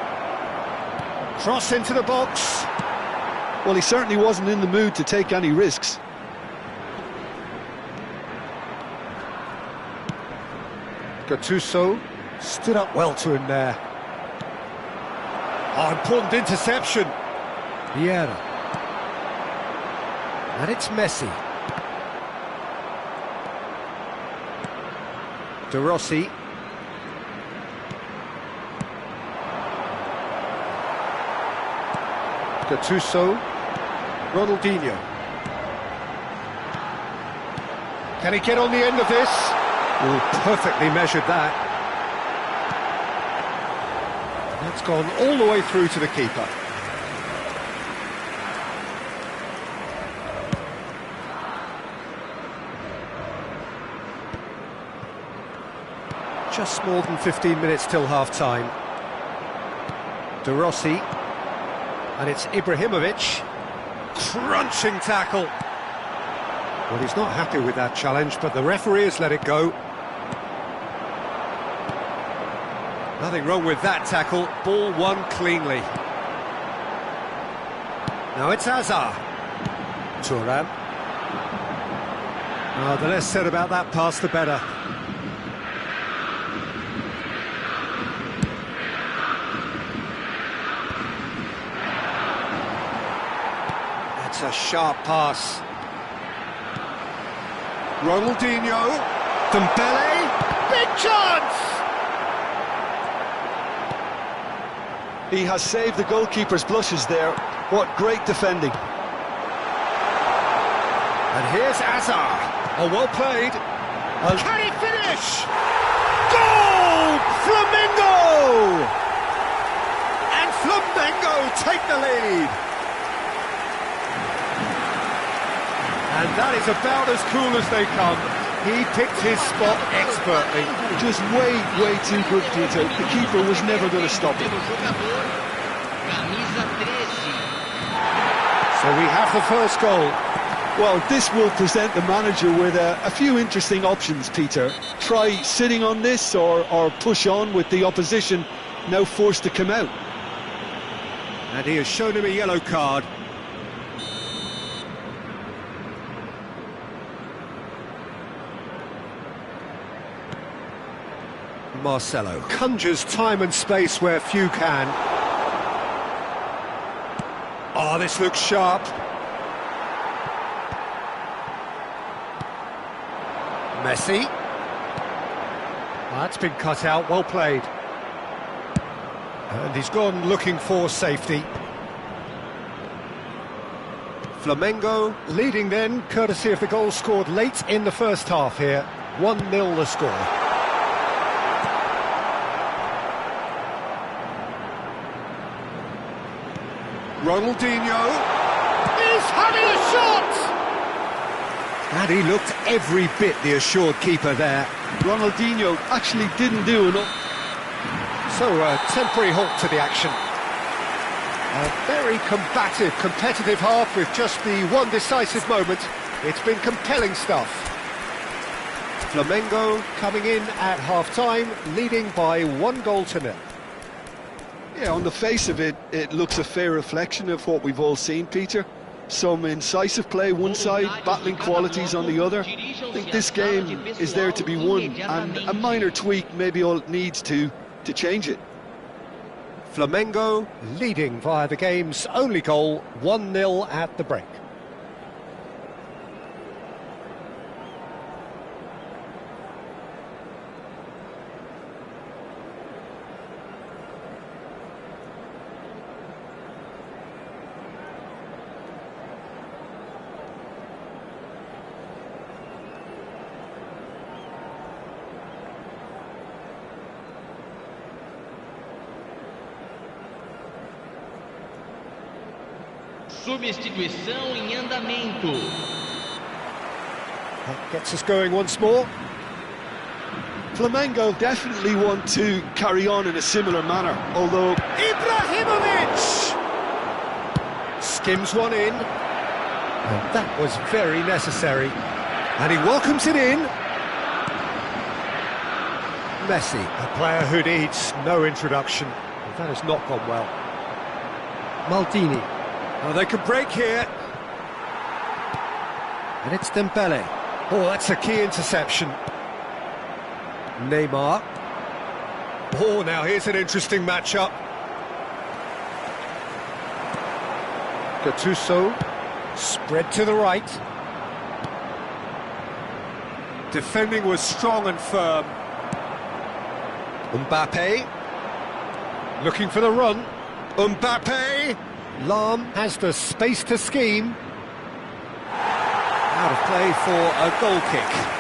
Cross into the box. Well, he certainly wasn't in the mood to take any risks. Gattuso stood up well to him there. Oh, important interception. Vieira. And it's Messi. De Rossi. Gattuso. Ronaldinho. Can he get on the end of this? Oh, perfectly measured that. That's gone all the way through to the keeper. Just more than 15 minutes till half-time. De Rossi. And it's Ibrahimovic. Crunching tackle. Well, he's not happy with that challenge, but the referee has let it go. Nothing wrong with that tackle. Ball won cleanly. Now it's Hazard. Thuram. Oh, the less said about that pass, the better. That's a sharp pass. Ronaldinho. Dembele. Big chance! He has saved the goalkeeper's blushes there. What great defending. And here's Hazard. Oh, well played. Can he finish? Goal! Flamengo! And Flamengo take the lead. And that is about as cool as they come. He picked his spot expertly. Just way too good, Peter. The keeper was never going to stop it. So we have the first goal. Well, this will present the manager with a few interesting options, Peter. Try sitting on this or push on with the opposition now forced to come out. And he has shown him a yellow card. Marcelo conjures time and space where few can. Oh, this looks sharp. Messi. That's been cut out, well played. And he's gone looking for safety. Flamengo leading then, courtesy of the goal scored late in the first half here. 1-0 the score. Ronaldinho is having a shot! And he looked every bit the assured keeper there. Ronaldinho actually didn't do enough. So a temporary halt to the action. A very combative, competitive half with just the one decisive moment. It's been compelling stuff. Flamengo coming in at half-time, leading by 1-0. Yeah, on the face of it, it looks a fair reflection of what we've all seen, Peter. Some incisive play one side, battling qualities on the other. I think this game is there to be won, and a minor tweak maybe all it needs to change it. Flamengo leading via the game's only goal, 1-0 at the break. Substituição em andamento. That gets us going once more. Flamengo definitely want to carry on in a similar manner, although... Ibrahimovic! Skims one in. And that was very necessary. And he welcomes it in. Messi, a player who needs no introduction. That has not gone well. Maldini. Oh, they can break here. And it's Dembele. Oh, that's a key interception. Neymar. Oh, now here's an interesting matchup. Gattuso. Spread to the right. Defending was strong and firm. Mbappe. Looking for the run. Mbappe! Lam has the space to scheme. Out of play for a goal kick.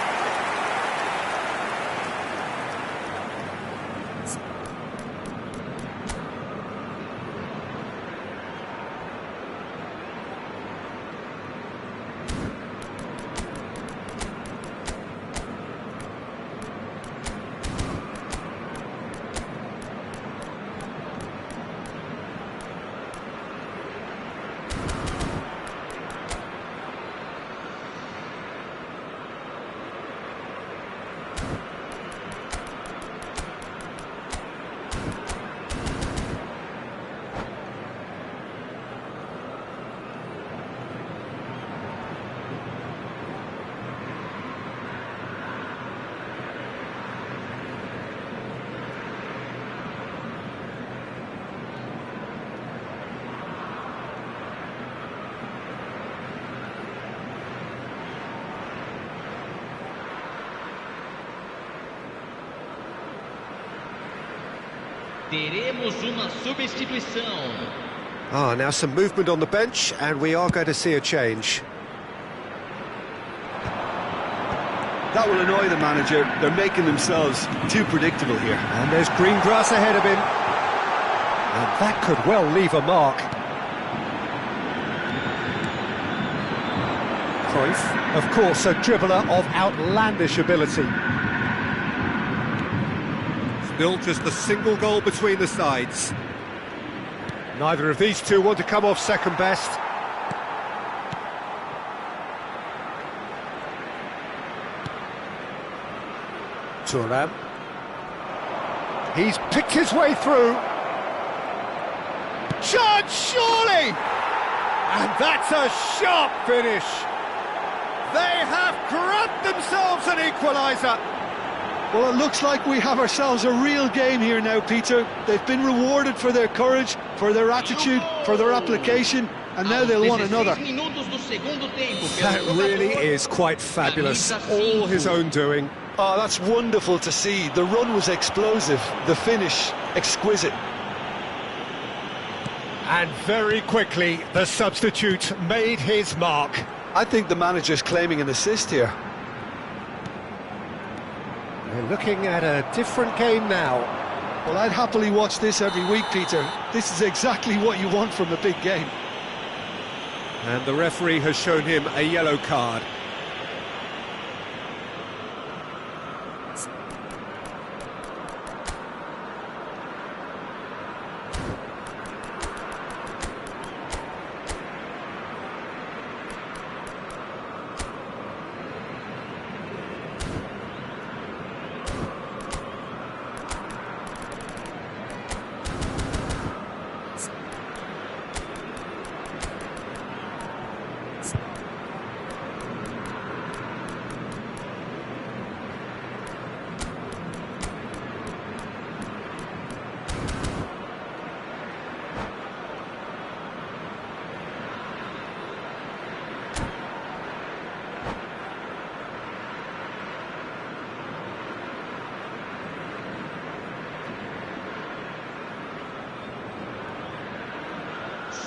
Teremos uma substituição. Now some movement on the bench, and we are going to see a change. That will annoy the manager. They're making themselves too predictable here. And there's green grass ahead of him. And that could well leave a mark. Cruyff, of course, a dribbler of outlandish ability. Still just a single goal between the sides. Neither of these two want to come off second best. Thuram. He's picked his way through. chance, surely! And that's a sharp finish. They have grabbed themselves an equaliser. Well, it looks like we have ourselves a real game here now, Peter. They've been rewarded for their courage, for their attitude, for their application, and now they'll want another. That really is quite fabulous. All his own doing. Oh, that's wonderful to see. The run was explosive, the finish exquisite. And very quickly, the substitute made his mark. I think the manager's claiming an assist here. We're looking at a different game now. Well, I'd happily watch this every week, Peter. This is exactly what you want from a big game. And the referee has shown him a yellow card.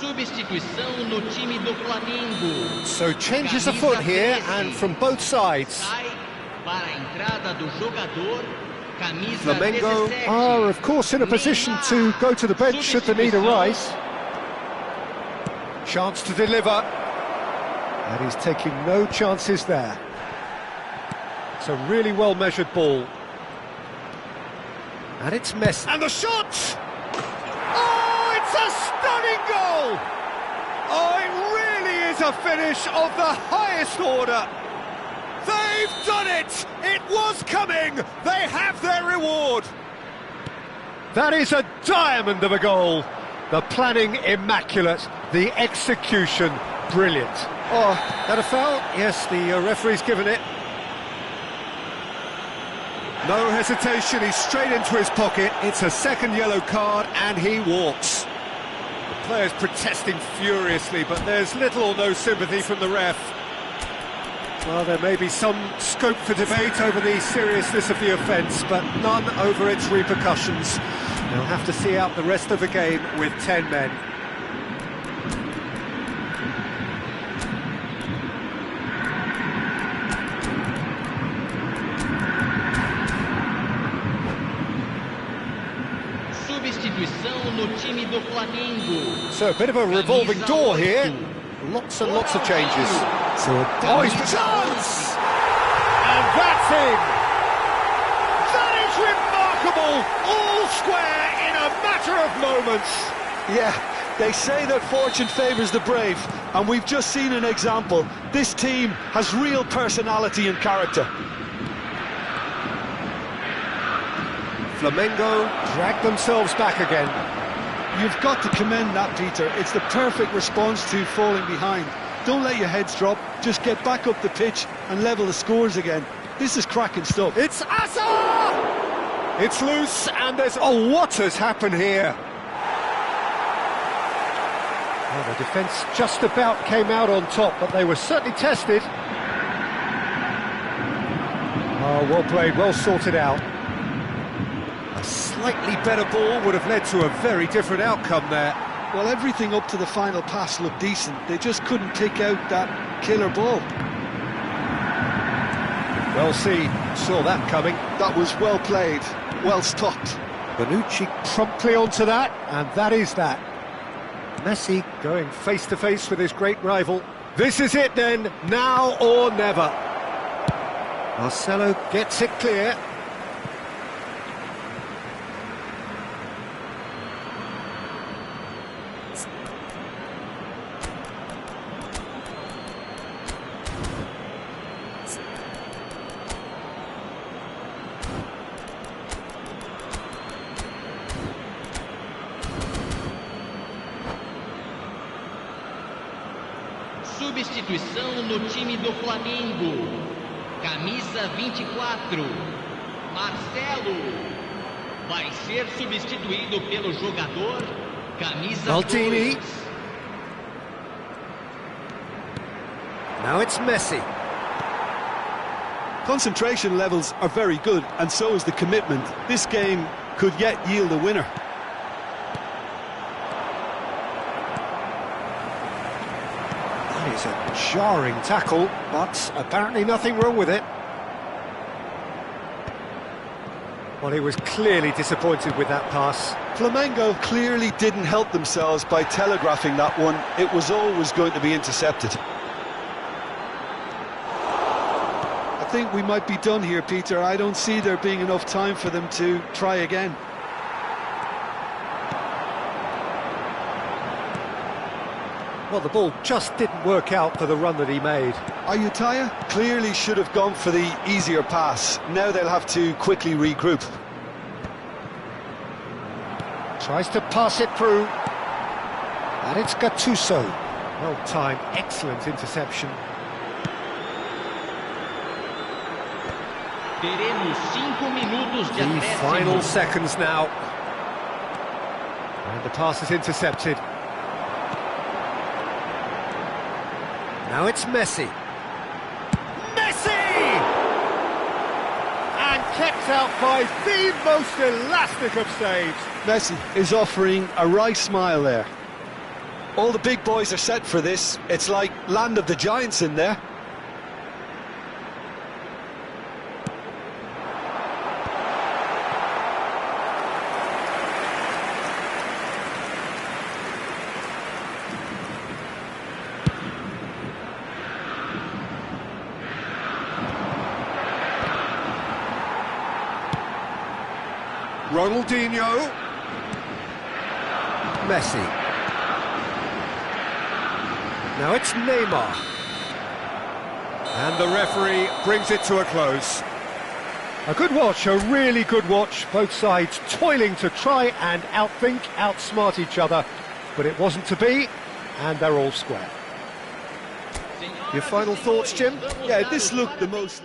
Substituição no time do Flamengo. So changes afoot here, and from both sides. Sai para a entrada do jogador, camisa Flamengo 17. are, of course, in a position to go to the bench should the need arise. Chance to deliver. And he's taking no chances there. It's a really well-measured ball. And it's Messi. And the shot! Oh, it's a stunning goal! Oh, it really is a finish of the highest order. They've done it! It was coming! They have their reward! That is a diamond of a goal. The planning immaculate, the execution brilliant. Oh, that a foul? Yes, the referee's given it. No hesitation, he's straight into his pocket. It's a second yellow card and he walks. The players protesting furiously, but there's little or no sympathy from the ref. Well, there may be some scope for debate over the seriousness of the offence, but none over its repercussions. They'll have to see out the rest of the game with 10 men. Substituição no time do Flamengo. So a bit of a revolving door here. Lots and lots of changes. So oh, he's chance! And that's in! That is remarkable! All square in a matter of moments. Yeah, they say that fortune favours the brave, and we've just seen an example. This team has real personality and character. Flamengo drag themselves back again. You've got to commend that, Peter. It's the perfect response to falling behind. Don't let your heads drop, just get back up the pitch and level the scores again. This is cracking stuff. It's Asa! It's loose and there's... Oh, what has happened here? Well, the defence just about came out on top, but they were certainly tested. Oh, well played, well sorted out. A slightly better ball would have led to a very different outcome there. Well, everything up to the final pass looked decent. They just couldn't pick out that killer ball. Well, saw that coming. That was well played, well stopped. Bonucci promptly onto that, and that is that. Messi going face-to-face with his great rival. This is it then, now or never. Marcelo gets it clear. substituição no time do Flamengo. Camisa 24, Marcelo. Vai ser substituído pelo jogador camisa Maldini. 2. Now it's Messi. Concentration levels are very good, and so is the commitment. This game could yet yield a winner. That is a jarring tackle, but apparently nothing wrong with it. Well, he was clearly disappointed with that pass. Flamengo clearly didn't help themselves by telegraphing that one. It was always going to be intercepted. I think we might be done here, Peter. I don't see there being enough time for them to try again. Well, the ball just didn't work out for the run that he made. Ayutthaya clearly should have gone for the easier pass. Now they'll have to quickly regroup. Tries to pass it through. And it's Gattuso. Well timed, excellent interception. Teremos 5 minutos de The acréscimo. final seconds now. And the pass is intercepted. Now it's Messi. Messi! And kept out by the most elastic of saves. Messi is offering a right smile there. All the big boys are set for this. It's like land of the giants in there. Ronaldinho. Messi. Now it's Neymar. And the referee brings it to a close. A good watch, a really good watch. Both sides toiling to try and outthink, outsmart each other. But it wasn't to be, and they're all square. Your final thoughts, Jim? Yeah, this looked the most...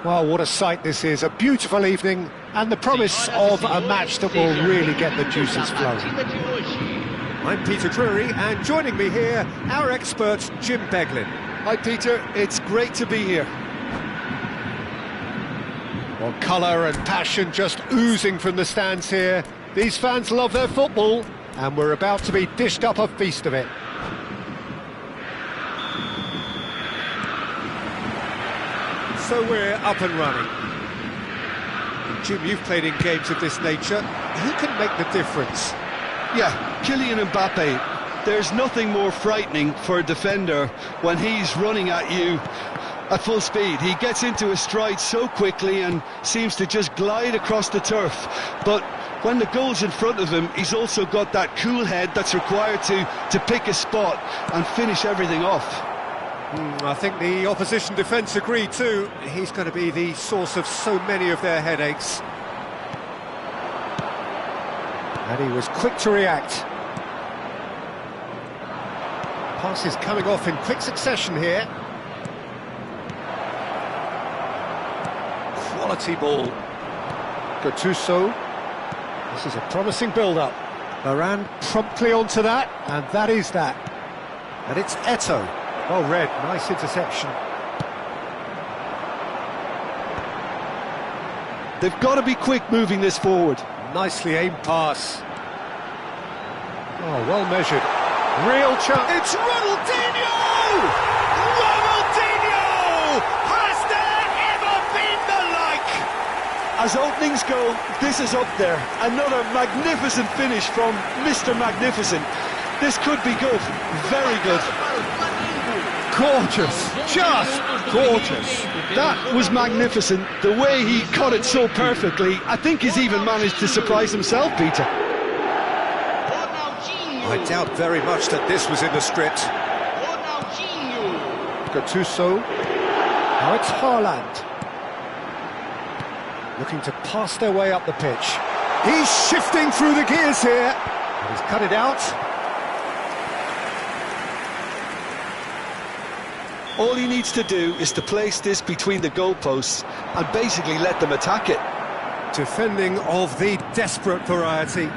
Well, what a sight this is, a beautiful evening, and the promise of a match that will really get the juices flowing. I'm Peter Drury, and joining me here, our expert, Jim Beglin. Hi Peter, it's great to be here. Well, colour and passion just oozing from the stands here. These fans love their football, and we're about to be dished up a feast of it. So we're up and running. Jim, you've played in games of this nature. Who can make the difference? Yeah, Kylian Mbappe. There's nothing more frightening for a defender when he's running at you at full speed. He gets into his stride so quickly and seems to just glide across the turf. But when the goal's in front of him, he's also got that cool head that's required to pick a spot and finish everything off. I think the opposition defence agree too. He's going to be the source of so many of their headaches. And he was quick to react. Pass is coming off in quick succession here. Quality ball. Gattuso. This is a promising build-up. Varane promptly onto that, and that is that. And it's Eto'o. Well read, nice interception. They've got to be quick moving this forward. Nicely aimed pass. Oh, well measured. Real chance. It's Ronaldinho! Ronaldinho! Has there ever been the like? As openings go, this is up there. Another magnificent finish from Mr. Magnificent. This could be good, very good. Gorgeous, just gorgeous. That was magnificent. The way he cut it so perfectly, I think he's even managed to surprise himself, Peter. I doubt very much that this was in the script. Gattuso. Now it's Haaland. Looking to pass their way up the pitch. He's shifting through the gears here. And he's cut it out. All he needs to do is to place this between the goalposts and basically let them attack it. Defending of the desperate variety.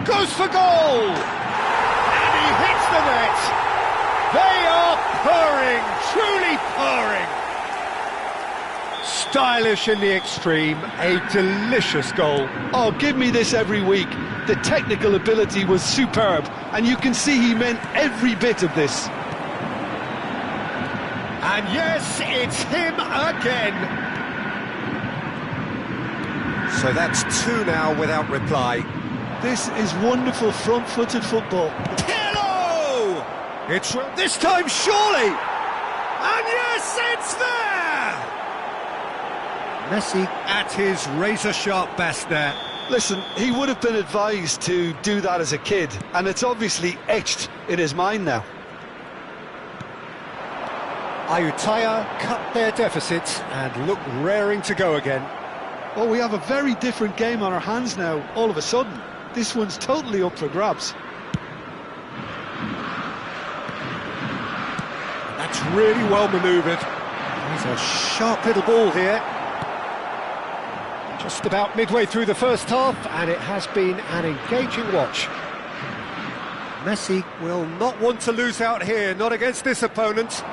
Goes for goal! And he hits the net! They are purring, truly purring! Stylish in the extreme, a delicious goal. Oh, give me this every week. The technical ability was superb, and you can see he meant every bit of this. And yes, it's him again. So that's two now without reply. This is wonderful front-footed football. Hello! It's this time surely. And yes, it's there. Messi at his razor-sharp best there. Listen, he would have been advised to do that as a kid, and it's obviously etched in his mind now. Ayutthaya cut their deficit and look raring to go again. Well, we have a very different game on our hands now, all of a sudden. This one's totally up for grabs. That's really well manoeuvred. There's a sharp little ball here. Just about midway through the first half, and it has been an engaging watch. Messi will not want to lose out here, not against this opponent.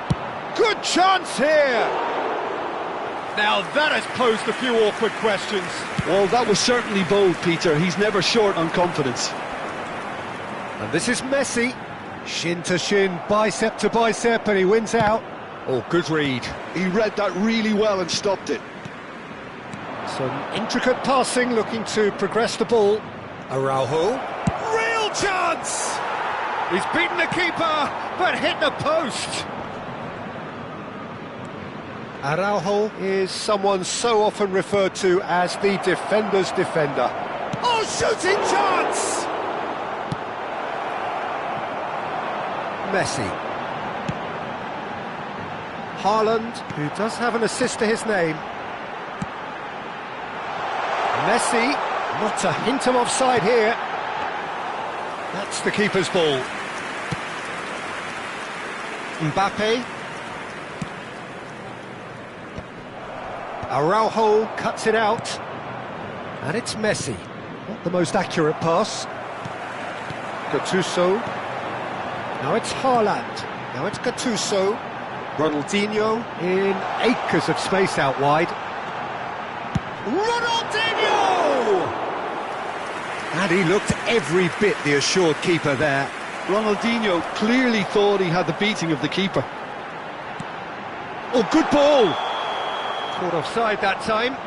Good chance here! Now that has posed a few awkward questions. Well, that was certainly bold, Peter. He's never short on confidence. And this is Messi. Shin to shin, bicep to bicep, and he wins out. Oh, good read. He read that really well and stopped it. Some intricate passing, looking to progress the ball. Araujo. Real chance! He's beaten the keeper, but hit the post. Araujo is someone so often referred to as the defender's defender. Oh, shooting chance! Messi. Haaland, who does have an assist to his name. Messi, not a hint of offside here. That's the keeper's ball. Mbappe. Araujo cuts it out. And it's Messi. Not the most accurate pass. Gattuso. Now it's Haaland. Now it's Gattuso. Ronaldinho in acres of space out wide. Ronaldinho! And he looked every bit the assured keeper there. Ronaldinho clearly thought he had the beating of the keeper. Oh, good ball! Caught offside that time.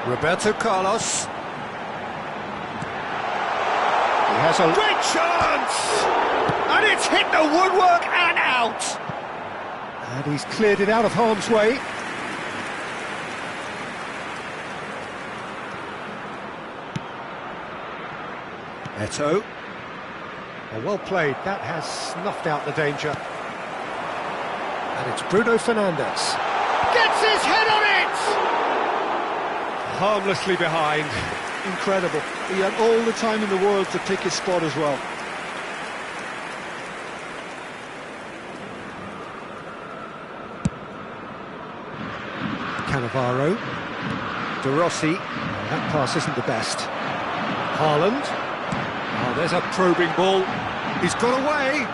Roberto Carlos. He has a great chance! And it's hit the woodwork and out! And he's cleared it out of harm's way. Eto'o. Oh, well played, that has snuffed out the danger. And it's Bruno Fernandes. Gets his head on it! Harmlessly behind. Incredible. He had all the time in the world to pick his spot as well. Cannavaro. De Rossi. That pass isn't the best. Haaland. Oh, there's a probing ball. He's got away.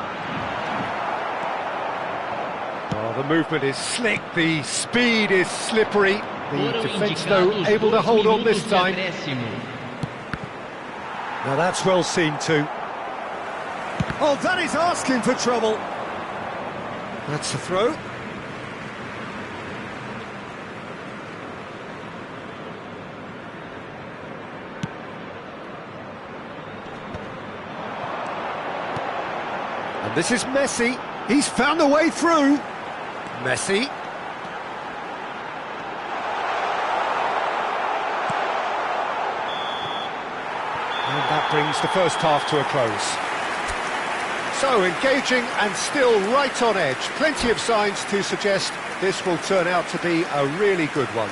Oh, the movement is slick. The speed is slippery. The defence, though, able to hold on this time. Now that's well seen too. Oh, that is asking for trouble. That's a throw. And this is Messi. He's found a way through. Messi. And that brings the first half to a close. So, engaging and still right on edge. Plenty of signs to suggest this will turn out to be a really good one.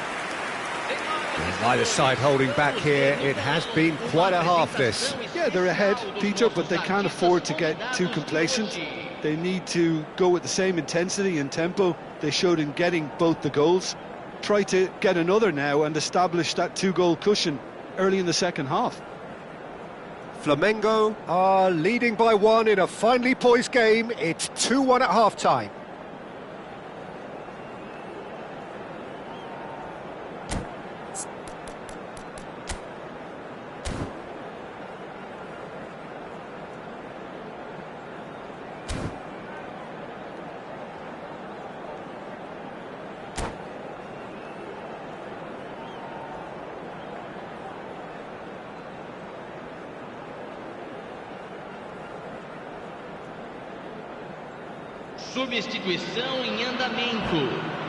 Neither side holding back here. It has been quite a half, this. Yeah, they're ahead, Peter, but they can't afford to get too complacent. They need to go with the same intensity and tempo they showed in getting both the goals. Try to get another now and establish that two-goal cushion early in the second half. Flamengo are leading by one in a finely poised game. It's 2-1 at half-time. Substituição em andamento.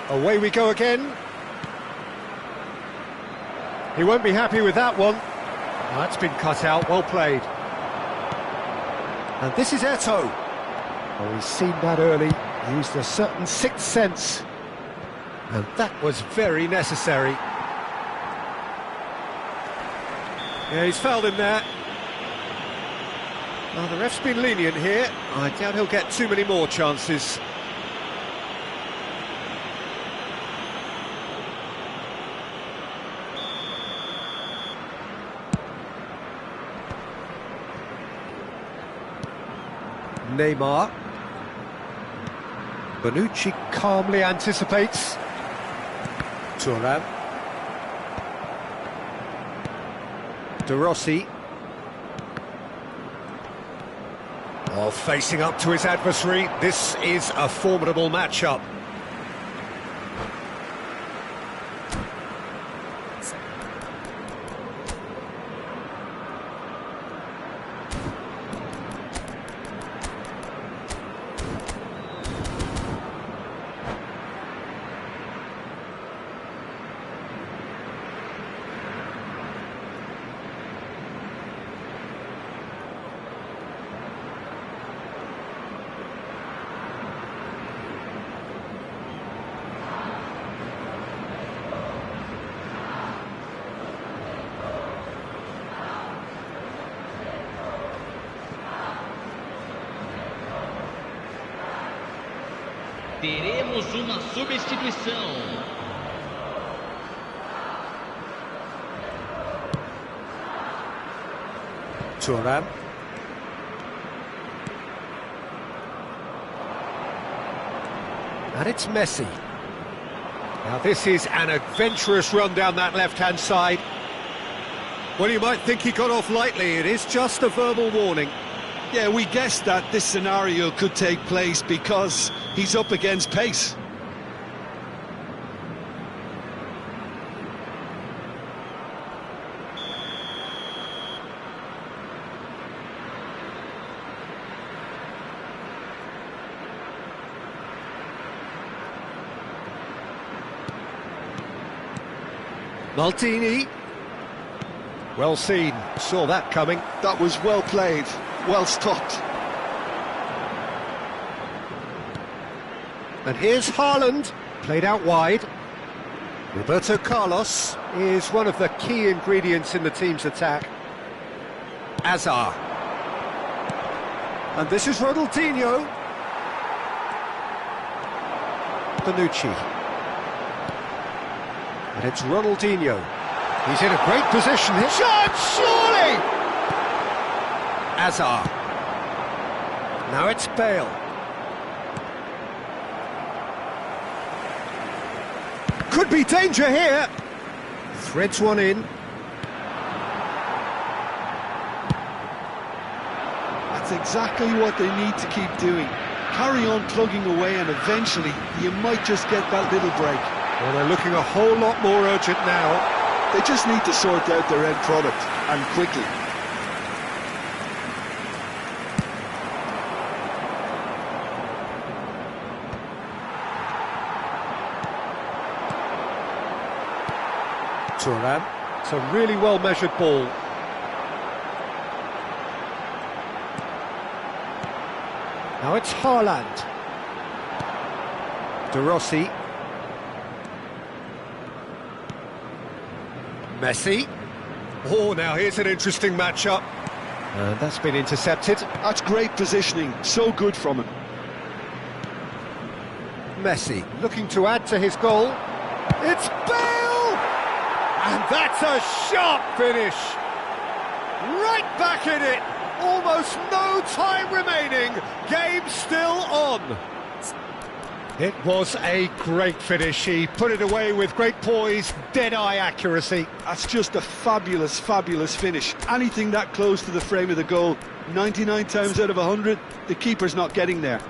Away we go again. He won't be happy with that one. That's been cut out, well played. And this is Eto'o. Oh, he's seen that early, used a certain sixth sense. And that was very necessary. Yeah, he's fouled him there. Well, the ref's been lenient here. I doubt he'll get too many more chances. Neymar. Bonucci calmly anticipates. Thuram. De Rossi. Oh, facing up to his adversary. This is a formidable matchup. Teremos uma substituição. Thuram. And it's Messi. Now this is an adventurous run down that left-hand side. Well, you might think he got off lightly. It is just a verbal warning. Yeah, we guessed that this scenario could take place because he's up against pace. Maldini. Well seen, saw that coming. That was well played, well stopped. And here's Haaland, played out wide. Roberto Carlos is one of the key ingredients in the team's attack. Azar. And this is Ronaldinho. Bonucci. And it's Ronaldinho. He's in a great position here. Shot, surely! Azar. Now it's Bale. Could be danger here. Threads one in. That's exactly what they need to keep doing. Carry on plugging away and eventually you might just get that little break. Well, they're looking a whole lot more urgent now. They just need to sort out their end product, and quickly. Thuram. It's a really well-measured ball. Now it's Haaland. De Rossi. Messi. Oh, now here's an interesting matchup. And that's been intercepted. That's great positioning, so good from him. Messi looking to add to his goal. It's Bale! And that's a sharp finish. Right back in it. Almost no time remaining. Game still on. It was a great finish. He put it away with great poise, dead-eye accuracy. That's just a fabulous, fabulous finish. Anything that close to the frame of the goal, 99 times out of 100, the keeper's not getting there.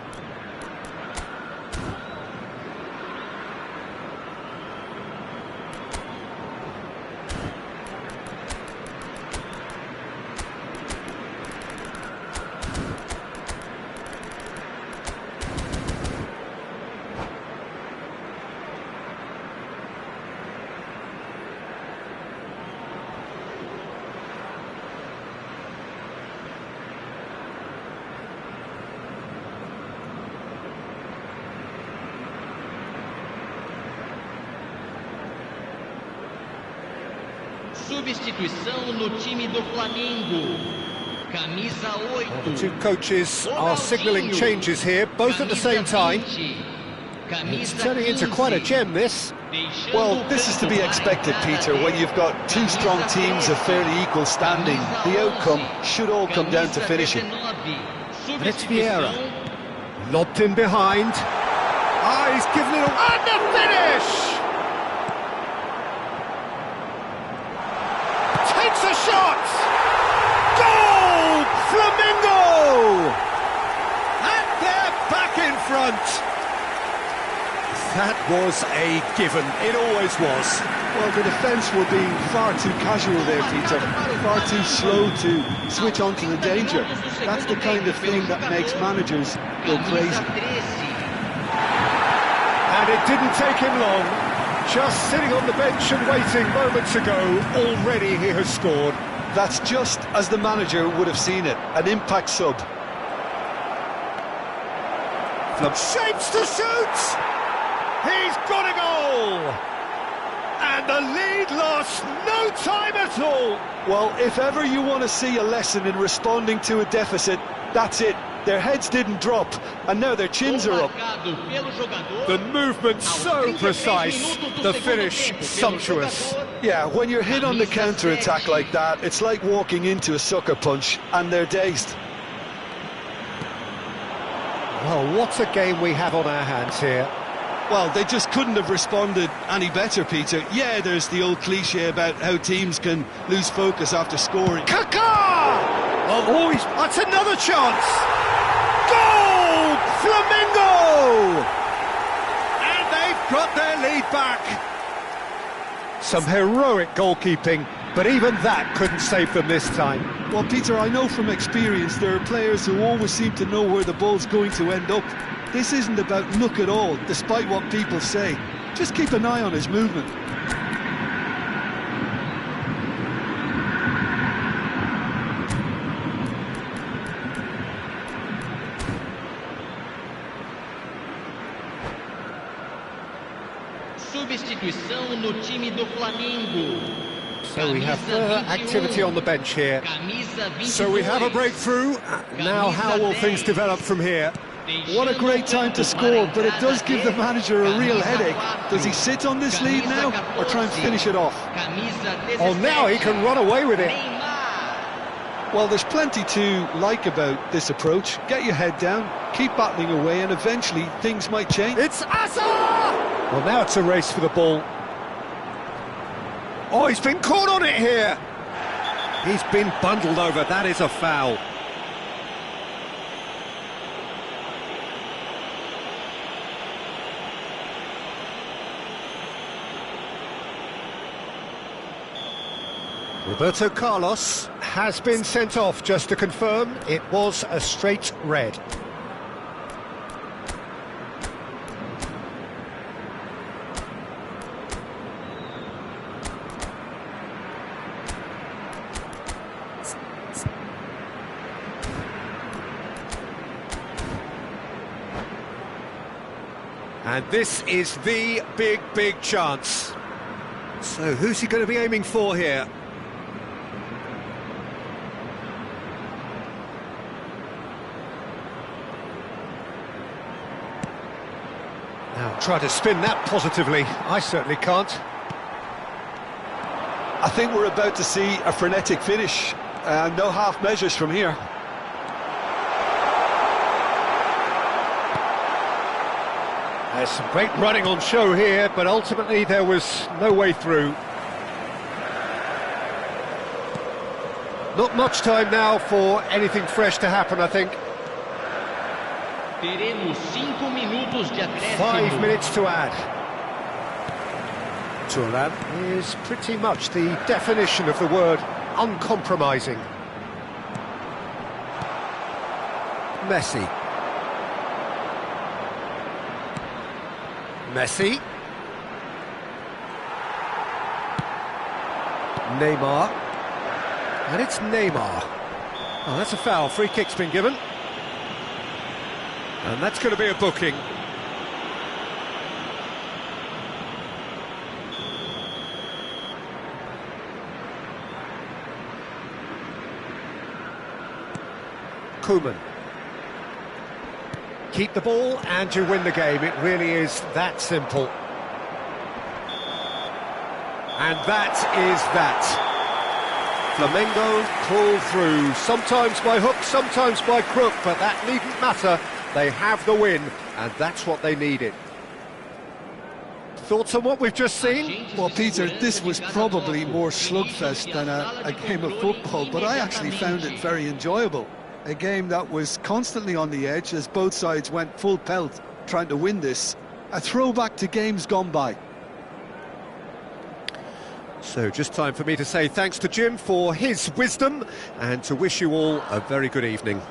Substituição no time do Flamengo. Camisa 8. The two coaches are signalling changes here, both at the same time. It's turning into quite a gem, this. Well, this is to be expected, Peter, when you've got two strong teams of fairly equal standing. The outcome should all come down to finishing. And it's Vieira. Lobbed in behind. Ah, he's given it away. And the finish! Takes a shot! Goal! Flamingo! And they're back in front. That was a given. It always was. Well, the defence were being far too casual there, Peter. Far too slow to switch on to the danger. That's the kind of thing that makes managers go crazy. And it didn't take him long. Just sitting on the bench and waiting moments ago, already he has scored. That's just as the manager would have seen it, an impact sub. Shapes to shoot! He's got a goal! And the lead lost no time at all! Well, if ever you want to see a lesson in responding to a deficit, that's it. Their heads didn't drop, and now their chins are up. The movement's so precise, the finish sumptuous. Yeah, when you're hit on the counter-attack like that, it's like walking into a sucker punch, and they're dazed. Well, what a game we have on our hands here. Well, they just couldn't have responded any better, Peter. Yeah, there's the old cliche about how teams can lose focus after scoring. Kaká! Oh, that's another chance! Goal! Flamengo! And they've got their lead back. Some heroic goalkeeping, but even that couldn't save them this time. Well, Peter, I know from experience there are players who always seem to know where the ball's going to end up. This isn't about luck at all, despite what people say. Just keep an eye on his movement. Substituição no time do Flamengo. So we have further activity on the bench here. So we have a breakthrough. Now how will things develop from here? What a great time to score, but it does give the manager a real headache. Does he sit on this lead now, or try and finish it off? Oh, now he can run away with it. Well, there's plenty to like about this approach. Get your head down, keep battling away, and eventually things might change. It's Asa! Well, now it's a race for the ball. Oh, he's been caught on it here. He's been bundled over. That is a foul. Roberto Carlos has been sent off, just to confirm. It was a straight red. And this is the big chance. So who's he going to be aiming for here? Now try to spin that positively. I certainly can't. I think we're about to see a frenetic finish. No half measures from here. There's some great running on show here, but ultimately there was no way through. Not much time now for anything fresh to happen, I think. Teremos 5 minutos de acréscimo. 5 minutes to add. Turan is pretty much the definition of the word uncompromising. Messi. Messi. Neymar. And it's Neymar. Oh, that's a foul. Free kick's been given. And that's going to be a booking. Koeman. Keep the ball and you win the game. It really is that simple. And that is that. Flamengo crawl through, sometimes by hook, sometimes by crook, but that needn't matter. They have the win, and that's what they needed. Thoughts on what we've just seen? Well, Peter, this was probably more slugfest than a game of football, but I actually found it very enjoyable. A game that was constantly on the edge as both sides went full pelt trying to win this. A throwback to games gone by. So just time for me to say thanks to Jim for his wisdom and to wish you all a very good evening.